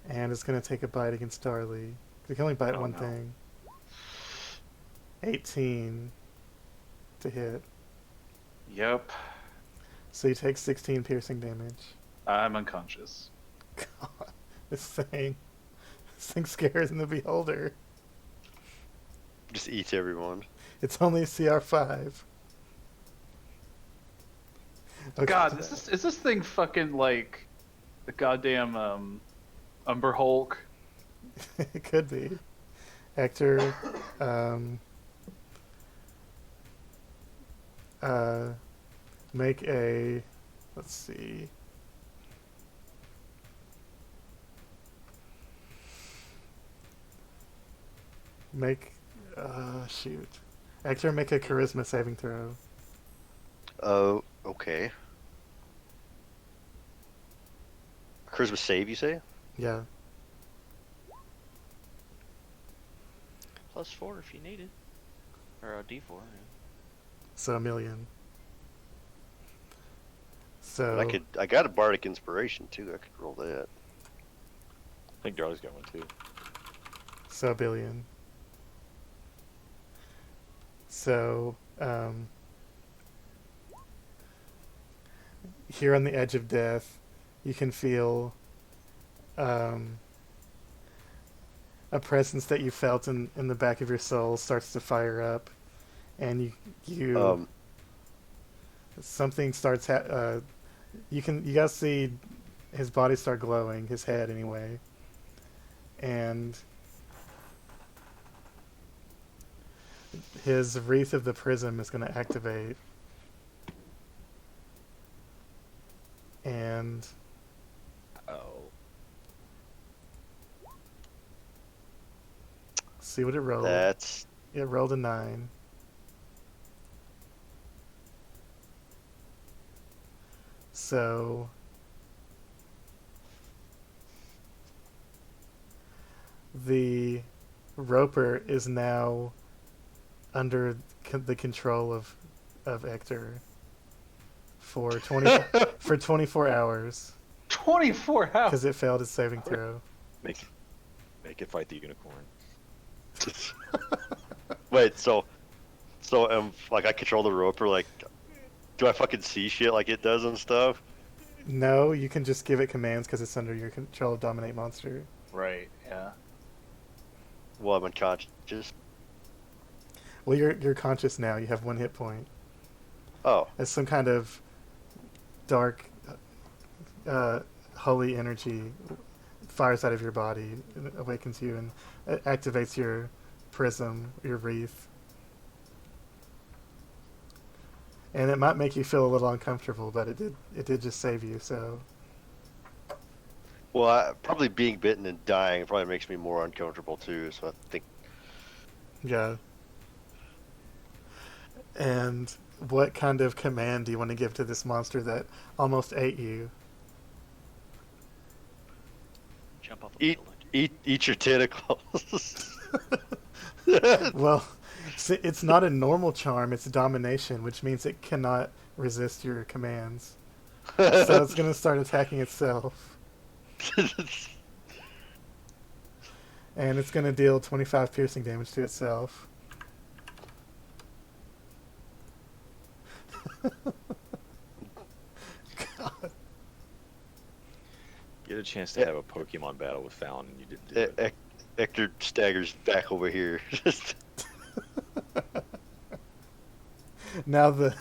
and it's going to take a bite against Darli. They can only bite Oh, one no. thing. 18 to hit. Yep. So you take 16 piercing damage. I'm unconscious. God, this thing scares in the beholder. Just eats everyone. It's only a CR5. Okay. God, is this thing fucking like the goddamn Umber Hulk? It could be. Ectur, make a, let's see. Shoot. Ectur, make a charisma saving throw. Oh, okay. Charisma save, you say? Yeah. +4 if you need it. Or a D4. Yeah. So a million. So But I got a bardic inspiration too. I could roll that. I think Darli's got one too. So a billion. So, here on the edge of death, you can feel a presence that you felt in the back of your soul starts to fire up, and you something starts. You guys see his body start glowing, his head anyway, and his wreath of the prism is going to activate, and Oh. see what it rolled. That's It rolled a 9. So the roper is now under the control of Ectur for 24 hours 24 hours. because it failed its saving throw. Make it fight the unicorn. wait. So like I control the roper. Like, do I fucking see shit like it does and stuff? No, you can just give it commands because it's under your control of Dominate Monster. Right. Yeah. Well, I'm unconscious. Well, you're conscious now. You have 1 hit point. Oh, As some kind of dark, holy energy fires out of your body, and awakens you, and activates your prism, your wreath. And it might make you feel a little uncomfortable, but it did just save you. So well, probably being bitten and dying probably makes me more uncomfortable too. So I think yeah. And what kind of command do you want to give to this monster that almost ate you? Jump off a Eat, building. eat your tentacles. Well, it's not a normal charm, it's domination, which means it cannot resist your commands. So it's going to start attacking itself. And it's going to deal 25 piercing damage to itself. God. You had a chance to have a Pokemon battle with Fallon, and you didn't do it. Ectur staggers back over here. Now the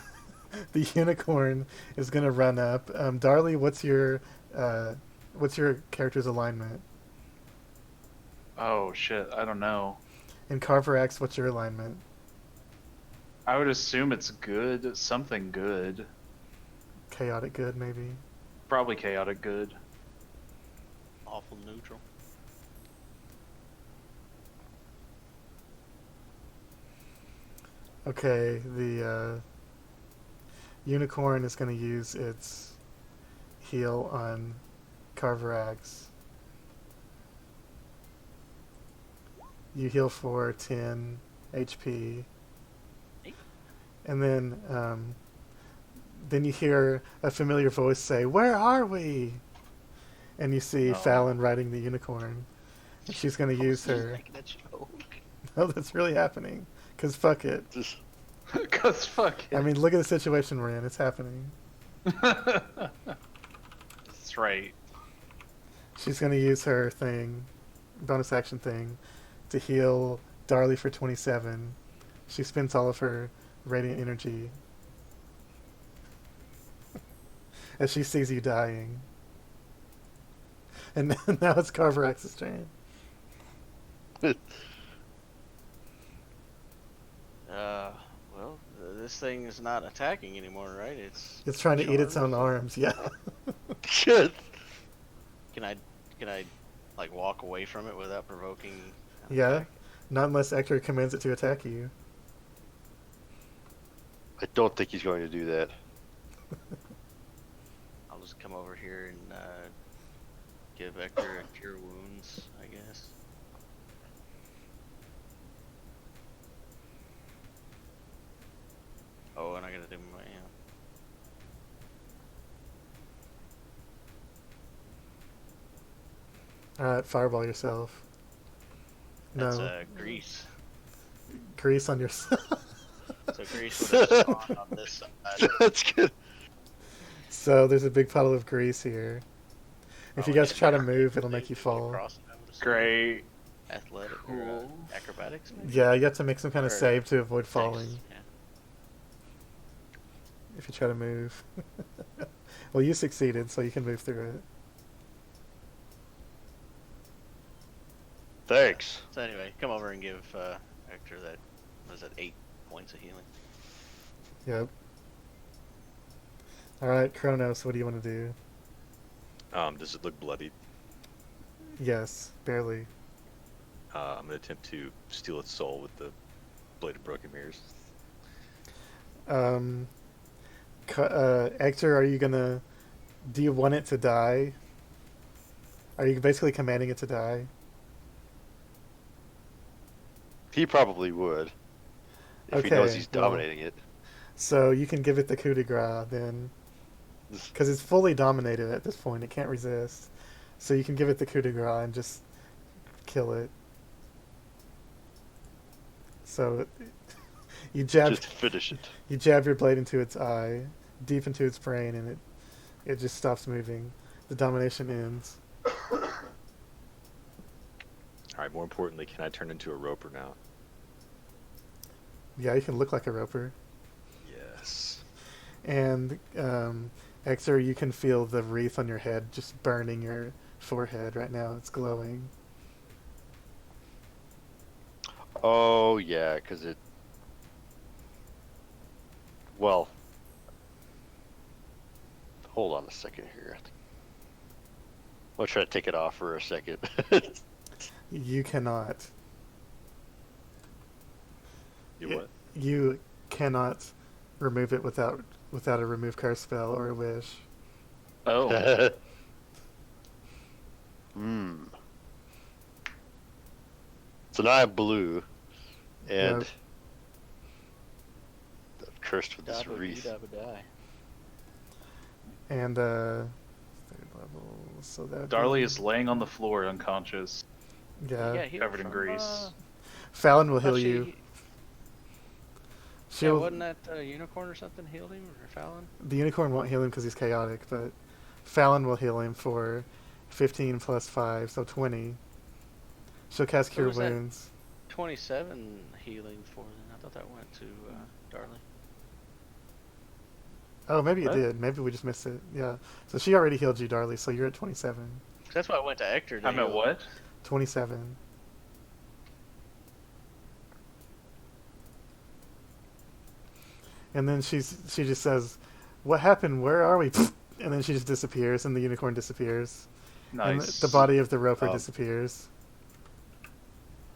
unicorn is going to run up. Darli, what's your character's alignment? Oh shit, I don't know. And Carvorax, what's your alignment? I would assume it's good, something good. Chaotic good, maybe. Probably chaotic good. Awful neutral. Okay, the unicorn is going to use its heal on Carvorax. You heal for 10 HP. And then you hear a familiar voice say, "Where are we?" And you see Fallon riding the unicorn. And she's going to use her... Making a joke. No, that's really happening. Because fuck it. Cause fuck it. I mean, look at the situation we're in. It's happening. That's right. She's going to use her thing, bonus action thing, to heal Darli for 27. She spends all of her radiant energy as she sees you dying. And now it's Carvorax's turn. Well, this thing is not attacking anymore, right? It's trying to eat its own charmed. arms, yeah. Shit. Can I like walk away from it without provoking? an Yeah, attack? not unless Ectur commands it to attack you. I don't think he's going to do that. I'll just come over here and give Ectur a cure wounds, I guess. Oh, and I gotta do my Alright, fireball yourself. that's No, grease. grease on yourself. So grease would have spawned on this side. That's good. So there's a big puddle of grease here. If you Oh, guys and try to then move, it'll they make you get fall. across it, I would assume. Great. Athletic or Cool. acrobatics, maybe? Yeah, you have to make some kind of Or save to avoid Dex, falling yeah. if you try to move. Well, you succeeded, so you can move through it. Thanks. So anyway, come over and give Ectur that, was that 8 points of healing? Yep. Alright, Kronos, what do you want to do? Does it look bloodied? Yes, barely. I'm gonna attempt to steal its soul with the blade of broken mirrors. Ectur, are you gonna... Do you want it to die? Are you basically commanding it to die? He probably would. If he knows he's well, dominating it. So you can give it the coup de grace then. Because it's fully dominated at this point. It can't resist. So you can give it the coup de grace and just kill it. So you jab Just finish it. you jab your blade into its eye, deep into its brain, and it just stops moving. The domination ends. Alright, more importantly, can I turn into a roper now? Yeah, you can look like a roper. Yes. And Ectur, you can feel the wreath on your head just burning your forehead right now. It's glowing. Oh, yeah, because it... Well... Hold on a second here. I'll try to take it off for a second. You cannot. You what? You cannot remove it without a remove curse spell or a wish. Oh, Hmm. So now I have blue, and Yep. I'm cursed with this Dab would wreath. dab would die. And third level, so that Darli is laying on the floor unconscious. yeah. healed covered in from, grease. Fallon will thought heal you. Yeah, She'll wasn't that unicorn or something healed him or Fallon? the unicorn won't heal him because he's chaotic, but Fallon will heal him for 15 plus 5, so 20. She'll cast Cure was that? Wounds. 27 healing for them. I thought that went to Darli. Oh, maybe it What? did. Maybe we just missed it. Yeah. So she already healed you, Darli, so you're at 27. That's why I went to Ectur. to I'm at heal. what? 27. And then she just says, "What happened? Where are we?" And then she just disappears, and the unicorn disappears, and Nice. the body of the roper Oh. disappears.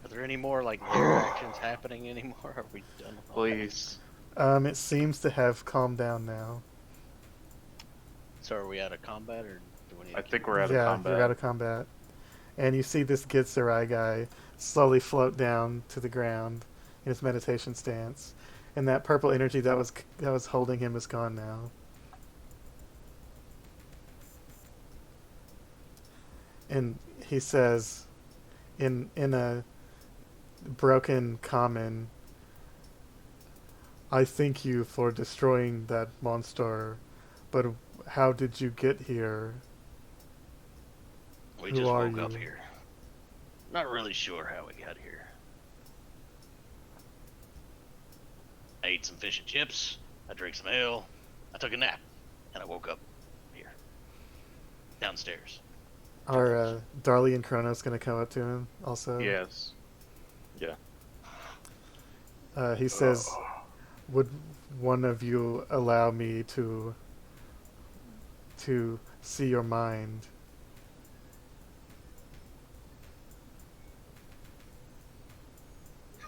Are there any more like lair actions happening anymore? Are we done with all that? Please. It seems to have calmed down now. So are we out of combat or do we need I to think keep- we're out of Yeah, combat. you're out of combat, and you see this Gitzerai guy slowly float down to the ground in his meditation stance, and that purple energy that was holding him is gone now. And he says, in a broken common, "I thank you for destroying that monster, but how did you get here?" We Who just are woke up you? here. Not really sure how we got here. I ate some fish and chips. I drank some ale. I took a nap, and I woke up here, downstairs. Are Darli and Kronos going to come up to him also? Yes. Yeah. He says, "Would one of you allow me to see your mind?"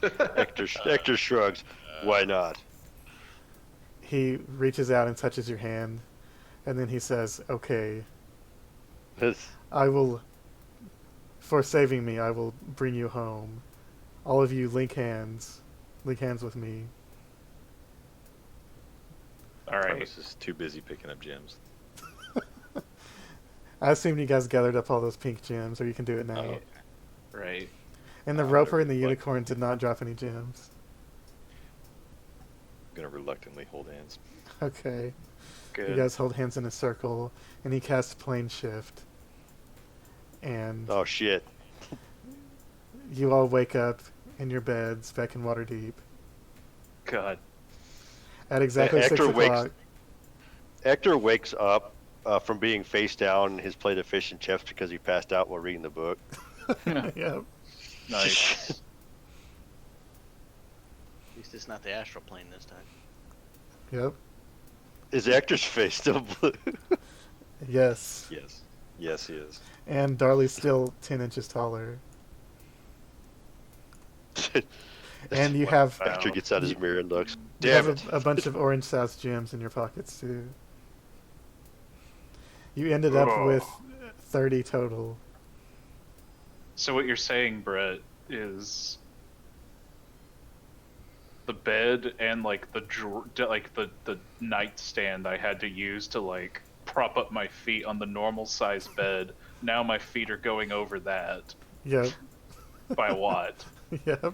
Ectur shrugs. Why not? He reaches out and touches your hand, and then he says, "Okay, I will, for saving me, I will bring you home. All of you link hands with me." All I right. was just too busy picking up gems. I assume you guys gathered up all those pink gems, or you can do it now. Oh. Right. And the I'm roper and the gonna unicorn did not drop any gems. I'm gonna reluctantly hold hands. Okay. Good. You guys hold hands in a circle, and he casts Plane Shift. And Oh shit! you all wake up in your beds back in Waterdeep God. at exactly Ectur 6 wakes- o'clock. Ectur wakes up from being face down in his plate of fish and chips because he passed out while reading the book. Yep. Nice. At least it's not the astral plane this time. Yep. Is Ectur's face still blue? Yes. Yes. Yes, he is. And Darli's still 10 inches taller. And you have Wow. Ectur gets out his mirror and looks. you Damn have it! a bunch of orange sauce gems in your pockets too. You ended up Oh. with 30 total. So what you're saying, Brett, is the bed and like the the nightstand I had to use to like prop up my feet on the normal size bed. Now my feet are going over that. Yep. By what? Yep.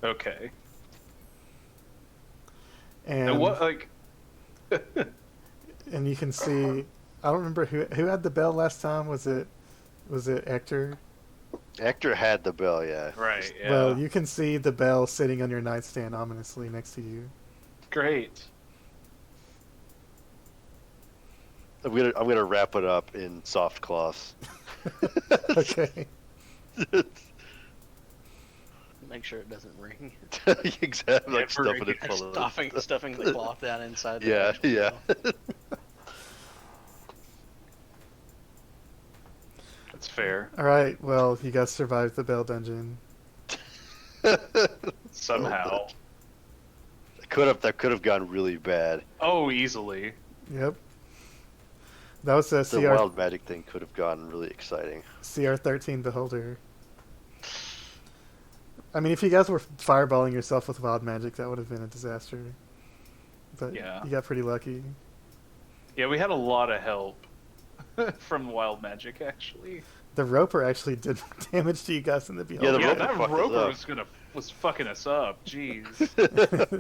Okay. And And what like? and you can see, I don't remember who had the bell last time. Was it Ectur? Ectur had the bell, yeah. Right. Yeah. Well, you can see the bell sitting on your nightstand ominously next to you. Great. I'm gonna wrap it up in soft cloths. Okay. Make sure it doesn't ring. Exactly, like Never stuffing it again. full of stuffing the cloth down inside. The Yeah, actual yeah. bell. That's fair. All right. Well, you guys survived the bell dungeon. somehow. That could have gone really bad. Oh, easily. Yep. That was a The wild magic thing could have gone really exciting. CR13 Beholder. I mean, if you guys were fireballing yourself with wild magic, that would have been a disaster. But Yeah. you got pretty lucky. Yeah, we had a lot of help from wild magic, actually. The Roper actually did damage to you guys in the Beholder. Yeah, the Yeah, Roper that fucked us roper up. was fucking us up. Jeez.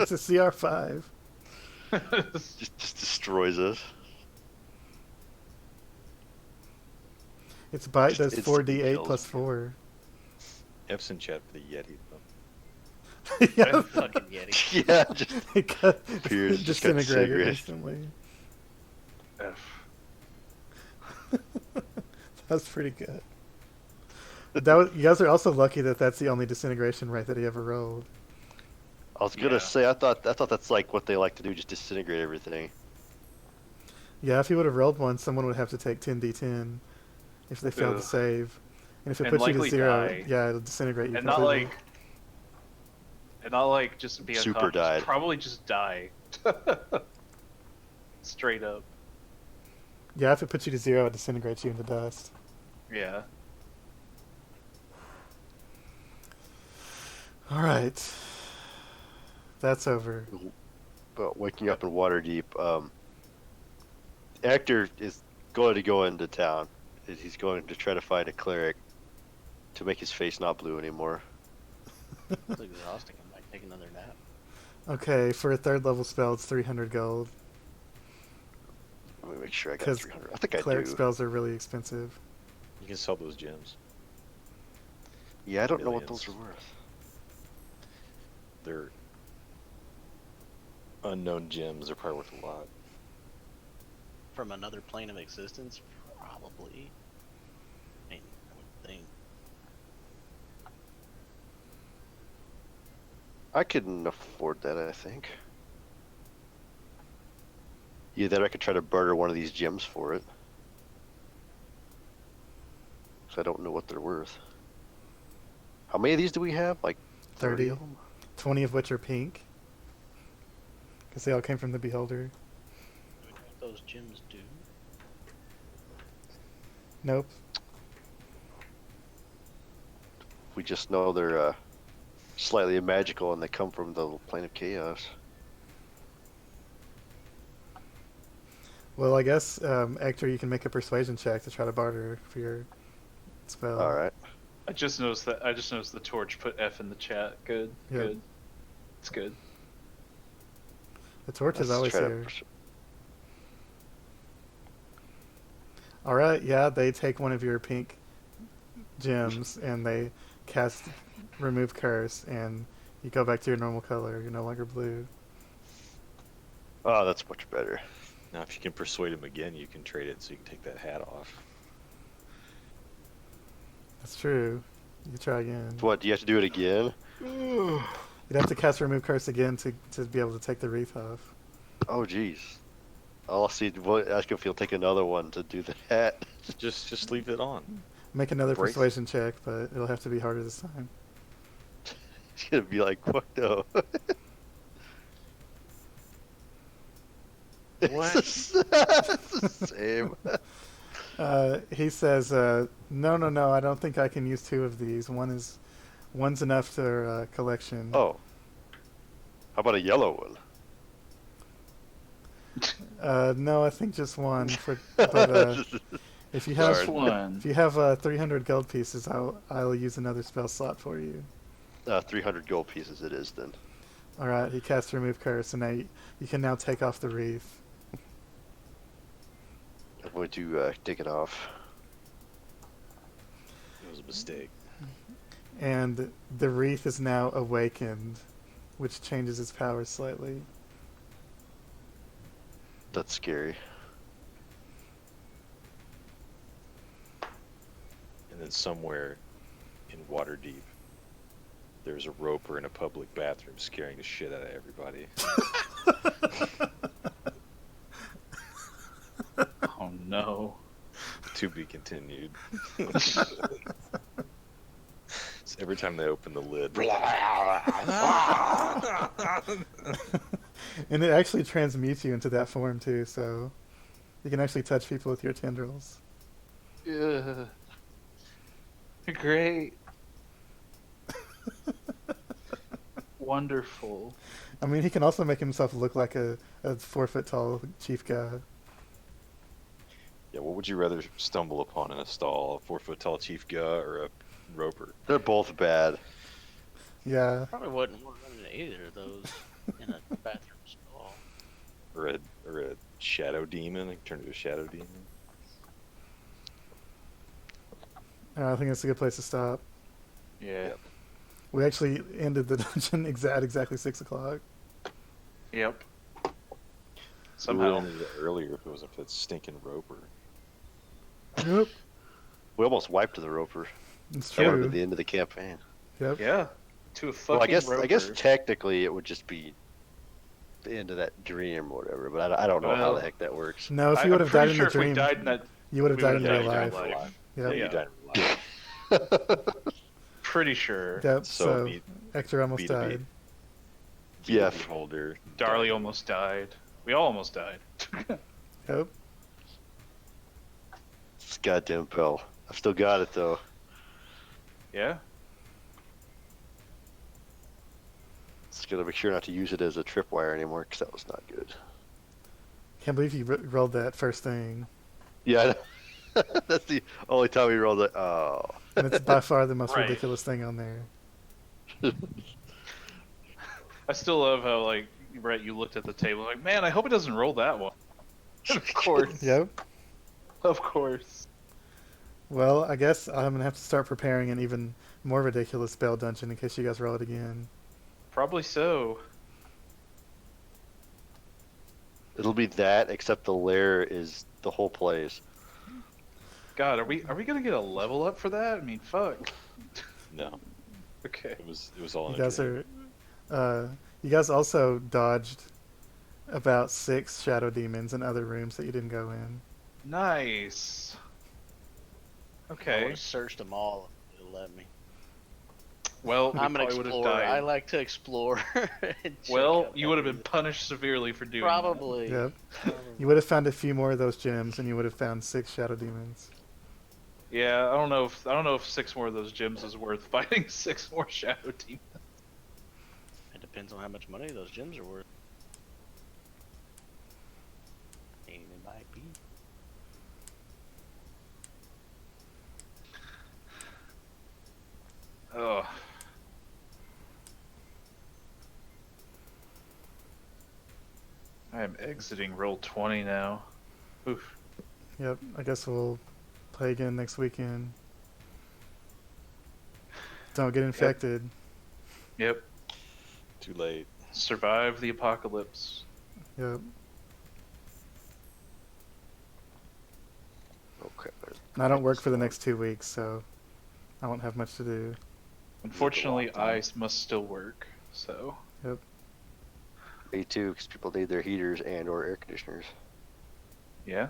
It's a CR5. Just destroys us. Its bite does It's 4d8 kills plus me. 4. F's in chat for the Yeti. Yeah, Fucking Yeti. Yeah, just it got Appears, just got disintegrated disintegrated. instantly. F. That's pretty good. That was, you guys are also lucky that that's the only disintegration rate that he ever rolled. I was gonna Yeah. say I thought that's like what they like to do, just disintegrate everything. Yeah, if he would have rolled one, someone would have to take 10d10 if they failed to Ugh. save. And if it And puts you to likely 0, die. yeah, it'll disintegrate you And not completely. like just be Super unconscious. died. Probably just die. Straight up. Yeah, if it puts you to 0, it disintegrates you into dust. Yeah. Alright. That's over. But waking up in Waterdeep, Ectur is going to go into town. He's going to try to find a cleric to make his face not blue anymore. It's exhausting. I might take another nap. Okay, for a 3rd level spell, it's 300 gold. Let me make sure I got 'Cause 300. I think I Cleric do. spells are really expensive. You can sell those gems. Yeah, I don't know what Millions. those are worth. They're unknown gems. They're probably worth a lot. From another plane of existence? Probably. I mean, I would think. I couldn't afford that, I think. Either I could try to barter one of these gems for it. So I don't know what they're worth. How many of these do we have? Like 30 30. of them? 20 of which are pink. Because they all came from the Beholder. Do we know what those gems do? Nope. We just know they're slightly magical and they come from the plane of chaos. Well, I guess, Ectur, you can make a persuasion check to try to barter for your spell. Alright. I just noticed the torch put F in the chat. Good. Yeah. Good. It's good. The torch is Let's always try to here. Alright, yeah, they take one of your pink gems and they cast Remove Curse, and you go back to your normal color. You're no longer blue. Oh, that's much better. Now, if you can persuade him again, you can trade it so you can take that hat off. That's true. You can try again. What, do you have to do it again? You'd have to cast Remove Curse again to be able to take the wreath off. Oh, jeez. I'll see. Ask if he'll take another one to do the hat. Just leave it on. Make another Brace. persuasion check, but it'll have to be harder this time. He's gonna be like, fuck no. What? It's the same. He says, no, I don't think I can use 2 of these. One's enough for collection. Oh. How about a yellow one? No, I think just one. But if you have Darn. One. if you have 300 gold pieces, I'll use another spell slot for you. 300 gold pieces it is then. All right, he casts Remove Curse, and now you can now take off the wreath. I'm going to take it off. It was a mistake. And the wreath is now awakened, which changes its power slightly. That's scary. And then somewhere in Waterdeep, there's a roper in a public bathroom scaring the shit out of everybody. Oh no. To be continued. It's Every time they open the lid. And it actually transmutes you into that form too, so you can actually touch people with your tendrils. Yeah. Great. Wonderful. I mean, he can also make himself look like a 4 foot tall chief guy. Yeah, what would you rather stumble upon in a stall? A 4 foot tall chief guy or a roper? They're both bad. Yeah. Probably wouldn't want to run into either of those in a bathroom stall. Or a shadow demon? Turn into a shadow demon? I think that's a good place to stop. Yeah. We actually ended the dungeon at exactly 6 o'clock. Yep. We Somehow. would have ended it earlier if it wasn't for that stinking roper. Yep. We almost wiped the roper. It's That would have true. been the end of the campaign. Yep. Yeah. To a fucking Well, I guess roper. technically it would just be the end of that dream or whatever, but I don't know how Well- the heck that works. No, if you I'm would have pretty died in sure the if we dream, died in that, you would have we died in would've real died in life. real life. Yep. Yeah, you Yeah. died in real life. Pretty sure. Yep. So So, be- Ectur almost B2B. died. Yeah. Holder. Darli almost died. We all almost died. Yep. This goddamn pill. I've still got it though. Yeah. Just gotta make sure not to use it as a tripwire anymore, because that was not good. Can't believe you rolled that first thing. Yeah, that's the only time we rolled it. Oh. And it's by far the most Right. ridiculous thing on there. I still love how, like, Brett, you looked at the table like, man, I hope it doesn't roll that one. Of course. Yep. Of course. Well, I guess I'm gonna have to start preparing an even more ridiculous spell dungeon in case you guys roll it again. Probably so. It'll be that, except the lair is the whole place. God, are we gonna get a level up for that? I mean, fuck. No, Okay. it was all in You a guys dream. are, you guys also dodged about 6 shadow demons in other rooms that you didn't go in. Nice. I would Okay. have searched them all if you'd let me. Well, we I'm an probably would have explorer. died. I like to explore. and check Well, out you would have been everything. punished severely for doing Probably. Yep. Probably. You would have found a few more of those gems, and you would have found 6 shadow demons. that. Yeah, I don't know if 6 more of those gems is worth fighting 6 more shadow demons. It depends on how much money those gems are worth. And it might be. Ugh. I am exiting roll 20 now. Oof. Yep. I guess we'll play again next weekend. Don't get infected. Yep. Too late. Survive the apocalypse. Yep. Okay. And I don't work for the next 2 weeks, so I won't have much to do. Unfortunately, I must still work, so. Me too, because people need their heaters and or air conditioners. Yeah.